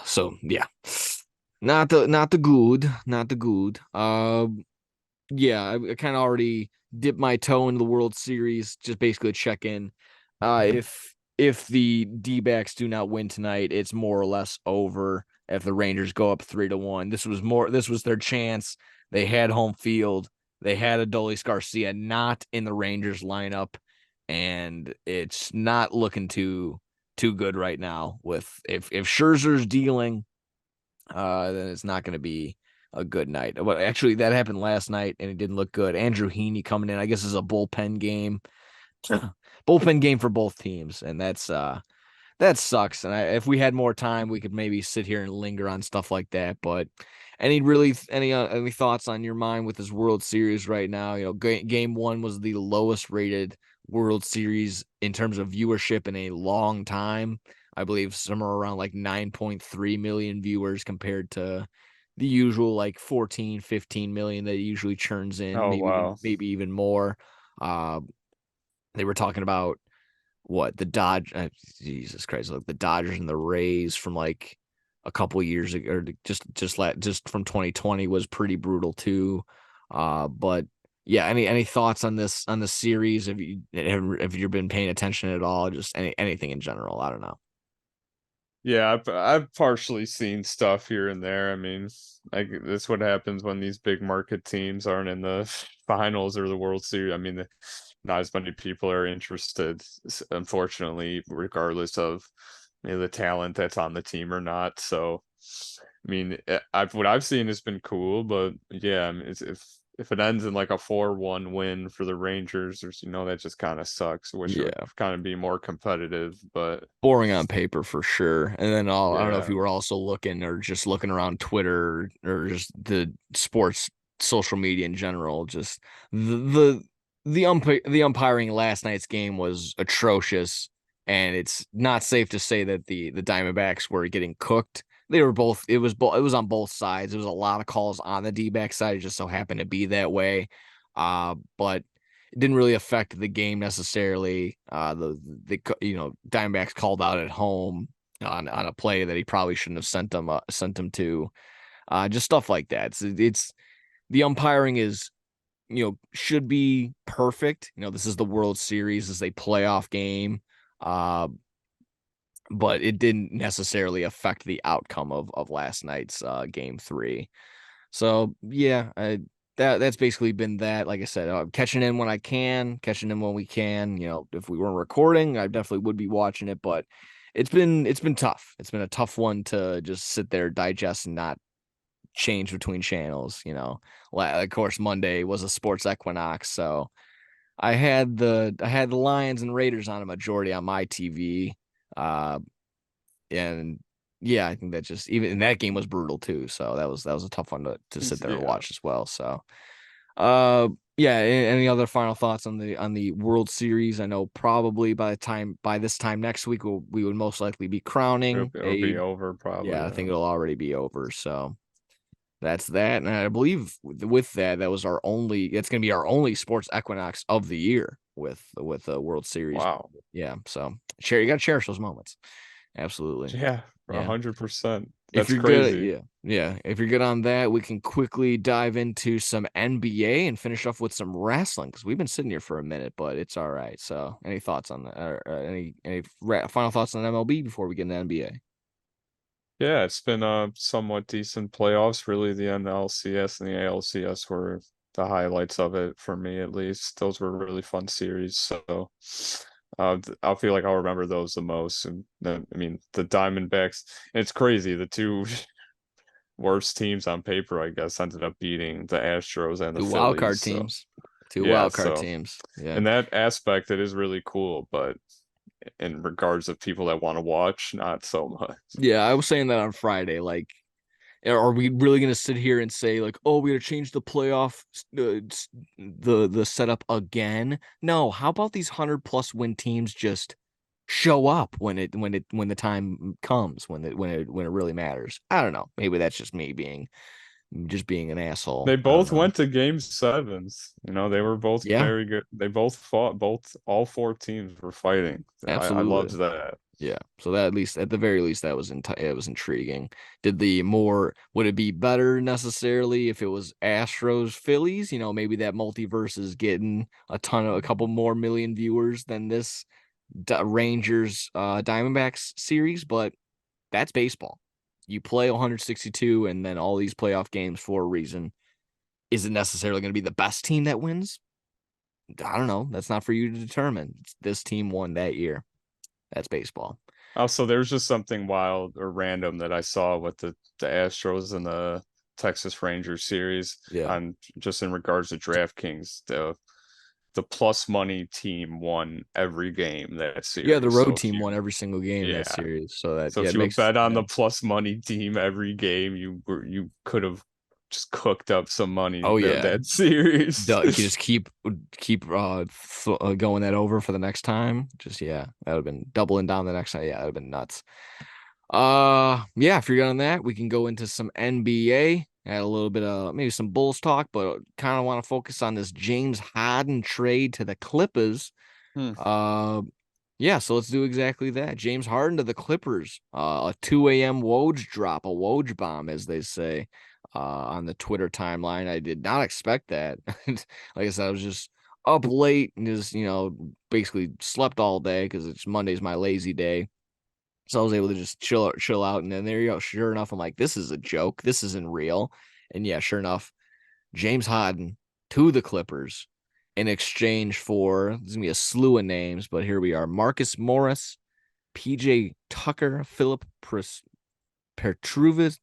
So yeah. Not the good. Yeah, I kind of already dipped my toe into the World Series, just basically check in. If the D-backs do not win tonight, it's more or less over. If the Rangers go up 3-1, this was their chance. They had home field. They had Adolis Garcia not in the Rangers lineup, and it's not looking too good right now. With if Scherzer's dealing, then it's not going to be a good night. But actually, that happened last night, and it didn't look good. Andrew Heaney coming in, I guess, is a bullpen game, bullpen game for both teams, and that sucks. And if we had more time, we could maybe sit here and linger on stuff like that. But any thoughts on your mind with this World Series right now? You know, game one was the lowest rated World Series in terms of viewership in a long time. I believe somewhere around like 9.3 million viewers compared to the usual like 14, 15 million that it usually churns in, Oh maybe wow. even more. Uh, they were talking about what the Jesus Christ, like the Dodgers and the Rays from like a couple years ago, or just from 2020 was pretty brutal too. But yeah, any thoughts on this series? Have you been paying attention at all? Just anything in general? I don't know. Yeah, I've partially seen stuff here and there. I mean, like that's what happens when these big market teams aren't in the finals or the World Series. I mean, not as many people are interested, unfortunately, regardless of the talent that's on the team or not. So, I mean, what I've seen has been cool, but yeah, I mean, if it ends in like a 4-1 win for the Rangers, or that just kind of sucks. I wish it would Yeah, kind of be more competitive, but boring on paper for sure. And then I don't know if yeah. you were also looking or just looking around Twitter or just the sports social media in general. Just the umpiring last night's game was atrocious, and it's not safe to say that the Diamondbacks were getting cooked. They were both. It was on both sides. There was a lot of calls on the D-back side. It just so happened to be that way. But it didn't really affect the game necessarily. The Diamondbacks called out at home on a play that he probably shouldn't have sent them to. Just stuff like that. It's the umpiring is should be perfect. This is the World Series, this is a playoff game. But it didn't necessarily affect the outcome of last night's game three. So yeah, that's basically been that. Like I said, catching in when I can, catching in when we can. If we weren't recording, I definitely would be watching it. But it's been tough. It's been a tough one to just sit there, digest, and not change between channels. Of course, Monday was a sports equinox, so I had the Lions and Raiders on a majority on my TV. Uh, and yeah, I think that just even and that game was brutal too. So that was a tough one to sit there and Yeah. watch as well. So uh yeah, any other final thoughts on the World Series? I know probably by this time next week we would most likely be crowning It'll a be over probably. yeah, I Yeah. think it'll already be over. So that's that. And I believe with that, it's gonna be our only sports equinox of the year with the World Series. Wow. Yeah. So you gotta cherish those moments. Absolutely. Yeah, Yeah. 100%. If That's you're good, crazy. yeah, yeah. If you're good on that, we can quickly dive into some NBA and finish off with some wrestling because we've been sitting here for a minute, but it's all right. So, any thoughts on that? Any final thoughts on MLB before we get into NBA? Yeah, it's been somewhat decent playoffs. Really, the NLCS and the ALCS were the highlights of it for me, at least. Those were really fun series. So, I feel like I'll remember those the most. And then, I mean, the Diamondbacks. It's crazy. The two worst teams on paper, I guess, ended up beating the Astros and the Two wild Phillies. card So, teams. Two yeah. wild card So, teams. Yeah. in that aspect, it is really cool. But in regards of people that want to watch, not so much. Yeah, I was saying that on Friday. Like, are we really going to sit here and say like, oh, we got to change the playoff, the setup again? No. How about these 100+ win teams just show up when the time comes when it really matters? I don't know. Maybe that's just me being an asshole. They I don't both know. went to game sevens. They were both Yeah, very good. They both fought, all four teams were fighting. I loved absolutely. that. Yeah. So that at the very least that was it was intriguing. Would it be better necessarily if it was Astros Phillies? Maybe that multiverse is getting a couple more million viewers than this Rangers Diamondbacks series, but that's baseball. You play 162 and then all these playoff games for a reason. Is it necessarily going to be the best team that wins? I don't know. That's not for you to determine. This team won that year. That's baseball. Also, there was just something wild or random that I saw with the Astros and the Texas Rangers series Yeah. on just in regards to DraftKings. The plus money team won every game that Yeah, the series. road So if team you won every single game in that yeah, series. So that so yeah, if it you would makes bet on the plus money team every game, you could have just cooked up some money oh that yeah. that series. Duh, you can just keep going that over for the next time. Just yeah, that would have been doubling down the next time. Yeah, that would have been nuts. Yeah, if you're done on that, we can go into some NBA. Had a little bit of maybe some Bulls talk, but kind of want to focus on this James Harden trade to the Clippers. Hmm. Uh, yeah, so let's do exactly that. James Harden to the Clippers. A 2 a.m. Woj drop, a Woj bomb, as they say, on the Twitter timeline. I did not expect that. Like I said, I was just up late and just, basically slept all day because it's Monday's my lazy day. So I was able to just chill out. And then there you go. Sure enough, I'm like, this is a joke. This isn't real. And yeah, sure enough, James Harden to the Clippers in exchange for there's gonna be a slew of names, but here we are: Marcus Morris, PJ Tucker, Philip Petrusev, Petrusev,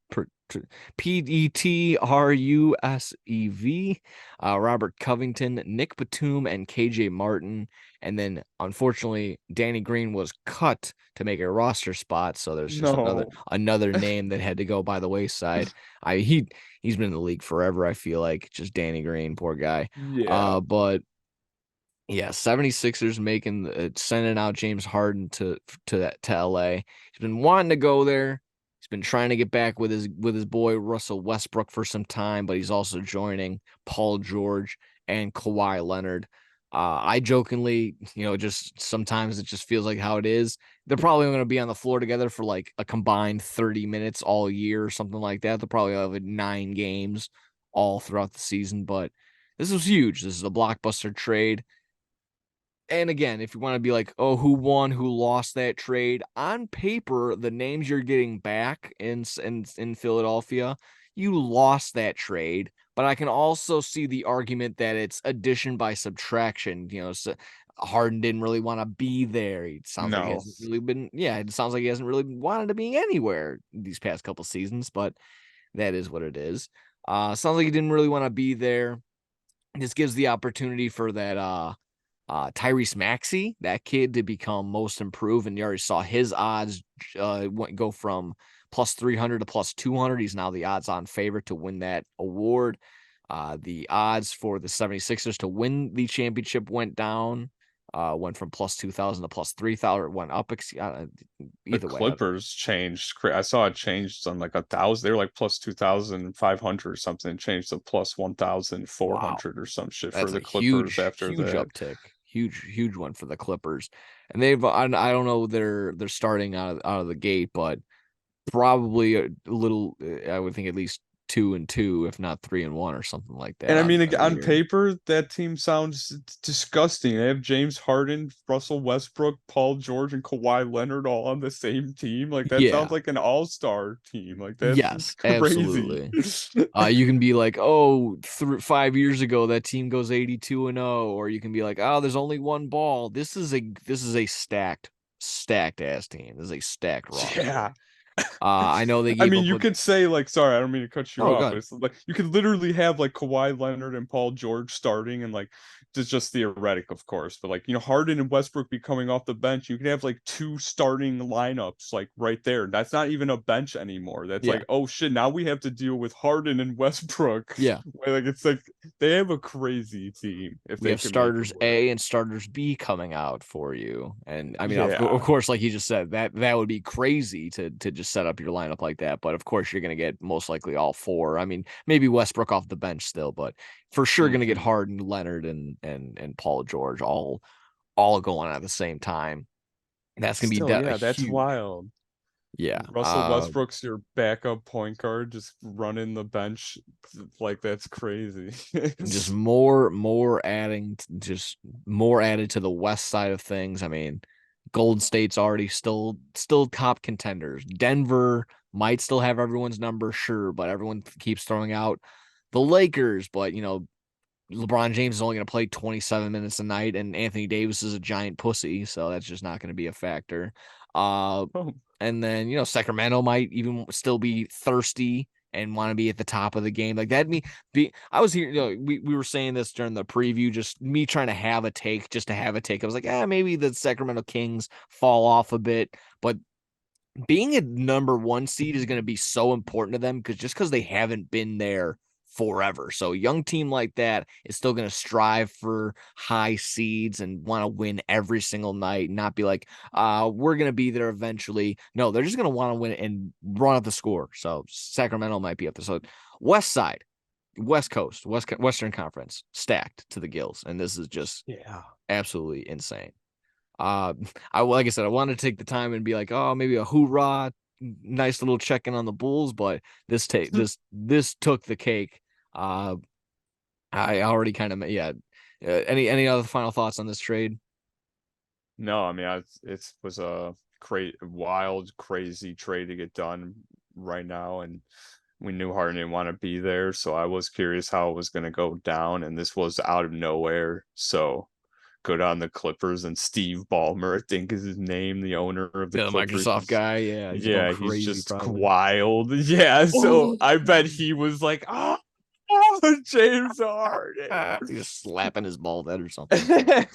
Robert Covington, Nick Batum, and KJ Martin. And then, unfortunately, Danny Green was cut to make a roster spot, so there's just another No. another name that had to go by the wayside. He's been in the league forever. I feel like just Danny Green, poor guy. Yeah. But yeah, 76ers making sending out James Harden to LA. He's been wanting to go there. He's been trying to get back with his boy Russell Westbrook for some time, but he's also joining Paul George and Kawhi Leonard. I jokingly, just sometimes it just feels like how it is. They're probably going to be on the floor together for like a combined 30 minutes all year or something like that. They'll probably have like 9 games all throughout the season, but this was huge. This is a blockbuster trade. And again, if you want to be like, oh, who won, who lost that trade, on paper, the names you're getting back in Philadelphia, you lost that trade. But I can also see the argument that it's addition by subtraction. So Harden didn't really want to be there. It sounds like he No. hasn't really been. Yeah, it sounds like he hasn't really wanted to be anywhere these past couple seasons. But that is what it is. Sounds like he didn't really want to be there. This gives the opportunity for that Tyrese Maxey, that kid, to become most improved. And you already saw his odds go from plus 300 to plus 200. He's now the odds on favorite to win that award. The odds for the 76ers to win the championship went down, went from plus 2,000 to plus 3,000, went up. The Either way, Clippers changed. I saw it changed on like 1,000. They were like plus 2,500 or something. Changed to plus wow. 1,400 or some shit for That's a the Clippers huge, after huge that. uptick. Huge one for the Clippers. And I don't know, they're starting out of the gate, but probably a little, I would think at least 2-2, if not 3-1 or something like And that I mean, on the on year. paper, that team sounds disgusting. They have James Harden, Russell Westbrook, Paul George, and Kawhi Leonard all on the same team. Like that sounds Yeah. like an all-star team. Like that's Yes, crazy. absolutely. You can be like, oh, 5 years ago that team goes 82-0, or you can be like, oh, there's only one ball. This is a stacked ass team. This is a stacked roster. Yeah. I know they I gave mean, up you a could say like, sorry, I don't mean to cut you oh off, but god. it's like you could literally have like Kawhi Leonard and Paul George starting, and like just theoretic, of course, but like Harden and Westbrook be coming off the bench. You could have like two starting lineups like right there. That's not even a bench anymore. That's Yeah. like, oh shit, now we have to deal with Harden and Westbrook. Yeah. Like it's like they have a crazy team if We they have can make it starters work. A and starters B coming out for you. And I mean, of Yeah. course, like you just said, that would be crazy to just set up your lineup like that. But of course, you're going to get most likely all four. I mean, maybe Westbrook off the bench still, but for sure going to get Hmm. Harden, Leonard, and Paul George all going at the same time. That's going to be Still, a yeah, that's huge. wild. Yeah. Russell Westbrook's your backup point guard, just running the bench. Like that's crazy. Just more adding just more added to the west side of things. I mean, Golden State's already still top contenders. Denver might still have everyone's number, sure, but everyone keeps throwing out the Lakers. But LeBron James is only going to play 27 minutes a night, and Anthony Davis is a giant pussy, so that's just not going to be a factor. Uh, Oh, and then Sacramento might even still be thirsty and want to be at the top of the game. Like that I was here, we were saying this during the preview, just me trying to have a take, just to have a take. I was like, maybe the Sacramento Kings fall off a bit, but being a number 1 seed is going to be so important to them because they haven't been there forever. So a young team like that is still going to strive for high seeds and want to win every single night, not be like, we're going to be there eventually. No, they're just going to want to win and run up the score. So Sacramento might be up there. So West side, West Coast, Western Conference, stacked to the gills. And this is just absolutely insane. Like I said, I wanted to take the time and be like, maybe a hoorah, nice little check in on the Bulls, but this took the cake. I already kind of any other final thoughts on this trade? No, I mean, it was a wild, crazy trade to get done right now, and we knew Harden didn't want to be there, so I was curious how it was going to go down, and this was out of nowhere. So go down the Clippers, and Steve Ballmer, I think is his name, the owner of the The Clippers. Microsoft guy, he's going He's crazy, just probably. wild. Yeah, so I bet he was like, James Harden. He's just slapping his bald head or something. They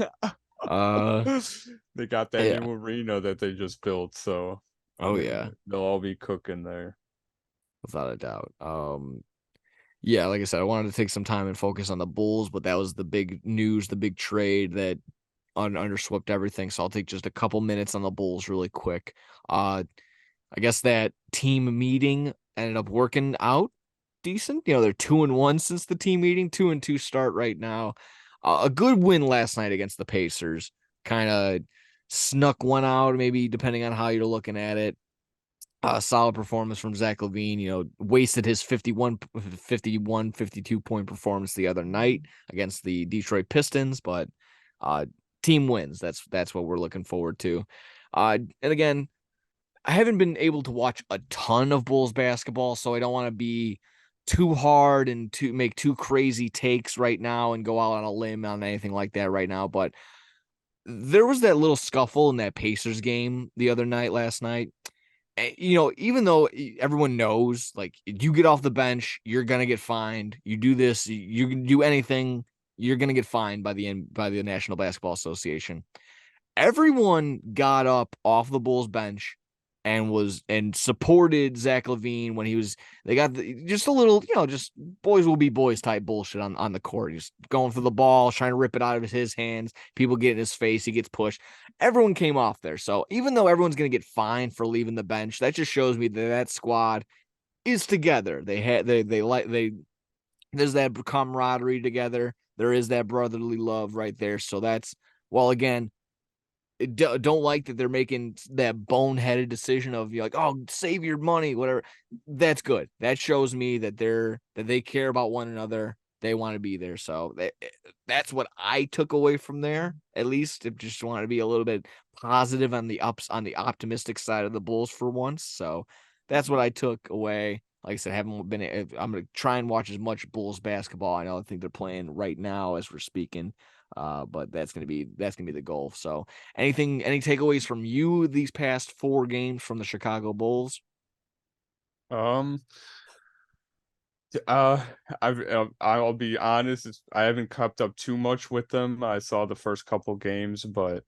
got that new arena that they just built, so they'll all be cooking there without a doubt. Like I said, I wanted to take some time and focus on the Bulls, but that was the big news, the big trade that underswept everything. So I'll take just a couple minutes on the Bulls really quick. I guess that team meeting ended up working out decent. They're 2-1 since the team meeting, 2-2 start right now. A good win last night against the Pacers. Kind of snuck one out, maybe depending on how you're looking at it. Solid performance from Zach LaVine, wasted his 52 point performance the other night against the Detroit Pistons, but team wins. That's what we're looking forward to. And again, I haven't been able to watch a ton of Bulls basketball, so I don't want to be too hard and to make too crazy takes right now and go out on a limb on anything like that right now. But there was that little scuffle in that Pacers game the other night, last night. Even though everyone knows, like, you get off the bench, you're gonna get fined. You do this, you can do anything, you're gonna get fined by the National Basketball Association. Everyone got up off the Bulls bench and supported Zach LaVine when they got just a little, just boys will be boys type bullshit on the court. He's going for the ball, trying to rip it out of his hands. People get in his face. He gets pushed. Everyone came off there. So even though everyone's going to get fined for leaving the bench, that just shows me that squad is together. There's that camaraderie together. There is that brotherly love right there. So again, don't like that they're making that boneheaded decision of save your money, whatever. That's good. That shows me that they care about one another. They want to be there. So that's what I took away from there. At least I just want to be a little bit positive on the optimistic side of the Bulls for once. So that's what I took away. Like I said, I'm going to try and watch as much Bulls basketball. I think they're playing right now as we're speaking. But that's gonna be the goal. So any takeaways from you these past 4 games from the Chicago Bulls? I'll be honest, I haven't kept up too much with them. I saw the first couple games, but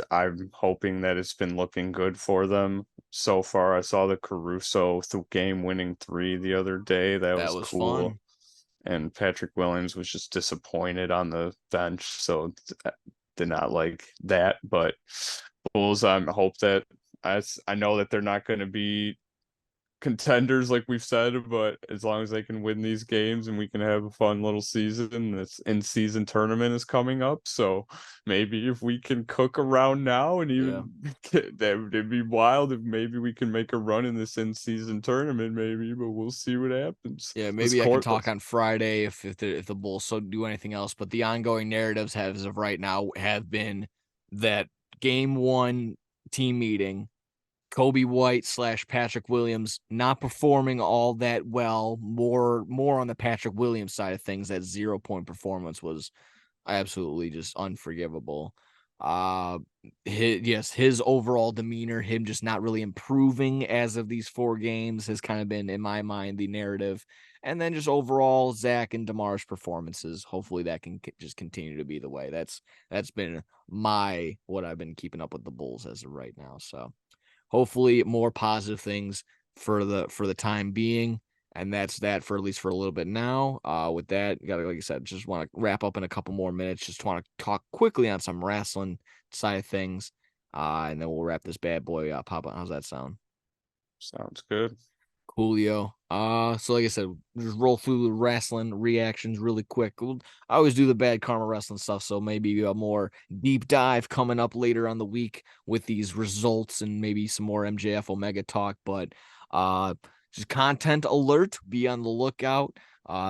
I'm hoping that it's been looking good for them so far. I saw the Caruso game winning 3 the other day. That was cool. Fun. And Patrick Williams was just disappointed on the bench, so did not like that. But Bulls, I hope that I know that they're not going to be contenders like we've said, but as long as they can win these games and we can have a fun little season, this in-season tournament is coming up, so maybe if we can cook around now and even it'd be wild if maybe we can make a run in this in-season tournament, but we'll see what happens. Maybe I can talk on Friday if the Bulls so do anything else, but the ongoing narratives as of right now have been that game 1 team meeting, Kobe White / Patrick Williams not performing all that well, more on the Patrick Williams side of things. That 0-point performance was absolutely just unforgivable. His overall demeanor, him just not really improving as of these 4 games has kind of been, in my mind, the narrative. And then just overall, Zach and DeMar's performances. Hopefully that can just continue to be the way. That's been what I've been keeping up with the Bulls as of right now. So hopefully more positive things for the time being. And that's that for at least for a little bit now. With that, got like I said, just want to wrap up in a couple more minutes. Just want to talk quickly on some wrestling side of things, and then we'll wrap this bad boy up. How's that sound? Sounds good. Coolio. So like I said, just roll through the wrestling reactions really quick. I always do the bad karma wrestling stuff, so maybe a more deep dive coming up later on the week with these results and maybe some more MJF Omega talk. But just content alert, be on the lookout.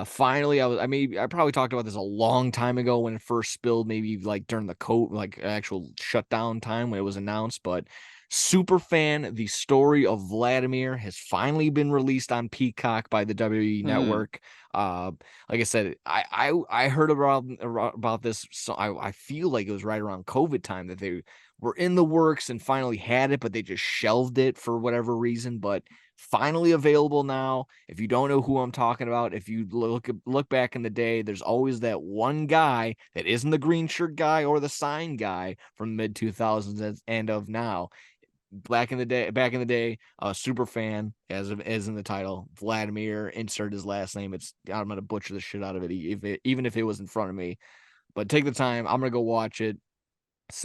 Finally, I probably talked about this a long time ago when it first spilled, maybe like during the COVID, like actual shutdown time when it was announced, but Superfan, the story of Vladimir, has finally been released on Peacock by the WWE Network. Like I said, I heard about this. So I feel like it was right around COVID time that they were in the works and finally had it, but they just shelved it for whatever reason. But finally available now. If you don't know who I'm talking about, if you look back in the day, there's always that one guy that isn't the green shirt guy or the sign guy from mid 2000s and of now. Back in the day, super fan as in the title, Vladimir. Insert his last name. I'm gonna butcher the shit out of it, even if it was in front of me. But take the time. I'm gonna go watch it.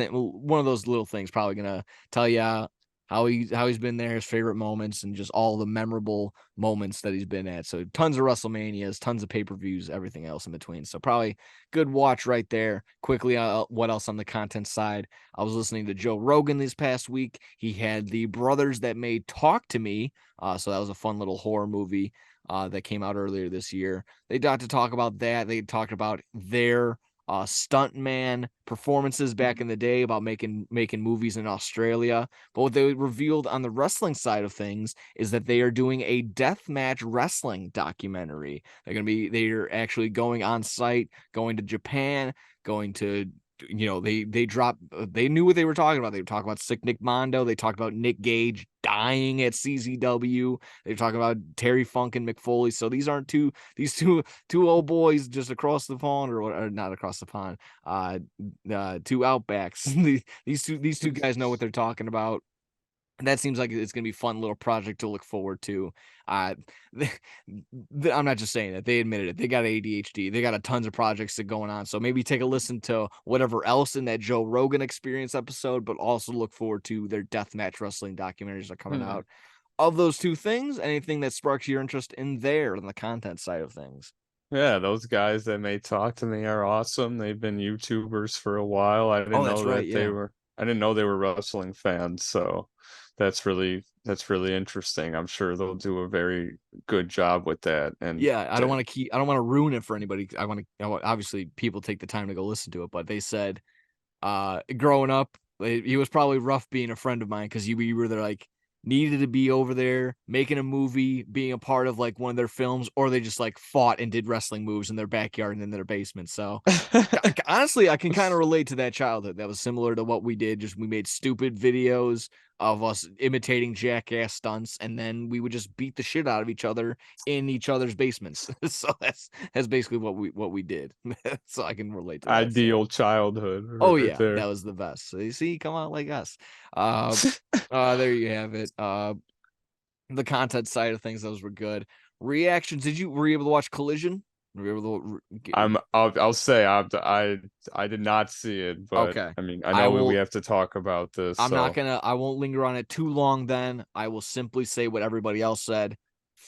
One of those little things probably gonna tell you how he's been there, his favorite moments, and just all the memorable moments that he's been at. So tons of WrestleManias, tons of pay-per-views, everything else in between. So probably good watch right there. Quickly, what else on the content side? I was listening to Joe Rogan this past week. He had the Brothers That Made Talk to Me. So that was a fun little horror movie that came out earlier this year. They got to talk about that. They talked about their stuntman performances back in the day about making movies in Australia. But what they revealed on the wrestling side of things is that they are doing a deathmatch wrestling documentary. They're actually going on site, going to Japan, going to they knew what they were talking about. They were talking about Sick Nick Mondo. They talked about Nick Gage dying at CZW. They were talking about Terry Funk and McFoley. So these two old boys just across the pond, or not across the pond, two outbacks. these two guys know what they're talking about. And that seems like it's going to be a fun little project to look forward to. Uh, I'm not just saying that. They admitted it. They got ADHD. They got a tons of projects that going on. So maybe take a listen to whatever else in that Joe Rogan Experience episode, but also look forward to their deathmatch wrestling documentaries that are coming out. Of those two things, anything that sparks your interest in there on the content side of things? Yeah, those guys that may talk to me are awesome. They've been YouTubers for a while. Oh, that's right. Yeah. I didn't know they were wrestling fans, so that's really interesting. I'm sure they'll do a very good job with that. And Yeah, I don't want to ruin it for anybody. Obviously people take the time to go listen to it, but they said growing up, he was probably rough being a friend of mine because you were there like needed to be over there making a movie, being a part of like one of their films, or they just like fought and did wrestling moves in their backyard and in their basement. So honestly, I can kind of relate to that childhood. That was similar to what we did. Just we made stupid videos of us imitating jackass stunts, and then we would just beat the shit out of each other in each other's basements. So that's basically what we did. So I can relate to that. So. Ideal childhood Oh right yeah, that there. was the best. So you see, come out like us. Uh, there you have it. The content side of things, those were good. Reactions. Were you able to watch Collision? Were you able to? I'll say I did not see it, but Okay, I mean I I know we will. have to talk about this, I'm not so gonna. I won't linger on it too long. Then I will simply say what everybody else said.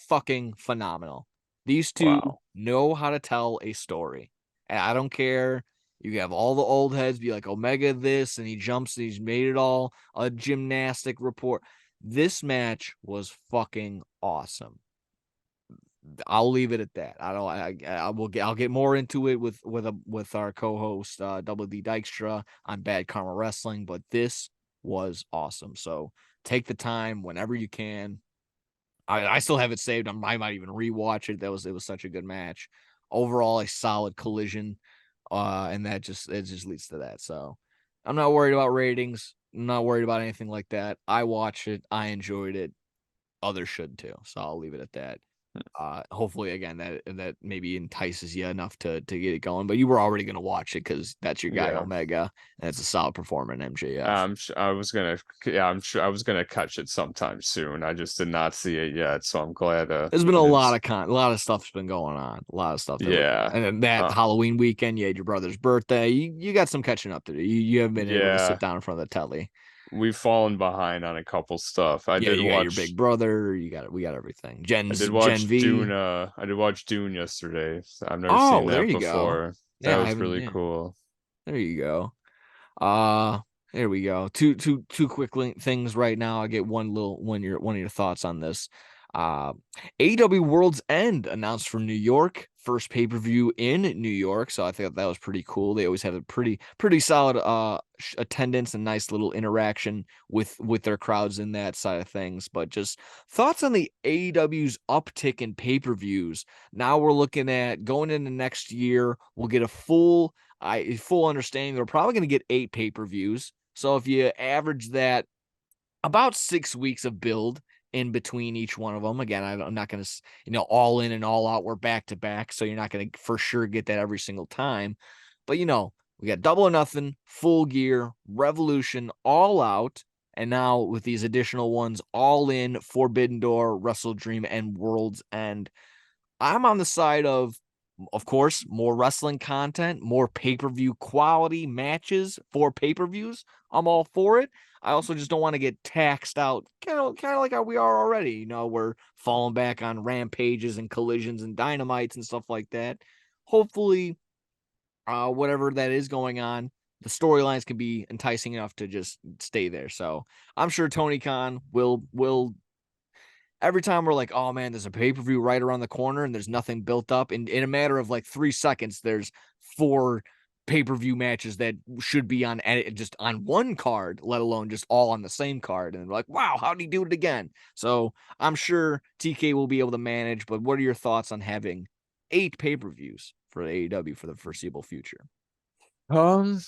Fucking phenomenal. These two wow. know how to tell a story, and I don't care. You have all the old heads be like Omega this, and he jumps, and he's made it all a gymnastic report. This match was fucking awesome. I'll leave it at that. I don't. I will get. I'll get more into it with our co-host Double D Dykstra on Bad Karma Wrestling, but this was awesome. So take the time whenever you can. I still have it saved. I might even rewatch it. It was such a good match. Overall, a solid collision, and it just leads to that. So I'm not worried about ratings. I'm not worried about anything like that. I watched it. I enjoyed it. Others should too. So I'll leave it at that. Hopefully again that maybe entices you enough to get it going. But you were already gonna watch it because that's your guy Yeah. Omega. And it's a solid performer in MJF. I was gonna, yeah, I'm sure I was gonna catch it sometime soon. I just did not see it yet, so I'm glad. There's been a lot It's of a lot of stuff's been going on. A lot of stuff that yeah, and then that uh, Halloween weekend, you had your brother's birthday. You got some catching up to do. You haven't been able to sit yeah. down in front of the telly. We've fallen behind on a couple stuff. Yeah, you got your big brother. You got it. We got everything. Gen V. I did watch Dune yesterday. I've never seen Oh, there that you go. before. That Yeah, I was haven't. really Yeah, cool. there you go. Uh there we go. Two quick things right now. I'll get one of your thoughts on this. Uh AEW World's End announced from New York, first pay-per-view in New York. So I thought that was pretty cool. They always have a pretty solid attendance and nice little interaction with their crowds in that side of things. But just thoughts on the AEW's uptick in pay-per-views. Now we're looking at going into next year, we'll get a full understanding. They're probably going to get 8 pay-per-views. So if you average that, about 6 weeks of build in between each one of them. Again, I'm not going to, all in and all out. We're back to back. So you're not going to for sure get that every single time. But, we got Double or Nothing, Full Gear, Revolution, All Out. And now with these additional ones, All In, Forbidden Door, Wrestle Dream, and World's End. I'm on the side of course, more wrestling content, more pay-per-view quality matches for pay-per-views. I'm all for it. I also just don't want to get taxed out, kind of like how we are already. We're falling back on rampages and collisions and dynamites and stuff like that. Hopefully, whatever that is going on, the storylines can be enticing enough to just stay there. So I'm sure Tony Khan will every time we're like, oh man, there's a pay-per-view right around the corner and there's nothing built up. In a matter of like 3 seconds, there's 4 pay-per-view matches that should be on just on one card, let alone just all on the same card. And we're like, wow, how did he do it again? So I'm sure TK will be able to manage, but what are your thoughts on having 8 pay-per-views for AEW for the foreseeable future? Um,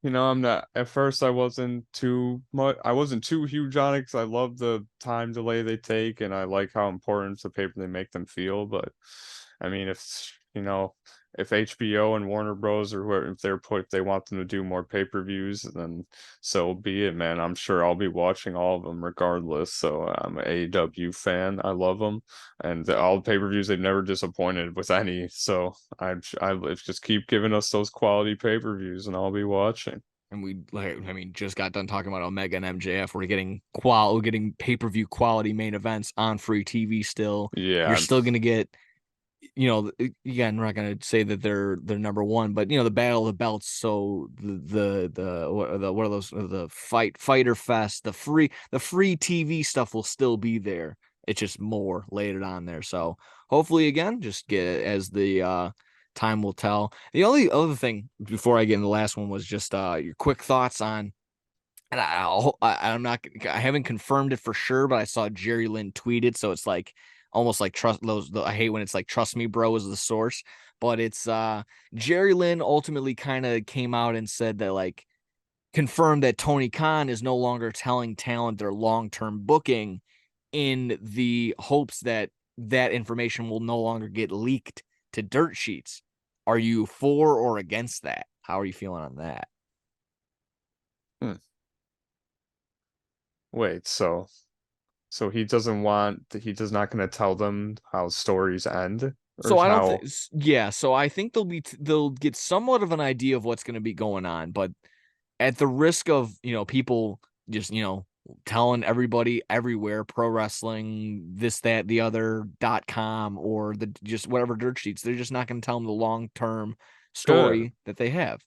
I'm not at first I wasn't too huge on it because I love the time delay they take and I like how important the paper they make them feel. But I mean, if HBO and Warner Bros. Or whoever, if they want them to do more pay-per-views, then so be it, man. I'm sure I'll be watching all of them regardless. So I'm an AEW fan. I love them, and all the pay-per-views they've never disappointed with any. So I just keep giving us those quality pay-per-views, and I'll be watching. And just got done talking about Omega and MJF. We're getting pay-per-view quality main events on free TV still. You're Yeah, still gonna get, again, we're not gonna say that they're number one, but the battle of the belts. So what are those, the fighter fest, the free TV stuff will still be there. It's just more laid on there. So hopefully, again, just get as the time will tell. The only other thing before I get in the last one was just your quick thoughts on, and I haven't confirmed it for sure, but I saw Jerry Lynn tweet it, so it's like almost like I hate when it's like trust me, bro, is the source, but it's Jerry Lynn ultimately kind of came out and said that, like, confirmed that Tony Khan is no longer telling talent their long-term booking in the hopes that that information will no longer get leaked to dirt sheets. Are you for or against that? How are you feeling on that? Hmm. Wait, so he does not going to tell them how stories end or So I don't think, how yeah. So I think they'll get somewhat of an idea of what's going to be going on, but at the risk of people just telling everybody everywhere, pro wrestling, this, that, the other.com, or the just whatever dirt sheets, they're just not going to tell them the long term good, story that they have.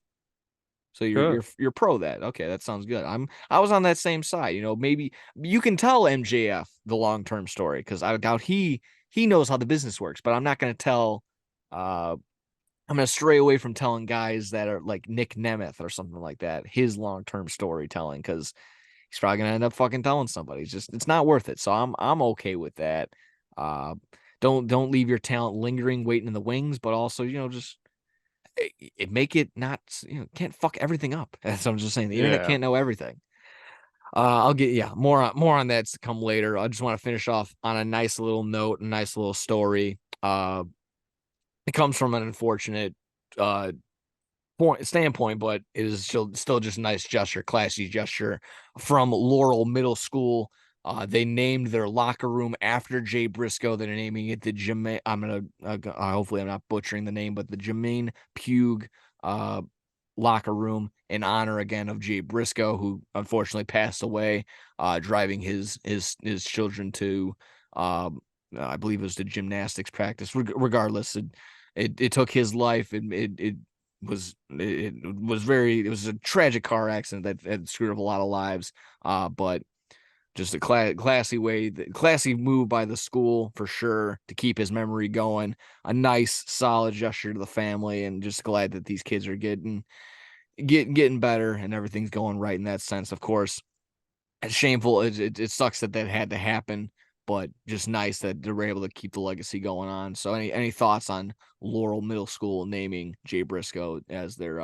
So you're good, you're you're pro that. Okay, that sounds good. I was on that same side. Maybe you can tell MJF the long-term story because I doubt he knows how the business works, but I'm not going to tell I'm going to stray away from telling guys that are like Nick Nemeth or something like that his long-term storytelling because he's probably going to end up fucking telling somebody. It's not worth it. So I'm okay with that. Uh don't leave your talent lingering waiting in the wings, but also, just it make it not, can't fuck everything up. That's what I'm just saying. The internet Yeah. can't know everything. I'll get more on that to come later. I just want to finish off on a nice little note, a nice little story. It comes from an unfortunate uh standpoint, but it is still just a nice gesture, classy gesture from Laurel Middle School. They named their locker room after Jay Briscoe. They're naming it the Jermaine. Hopefully I'm not butchering the name, but the Jermaine Pugh locker room in honor again of Jay Briscoe, who unfortunately passed away, driving his children to, I believe it was the gymnastics practice. Regardless, it took his life, and it was a tragic car accident that screwed up a lot of lives. But just a classy move by the school for sure to keep his memory going. A nice, solid gesture to the family, and just glad that these kids are getting better and everything's going right in that sense. Of course, it's shameful. It sucks that had to happen, but just nice that they were able to keep the legacy going on. So, any thoughts on Laurel Middle School naming Jay Briscoe as their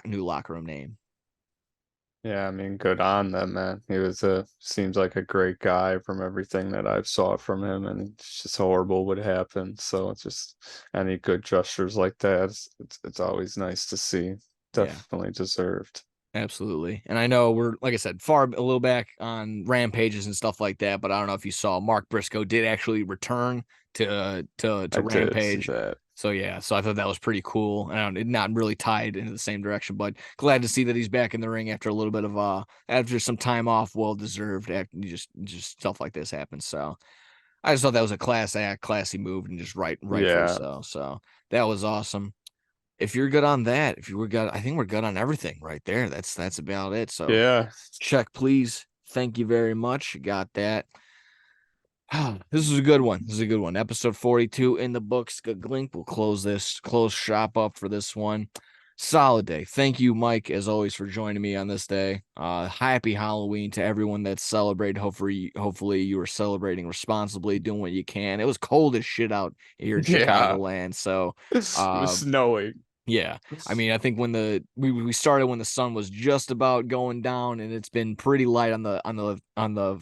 new locker room name? Yeah, I mean, good on them, man. He was seems like a great guy from everything that I've saw from him, and it's just horrible what happened. So it's just any good gestures like that, it's always nice to see. Yeah, Definitely deserved. absolutely. And I know we're, like I said, far a little back on rampages and stuff like that, but I don't know if you saw Mark Briscoe did actually return to I did see Rampage. that. So yeah, so I thought that was pretty cool. And I don't, not really tied into the same direction, but glad to see that he's back in the ring after a little bit of after some time off, well deserved. Just stuff like this happens. So I just thought that was a classy move, and just rightfully Yeah. so. So that was awesome. If you're good on that, if you were good, I think we're good on everything right there. That's about it. So Yeah. check, please. Thank you very much. Got that. This is a good one. This is a good one. Episode 42 in the books. Good link. We'll close shop up for this one. Solid day. Thank you, Mike, as always, for joining me on this day. Happy Halloween to everyone that's celebrated. Hopefully you were celebrating responsibly, doing what you can. It was cold as shit out here in Yeah. Chicagoland. So It was snowing. yeah. I mean, I think when we started when the sun was just about going down, and it's been pretty light on the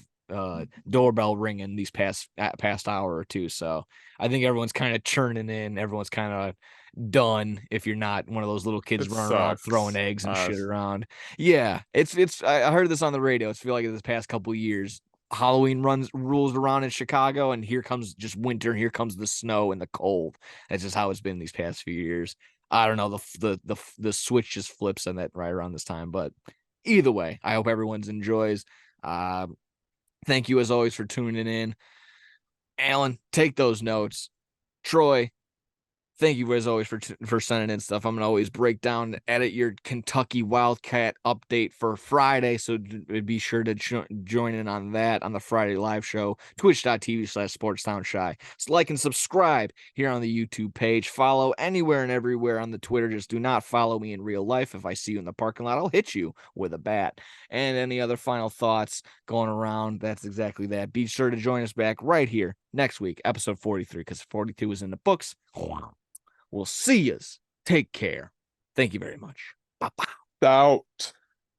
doorbell ringing these past hour or two. So I think everyone's kind of churning in. Everyone's kind of done if you're not one of those little kids It running around throwing sucks. eggs and shit around. Yeah, it's I heard this on the radio. It's feel like this past couple of years Halloween rules around in Chicago, and here comes just winter, and here comes the snow and the cold. That's just how it's been these past few years. I don't know, the switch just flips on that right around this time, but either way, I hope everyone's enjoys. Uh, Thank you as always for tuning in. Alan, take those notes. Troy, thank you as always for sending in stuff. I'm gonna always break down, edit your Kentucky Wildcat update for Friday, so be sure to join in on that on the Friday live show. Twitch.tv/SportsTownShy. So like and subscribe here on the YouTube page. Follow anywhere and everywhere on the Twitter. Just do not follow me in real life. If I see you in the parking lot, I'll hit you with a bat. And any other final thoughts going around? That's exactly that. Be sure to join us back right here next week, episode 43, because 42 is in the books. We'll see yous. Take care. Thank you very much. Bye-bye. Out.